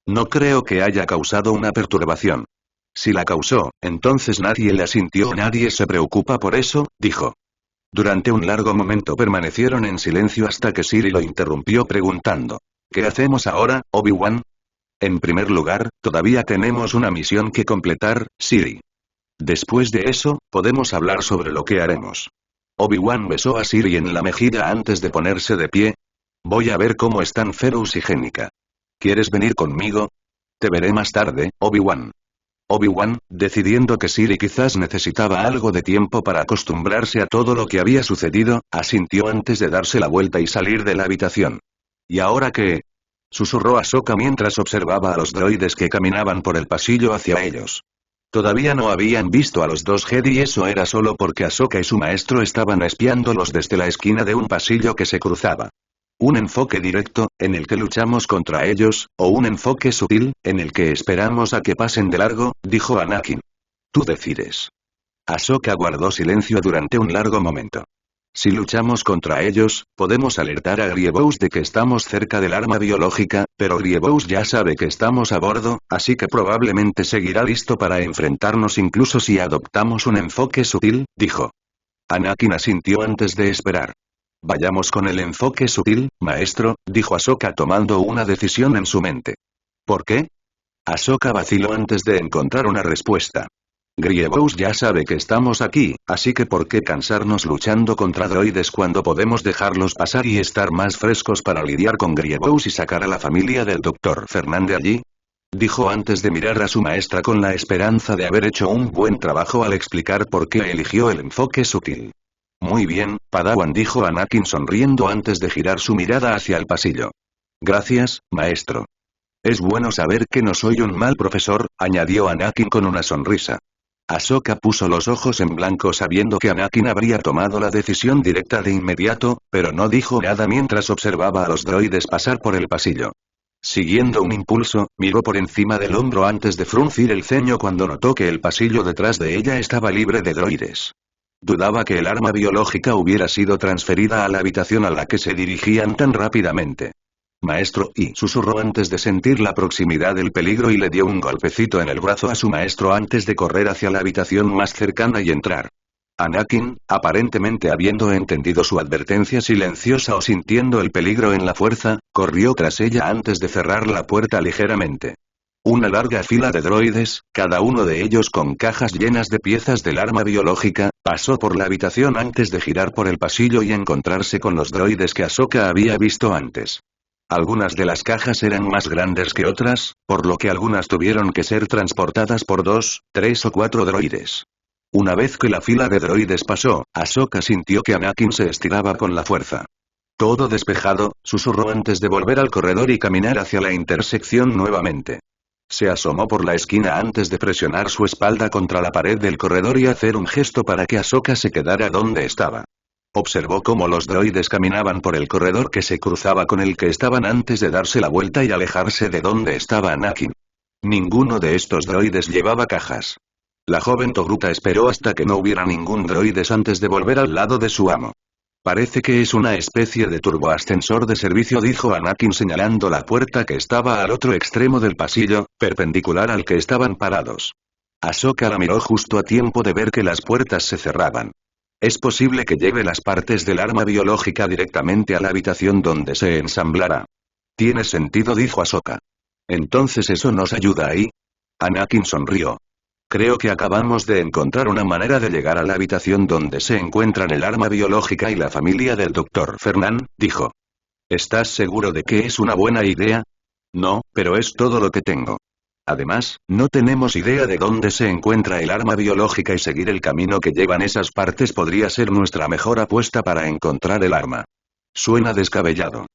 No creo que haya causado una perturbación. Si la causó, entonces nadie la sintió o nadie se preocupa por eso, dijo. Durante un largo momento permanecieron en silencio hasta que Siri lo interrumpió preguntando. ¿Qué hacemos ahora, Obi-Wan? En primer lugar, todavía tenemos una misión que completar, Siri. Después de eso, podemos hablar sobre lo que haremos. Obi-Wan besó a Siri en la mejilla antes de ponerse de pie. Voy a ver cómo están Ferus y Jenica. ¿Quieres venir conmigo? Te veré más tarde, Obi-Wan. Obi-Wan, decidiendo que Siri quizás necesitaba algo de tiempo para acostumbrarse a todo lo que había sucedido, asintió antes de darse la vuelta y salir de la habitación. ¿Y ahora qué? Susurró Ahsoka mientras observaba a los droides que caminaban por el pasillo hacia ellos. Todavía no habían visto a los dos Jedi y eso era solo porque Ahsoka y su maestro estaban espiándolos desde la esquina de un pasillo que se cruzaba. Un enfoque directo, en el que luchamos contra ellos, o un enfoque sutil, en el que esperamos a que pasen de largo, dijo Anakin. Tú decides. Ahsoka guardó silencio durante un largo momento. Si luchamos contra ellos, podemos alertar a Grievous de que estamos cerca del arma biológica, pero Grievous ya sabe que estamos a bordo, así que probablemente seguirá listo para enfrentarnos incluso si adoptamos un enfoque sutil, dijo. Anakin asintió antes de esperar. Vayamos con el enfoque sutil, maestro, dijo Ahsoka tomando una decisión en su mente. ¿Por qué? Ahsoka vaciló antes de encontrar una respuesta. Grievous ya sabe que estamos aquí, así que ¿por qué cansarnos luchando contra droides cuando podemos dejarlos pasar y estar más frescos para lidiar con Grievous y sacar a la familia del Dr. Fernand de allí? Dijo antes de mirar a su maestra con la esperanza de haber hecho un buen trabajo al explicar por qué eligió el enfoque sutil. Muy bien, Padawan, dijo Anakin sonriendo antes de girar su mirada hacia el pasillo. Gracias, maestro. Es bueno saber que no soy un mal profesor, añadió Anakin con una sonrisa. Ahsoka puso los ojos en blanco sabiendo que Anakin habría tomado la decisión directa de inmediato, pero no dijo nada mientras observaba a los droides pasar por el pasillo. Siguiendo un impulso, miró por encima del hombro antes de fruncir el ceño cuando notó que el pasillo detrás de ella estaba libre de droides. Dudaba que el arma biológica hubiera sido transferida a la habitación a la que se dirigían tan rápidamente. Maestro, y susurró antes de sentir la proximidad del peligro y le dio un golpecito en el brazo a su maestro antes de correr hacia la habitación más cercana y entrar. Anakin, aparentemente habiendo entendido su advertencia silenciosa o sintiendo el peligro en la fuerza, corrió tras ella antes de cerrar la puerta ligeramente. Una larga fila de droides, cada uno de ellos con cajas llenas de piezas del arma biológica, pasó por la habitación antes de girar por el pasillo y encontrarse con los droides que Ahsoka había visto antes. Algunas de las cajas eran más grandes que otras, por lo que algunas tuvieron que ser transportadas por 2, 3 o 4 droides. Una vez que la fila de droides pasó, Ahsoka sintió que Anakin se estiraba con la fuerza. Todo despejado, susurró antes de volver al corredor y caminar hacia la intersección nuevamente. Se asomó por la esquina antes de presionar su espalda contra la pared del corredor y hacer un gesto para que Ahsoka se quedara donde estaba. Observó cómo los droides caminaban por el corredor que se cruzaba con el que estaban antes de darse la vuelta y alejarse de donde estaba Anakin. Ninguno de estos droides llevaba cajas. La joven Togruta esperó hasta que no hubiera ningún droides antes de volver al lado de su amo. Parece que es una especie de turboascensor de servicio, dijo Anakin señalando la puerta que estaba al otro extremo del pasillo, perpendicular al que estaban parados. Ahsoka la miró justo a tiempo de ver que las puertas se cerraban. Es posible que lleve las partes del arma biológica directamente a la habitación donde se ensamblará. Tiene sentido, dijo Ahsoka. ¿Entonces eso nos ayuda ahí? Anakin sonrió. Creo que acabamos de encontrar una manera de llegar a la habitación donde se encuentran el arma biológica y la familia del Dr. Fernand, dijo. ¿Estás seguro de que es una buena idea? No, pero es todo lo que tengo. Además, no tenemos idea de dónde se encuentra el arma biológica y seguir el camino que llevan esas partes podría ser nuestra mejor apuesta para encontrar el arma. Suena descabellado.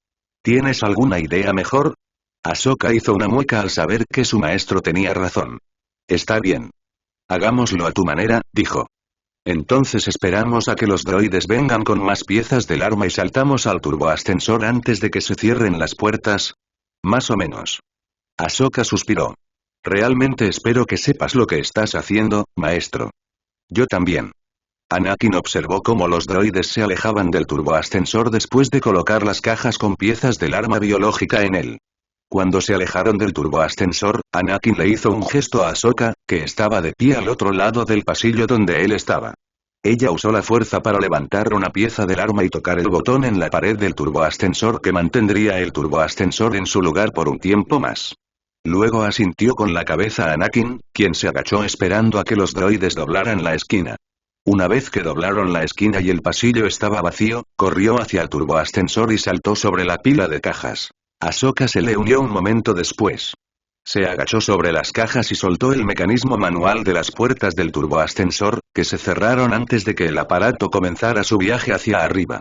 ¿Tienes alguna idea mejor? Ahsoka hizo una mueca al saber que su maestro tenía razón. Está bien. Hagámoslo a tu manera, dijo. Entonces esperamos a que los droides vengan con más piezas del arma y saltamos al turboascensor antes de que se cierren las puertas. Más o menos. Ahsoka suspiró. Realmente espero que sepas lo que estás haciendo, maestro. Yo también. Anakin observó cómo los droides se alejaban del turboascensor después de colocar las cajas con piezas del arma biológica en él. Cuando se alejaron del turboascensor, Anakin le hizo un gesto a Ahsoka, que estaba de pie al otro lado del pasillo donde él estaba. Ella usó la fuerza para levantar una pieza del arma y tocar el botón en la pared del turboascensor que mantendría el turboascensor en su lugar por un tiempo más. Luego asintió con la cabeza a Anakin, quien se agachó esperando a que los droides doblaran la esquina. Una vez que doblaron la esquina y el pasillo estaba vacío, corrió hacia el turboascensor y saltó sobre la pila de cajas. Ahsoka se le unió un momento después. Se agachó sobre las cajas y soltó el mecanismo manual de las puertas del turboascensor, que se cerraron antes de que el aparato comenzara su viaje hacia arriba.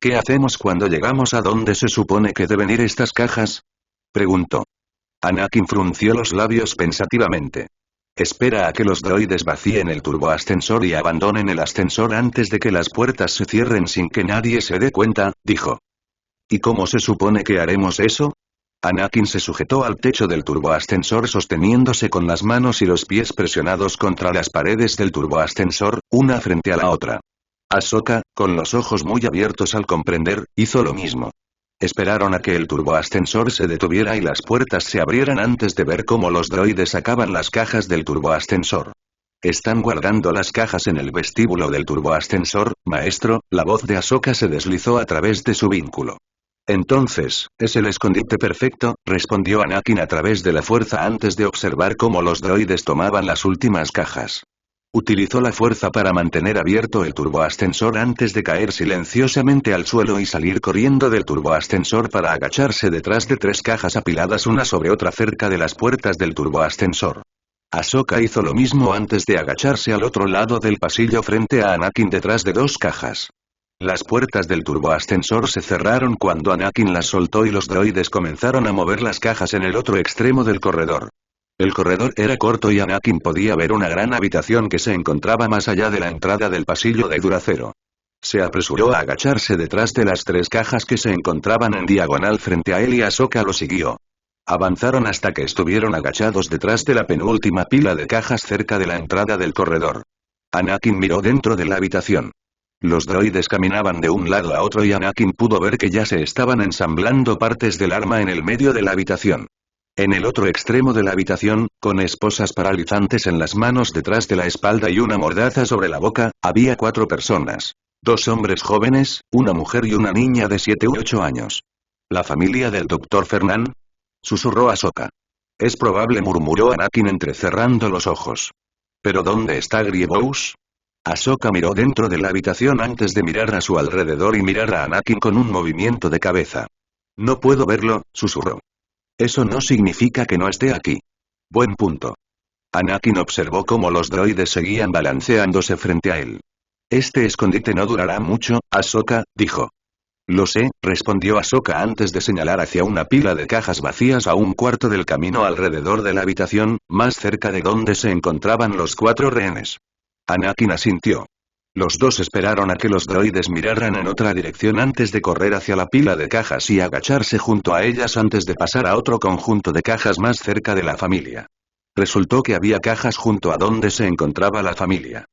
¿Qué hacemos cuando llegamos a donde se supone que deben ir estas cajas?, preguntó. Anakin frunció los labios pensativamente. Espera a que los droides vacíen el turboascensor y abandonen el ascensor antes de que las puertas se cierren sin que nadie se dé cuenta, dijo. ¿Y cómo se supone que haremos eso? Anakin se sujetó al techo del turboascensor sosteniéndose con las manos y los pies presionados contra las paredes del turboascensor, una frente a la otra. Ahsoka, con los ojos muy abiertos al comprender, hizo lo mismo. Esperaron a que el turboascensor se detuviera y las puertas se abrieran antes de ver cómo los droides sacaban las cajas del turboascensor. Están guardando las cajas en el vestíbulo del turboascensor, maestro. La voz de Ahsoka se deslizó a través de su vínculo. Entonces, es el escondite perfecto, respondió Anakin a través de la fuerza antes de observar cómo los droides tomaban las últimas cajas. Utilizó la fuerza para mantener abierto el turboascensor antes de caer silenciosamente al suelo y salir corriendo del turboascensor para agacharse detrás de 3 cajas apiladas una sobre otra cerca de las puertas del turboascensor. Ahsoka hizo lo mismo antes de agacharse al otro lado del pasillo frente a Anakin detrás de 2 cajas. Las puertas del turboascensor se cerraron cuando Anakin las soltó y los droides comenzaron a mover las cajas en el otro extremo del corredor. El corredor era corto y Anakin podía ver una gran habitación que se encontraba más allá de la entrada del pasillo de Duracero. Se apresuró a agacharse detrás de las 3 cajas que se encontraban en diagonal frente a él y Ahsoka lo siguió. Avanzaron hasta que estuvieron agachados detrás de la penúltima pila de cajas cerca de la entrada del corredor. Anakin miró dentro de la habitación. Los droides caminaban de un lado a otro y Anakin pudo ver que ya se estaban ensamblando partes del arma en el medio de la habitación. En el otro extremo de la habitación, con esposas paralizantes en las manos detrás de la espalda y una mordaza sobre la boca, había 4 personas. 2 hombres jóvenes, una mujer y una niña de 7 u 8 años. ¿La familia del Dr. Fernand?, susurró Ahsoka. Es probable, murmuró Anakin entrecerrando los ojos. ¿Pero dónde está Grievous? Ahsoka miró dentro de la habitación antes de mirar a su alrededor y mirar a Anakin con un movimiento de cabeza. No puedo verlo, susurró. Eso no significa que no esté aquí. Buen punto. Anakin observó cómo los droides seguían balanceándose frente a él. Este escondite no durará mucho, Ahsoka, dijo. Lo sé, respondió Ahsoka antes de señalar hacia una pila de cajas vacías a un cuarto del camino alrededor de la habitación, más cerca de donde se encontraban los 4 rehenes. Anakin asintió. Los 2 esperaron a que los droides miraran en otra dirección antes de correr hacia la pila de cajas y agacharse junto a ellas antes de pasar a otro conjunto de cajas más cerca de la familia. Resultó que había cajas junto a donde se encontraba la familia.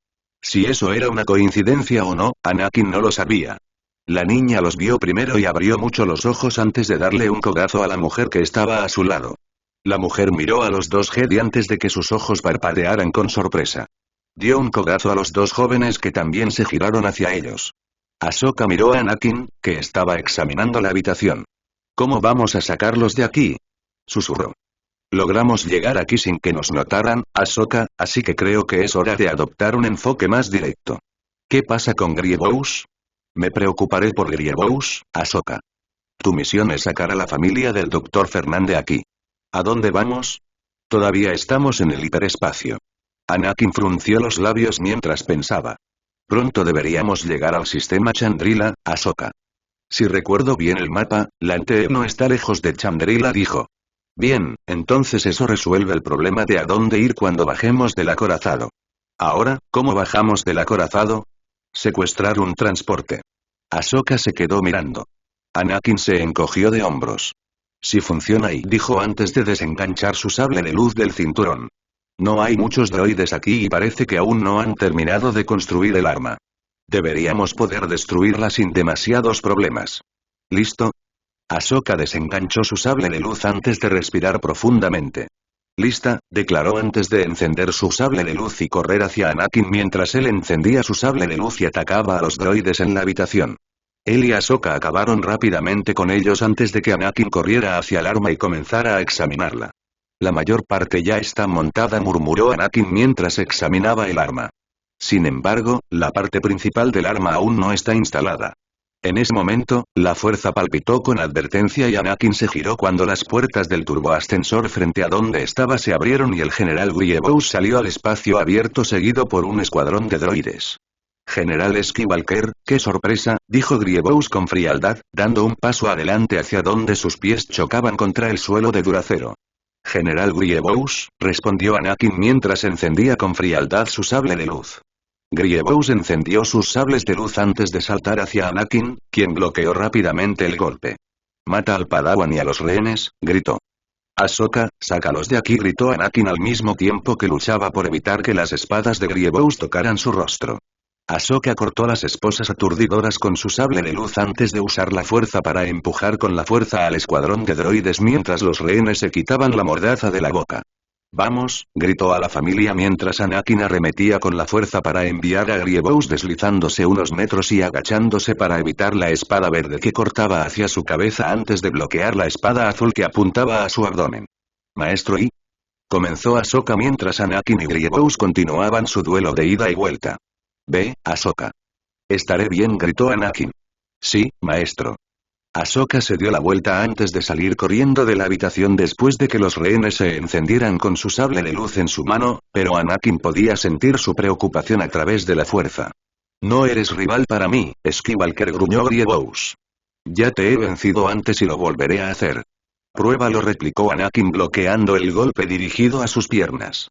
Si eso era una coincidencia o no, Anakin no lo sabía. La niña los vio primero y abrió mucho los ojos antes de darle un codazo a la mujer que estaba a su lado. La mujer miró a los 2 Jedi antes de que sus ojos parpadearan con sorpresa. Dio un codazo a los 2 jóvenes que también se giraron hacia ellos. Ahsoka miró a Anakin, que estaba examinando la habitación. ¿Cómo vamos a sacarlos de aquí?, susurró. Logramos llegar aquí sin que nos notaran, Ahsoka, así que creo que es hora de adoptar un enfoque más directo. ¿Qué pasa con Grievous? Me preocuparé por Grievous, Ahsoka. Tu misión es sacar a la familia del Dr. Fernand de aquí. ¿A dónde vamos? Todavía estamos en el hiperespacio. Anakin frunció los labios mientras pensaba. Pronto deberíamos llegar al sistema Chandrila, Ahsoka. Si recuerdo bien el mapa, la Ante no está lejos de Chandrila, dijo. Bien, entonces eso resuelve el problema de a dónde ir cuando bajemos del acorazado. Ahora, ¿cómo bajamos del acorazado? Secuestrar un transporte. Ahsoka se quedó mirando. Anakin se encogió de hombros. Si funciona y dijo antes de desenganchar su sable de luz del cinturón. No hay muchos droides aquí y parece que aún no han terminado de construir el arma. Deberíamos poder destruirla sin demasiados problemas. ¿Listo? Ahsoka desenganchó su sable de luz antes de respirar profundamente. Lista, declaró antes de encender su sable de luz y correr hacia Anakin mientras él encendía su sable de luz y atacaba a los droides en la habitación. Él y Ahsoka acabaron rápidamente con ellos antes de que Anakin corriera hacia el arma y comenzara a examinarla. La mayor parte ya está montada, murmuró Anakin mientras examinaba el arma. Sin embargo, la parte principal del arma aún no está instalada. En ese momento, la fuerza palpitó con advertencia y Anakin se giró cuando las puertas del turboascensor frente a donde estaba se abrieron y el general Grievous salió al espacio abierto seguido por un escuadrón de droides. General Skywalker, qué sorpresa, dijo Grievous con frialdad, dando un paso adelante hacia donde sus pies chocaban contra el suelo de Duracero. General Grievous, respondió Anakin mientras encendía con frialdad su sable de luz. Grievous encendió sus sables de luz antes de saltar hacia Anakin, quien bloqueó rápidamente el golpe. «Mata al Padawan y a los rehenes», gritó. «Ahsoka, sácalos de aquí», gritó Anakin al mismo tiempo que luchaba por evitar que las espadas de Grievous tocaran su rostro. Ahsoka cortó las esposas aturdidoras con su sable de luz antes de usar la fuerza para empujar con la fuerza al escuadrón de droides mientras los rehenes se quitaban la mordaza de la boca. «Vamos», gritó a la familia mientras Anakin arremetía con la fuerza para enviar a Grievous deslizándose unos metros y agachándose para evitar la espada verde que cortaba hacia su cabeza antes de bloquear la espada azul que apuntaba a su abdomen. «Maestro y...» comenzó Ahsoka mientras Anakin y Grievous continuaban su duelo de ida y vuelta. «Ve, Ahsoka». «Estaré bien», gritó Anakin. «Sí, maestro». Ahsoka se dio la vuelta antes de salir corriendo de la habitación después de que los rehenes se encendieran con su sable de luz en su mano, pero Anakin podía sentir su preocupación a través de la fuerza. «No eres rival para mí, Skywalker», gruñó Grievous. «Ya te he vencido antes y lo volveré a hacer». «Pruébalo», replicó Anakin bloqueando el golpe dirigido a sus piernas.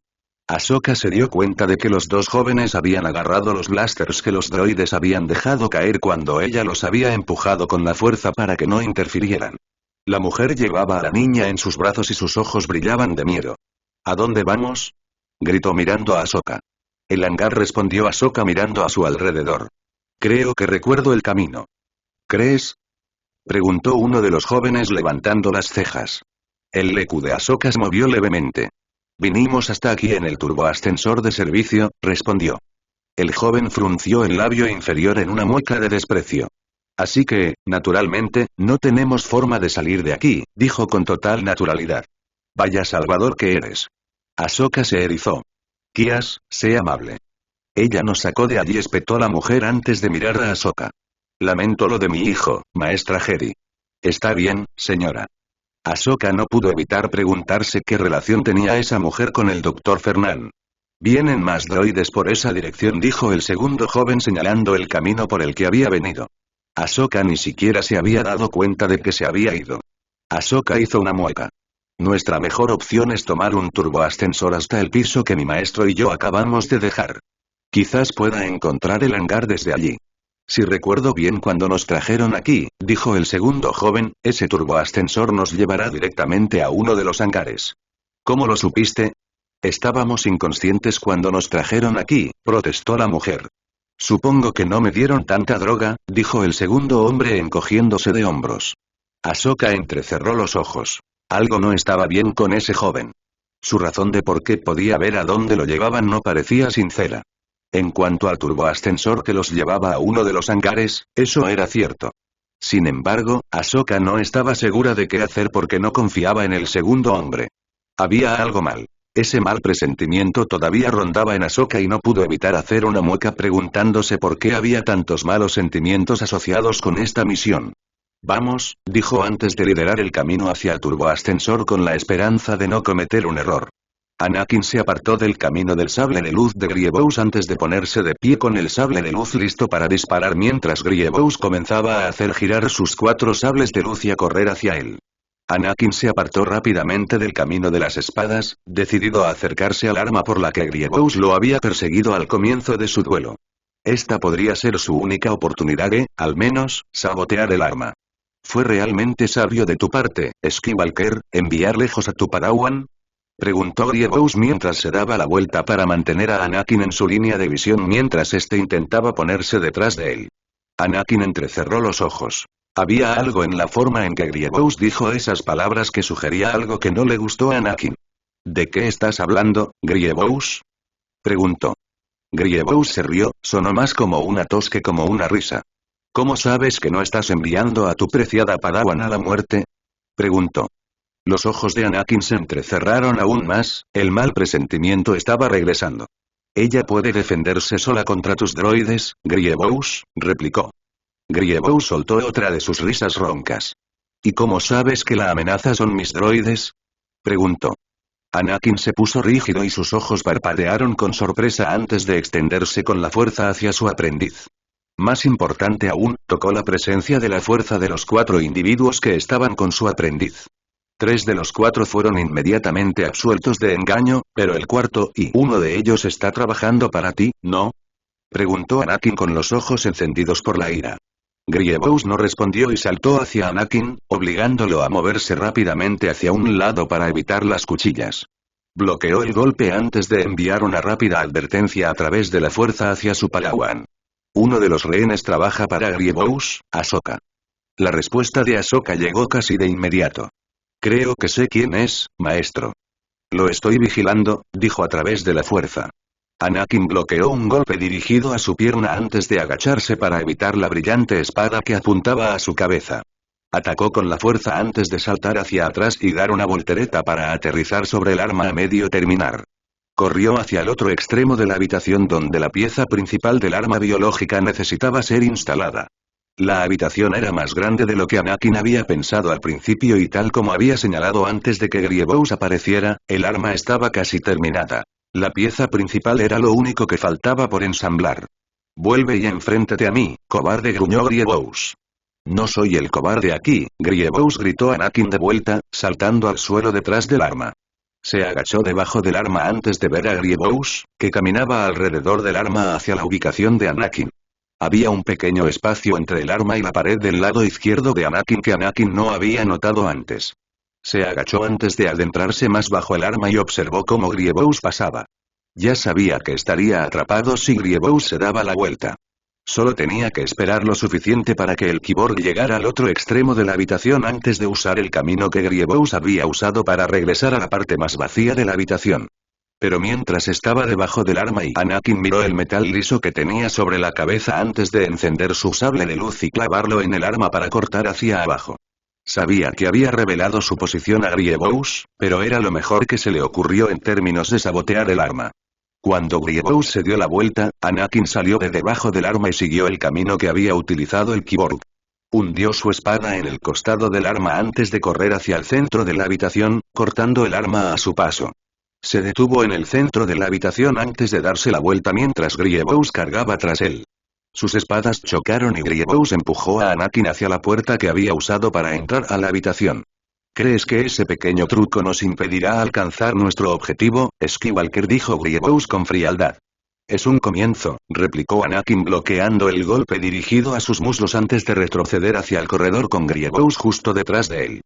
Ahsoka se dio cuenta de que los dos jóvenes habían agarrado los blasters que los droides habían dejado caer cuando ella los había empujado con la fuerza para que no interfirieran. La mujer llevaba a la niña en sus brazos y sus ojos brillaban de miedo. «¿A dónde vamos?», gritó mirando a Ahsoka. «El hangar», respondió Ahsoka mirando a su alrededor. «Creo que recuerdo el camino». «¿Crees?», preguntó uno de los jóvenes levantando las cejas. El lecu de Ahsoka se movió levemente. «Vinimos hasta aquí en el turboascensor de servicio», respondió. El joven frunció el labio inferior en una mueca de desprecio. «Así que, naturalmente, no tenemos forma de salir de aquí», dijo con total naturalidad. «Vaya salvador que eres». Ahsoka se erizó. «Kias, sé amable». «Ella nos sacó de allí», espetó la mujer antes de mirar a Ahsoka. «Lamento lo de mi hijo, maestra Jedi». «Está bien, señora». Ahsoka no pudo evitar preguntarse qué relación tenía esa mujer con el Dr. Fernand. «Vienen más droides por esa dirección», dijo el segundo joven señalando el camino por el que había venido. Ahsoka ni siquiera se había dado cuenta de que se había ido. Ahsoka hizo una mueca. «Nuestra mejor opción es tomar un turboascensor hasta el piso que mi maestro y yo acabamos de dejar. Quizás pueda encontrar el hangar desde allí». «Si recuerdo bien cuando nos trajeron aquí», dijo el segundo joven, «ese turboascensor nos llevará directamente a uno de los hangares». «¿Cómo lo supiste?» «Estábamos inconscientes cuando nos trajeron aquí», protestó la mujer. «Supongo que no me dieron tanta droga», dijo el segundo hombre encogiéndose de hombros. Ahsoka entrecerró los ojos. Algo no estaba bien con ese joven. Su razón de por qué podía ver a dónde lo llevaban no parecía sincera. En cuanto al turboascensor que los llevaba a uno de los hangares, eso era cierto. Sin embargo, Ahsoka no estaba segura de qué hacer porque no confiaba en el segundo hombre. Había algo mal. Ese mal presentimiento todavía rondaba en Ahsoka y no pudo evitar hacer una mueca preguntándose por qué había tantos malos sentimientos asociados con esta misión. «Vamos», dijo antes de liderar el camino hacia el turboascensor con la esperanza de no cometer un error. Anakin se apartó del camino del sable de luz de Grievous antes de ponerse de pie con el sable de luz listo para disparar mientras Grievous comenzaba a hacer girar sus 4 sables de luz y a correr hacia él. Anakin se apartó rápidamente del camino de las espadas, decidido a acercarse al arma por la que Grievous lo había perseguido al comienzo de su duelo. Esta podría ser su única oportunidad de, al menos, sabotear el arma. ¿Fue realmente sabio de tu parte, Skywalker, enviar lejos a tu Padawan?, preguntó Grievous mientras se daba la vuelta para mantener a Anakin en su línea de visión mientras este intentaba ponerse detrás de él. Anakin entrecerró los ojos. Había algo en la forma en que Grievous dijo esas palabras que sugería algo que no le gustó a Anakin. ¿De qué estás hablando, Grievous?, preguntó. Grievous se rió, sonó más como una tos que como una risa. ¿Cómo sabes que no estás enviando a tu preciada Padawan a la muerte?, preguntó. Los ojos de Anakin se entrecerraron aún más, el mal presentimiento estaba regresando. Ella puede defenderse sola contra tus droides, Grievous, replicó. Grievous soltó otra de sus risas roncas. ¿Y cómo sabes que la amenaza son mis droides? Preguntó. Anakin se puso rígido y sus ojos parpadearon con sorpresa antes de extenderse con la fuerza hacia su aprendiz. Más importante aún, tocó la presencia de la fuerza de los 4 individuos que estaban con su aprendiz. 3 de los 4 fueron inmediatamente absueltos de engaño, pero el cuarto y uno de ellos está trabajando para ti, ¿no? Preguntó Anakin con los ojos encendidos por la ira. Grievous no respondió y saltó hacia Anakin, obligándolo a moverse rápidamente hacia un lado para evitar las cuchillas. Bloqueó el golpe antes de enviar una rápida advertencia a través de la fuerza hacia su padawan. Uno de los rehenes trabaja para Grievous, Ahsoka. La respuesta de Ahsoka llegó casi de inmediato. Creo que sé quién es, maestro. Lo estoy vigilando, dijo a través de la fuerza. Anakin bloqueó un golpe dirigido a su pierna antes de agacharse para evitar la brillante espada que apuntaba a su cabeza. Atacó con la fuerza antes de saltar hacia atrás y dar una voltereta para aterrizar sobre el arma a medio terminar. Corrió hacia el otro extremo de la habitación donde la pieza principal del arma biológica necesitaba ser instalada. La habitación era más grande de lo que Anakin había pensado al principio y tal como había señalado antes de que Grievous apareciera, el arma estaba casi terminada. La pieza principal era lo único que faltaba por ensamblar. Vuelve y enfréntate a mí, cobarde, gruñó Grievous. No soy el cobarde aquí, Grievous gritó Anakin de vuelta, saltando al suelo detrás del arma. Se agachó debajo del arma antes de ver a Grievous, que caminaba alrededor del arma hacia la ubicación de Anakin. Había un pequeño espacio entre el arma y la pared del lado izquierdo de Anakin que Anakin no había notado antes. Se agachó antes de adentrarse más bajo el arma y observó cómo Grievous pasaba. Ya sabía que estaría atrapado si Grievous se daba la vuelta. Solo tenía que esperar lo suficiente para que el Kyborg llegara al otro extremo de la habitación antes de usar el camino que Grievous había usado para regresar a la parte más vacía de la habitación. Pero mientras estaba debajo del arma y Anakin miró el metal liso que tenía sobre la cabeza antes de encender su sable de luz y clavarlo en el arma para cortar hacia abajo. Sabía que había revelado su posición a Grievous, pero era lo mejor que se le ocurrió en términos de sabotear el arma. Cuando Grievous se dio la vuelta, Anakin salió de debajo del arma y siguió el camino que había utilizado el Kyborg. Hundió su espada en el costado del arma antes de correr hacia el centro de la habitación, cortando el arma a su paso. Se detuvo en el centro de la habitación antes de darse la vuelta mientras Grievous cargaba tras él. Sus espadas chocaron y Grievous empujó a Anakin hacia la puerta que había usado para entrar a la habitación. ¿Crees que ese pequeño truco nos impedirá alcanzar nuestro objetivo, Skywalker?, dijo Grievous con frialdad. Es un comienzo, replicó Anakin bloqueando el golpe dirigido a sus muslos antes de retroceder hacia el corredor con Grievous justo detrás de él.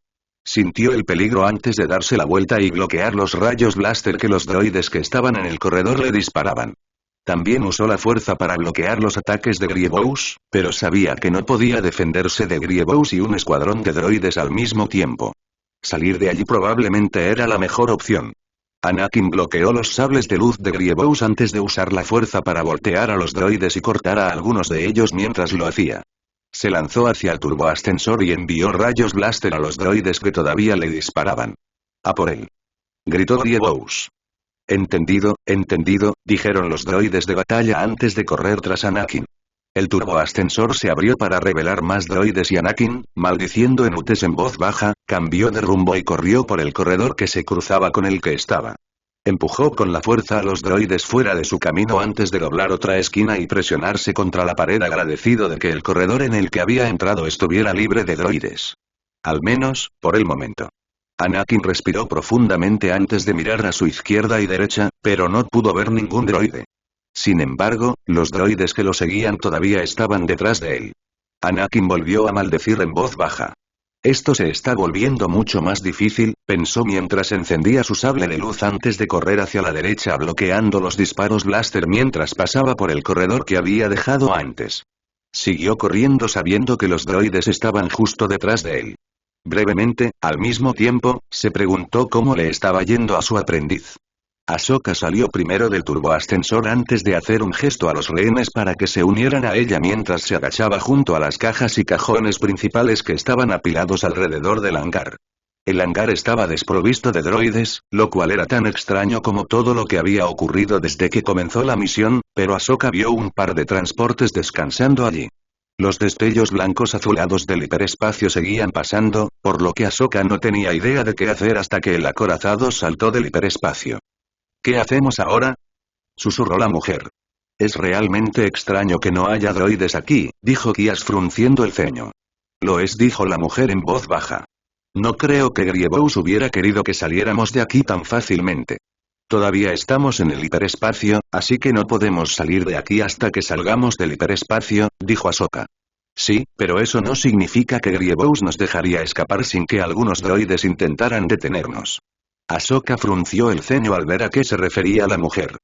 Sintió el peligro antes de darse la vuelta y bloquear los rayos blaster que los droides que estaban en el corredor le disparaban. También usó la fuerza para bloquear los ataques de Grievous, pero sabía que no podía defenderse de Grievous y un escuadrón de droides al mismo tiempo. Salir de allí probablemente era la mejor opción. Anakin bloqueó los sables de luz de Grievous antes de usar la fuerza para voltear a los droides y cortar a algunos de ellos mientras lo hacía. Se lanzó hacia el turboascensor y envió rayos blaster a los droides que todavía le disparaban. ¡A por él!, gritó Grievous. Entendido, dijeron los droides de batalla antes de correr tras Anakin. El turboascensor se abrió para revelar más droides y Anakin, maldiciendo Enutes en voz baja, cambió de rumbo y corrió por el corredor que se cruzaba con el que estaba. Empujó con la fuerza a los droides fuera de su camino antes de doblar otra esquina y presionarse contra la pared agradecido de que el corredor en el que había entrado estuviera libre de droides. Al menos, por el momento. Anakin respiró profundamente antes de mirar a su izquierda y derecha, pero no pudo ver ningún droide. Sin embargo, los droides que lo seguían todavía estaban detrás de él. Anakin volvió a maldecir en voz baja. Esto se está volviendo mucho más difícil, pensó mientras encendía su sable de luz antes de correr hacia la derecha bloqueando los disparos blaster mientras pasaba por el corredor que había dejado antes. Siguió corriendo sabiendo que los droides estaban justo detrás de él. Brevemente, al mismo tiempo, se preguntó cómo le estaba yendo a su aprendiz. Ahsoka salió primero del turboascensor antes de hacer un gesto a los rehenes para que se unieran a ella mientras se agachaba junto a las cajas y cajones principales que estaban apilados alrededor del hangar. El hangar estaba desprovisto de droides, lo cual era tan extraño como todo lo que había ocurrido desde que comenzó la misión, pero Ahsoka vio un par de transportes descansando allí. Los destellos blancos azulados del hiperespacio seguían pasando, por lo que Ahsoka no tenía idea de qué hacer hasta que el acorazado saltó del hiperespacio. ¿Qué hacemos ahora?, susurró la mujer. Es realmente extraño que no haya droides aquí, dijo Kias frunciendo el ceño. Lo es, dijo la mujer en voz baja. No creo que Grievous hubiera querido que saliéramos de aquí tan fácilmente. Todavía estamos en el hiperespacio, así que no podemos salir de aquí hasta que salgamos del hiperespacio, dijo Ahsoka. Sí, pero eso no significa que Grievous nos dejaría escapar sin que algunos droides intentaran detenernos. Ahsoka frunció el ceño al ver a qué se refería la mujer.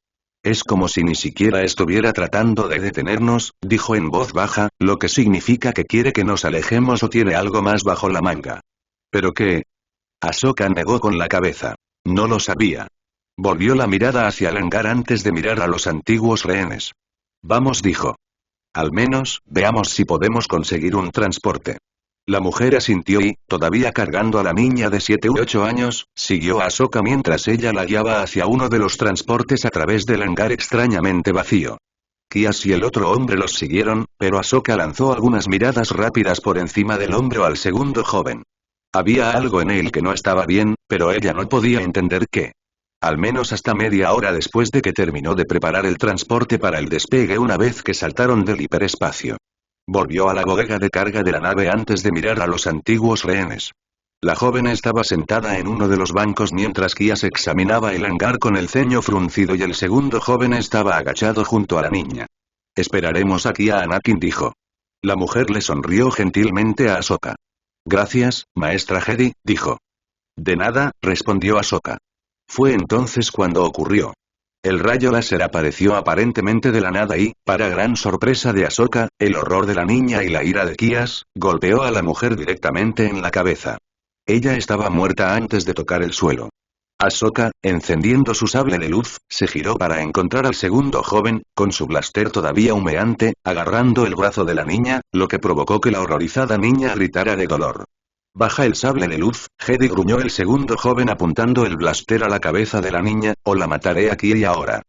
Es como si ni siquiera estuviera tratando de detenernos, dijo en voz baja, lo que significa que quiere que nos alejemos o tiene algo más bajo la manga. ¿Pero qué? Ahsoka negó con la cabeza. No lo sabía. Volvió la mirada hacia el hangar antes de mirar a los antiguos rehenes. Vamos, dijo. Al menos, veamos si podemos conseguir un transporte. La mujer asintió y, todavía cargando a la niña de 7 u 8 años, siguió a Ahsoka mientras ella la guiaba hacia uno de los transportes a través del hangar extrañamente vacío. Kias y el otro hombre los siguieron, pero Ahsoka lanzó algunas miradas rápidas por encima del hombro al segundo joven. Había algo en él que no estaba bien, pero ella no podía entender qué. Al menos hasta media hora después de que terminó de preparar el transporte para el despegue una vez que saltaron del hiperespacio. Volvió a la bodega de carga de la nave antes de mirar a los antiguos rehenes. La joven estaba sentada en uno de los bancos mientras Kias examinaba el hangar con el ceño fruncido y el segundo joven estaba agachado junto a la niña. Esperaremos aquí a Anakin, dijo. La mujer le sonrió gentilmente a Ahsoka. Gracias, maestra Jedi, dijo. De nada, respondió Ahsoka. Fue entonces cuando ocurrió. El rayo láser apareció aparentemente de la nada y, para gran sorpresa de Ahsoka, el horror de la niña y la ira de Kias, golpeó a la mujer directamente en la cabeza. Ella estaba muerta antes de tocar el suelo. Ahsoka, encendiendo su sable de luz, se giró para encontrar al segundo joven, con su blaster todavía humeante, agarrando el brazo de la niña, lo que provocó que la horrorizada niña gritara de dolor. Baja el sable de luz, Jedi, gruñó el segundo joven apuntando el blaster a la cabeza de la niña, o la mataré aquí y ahora.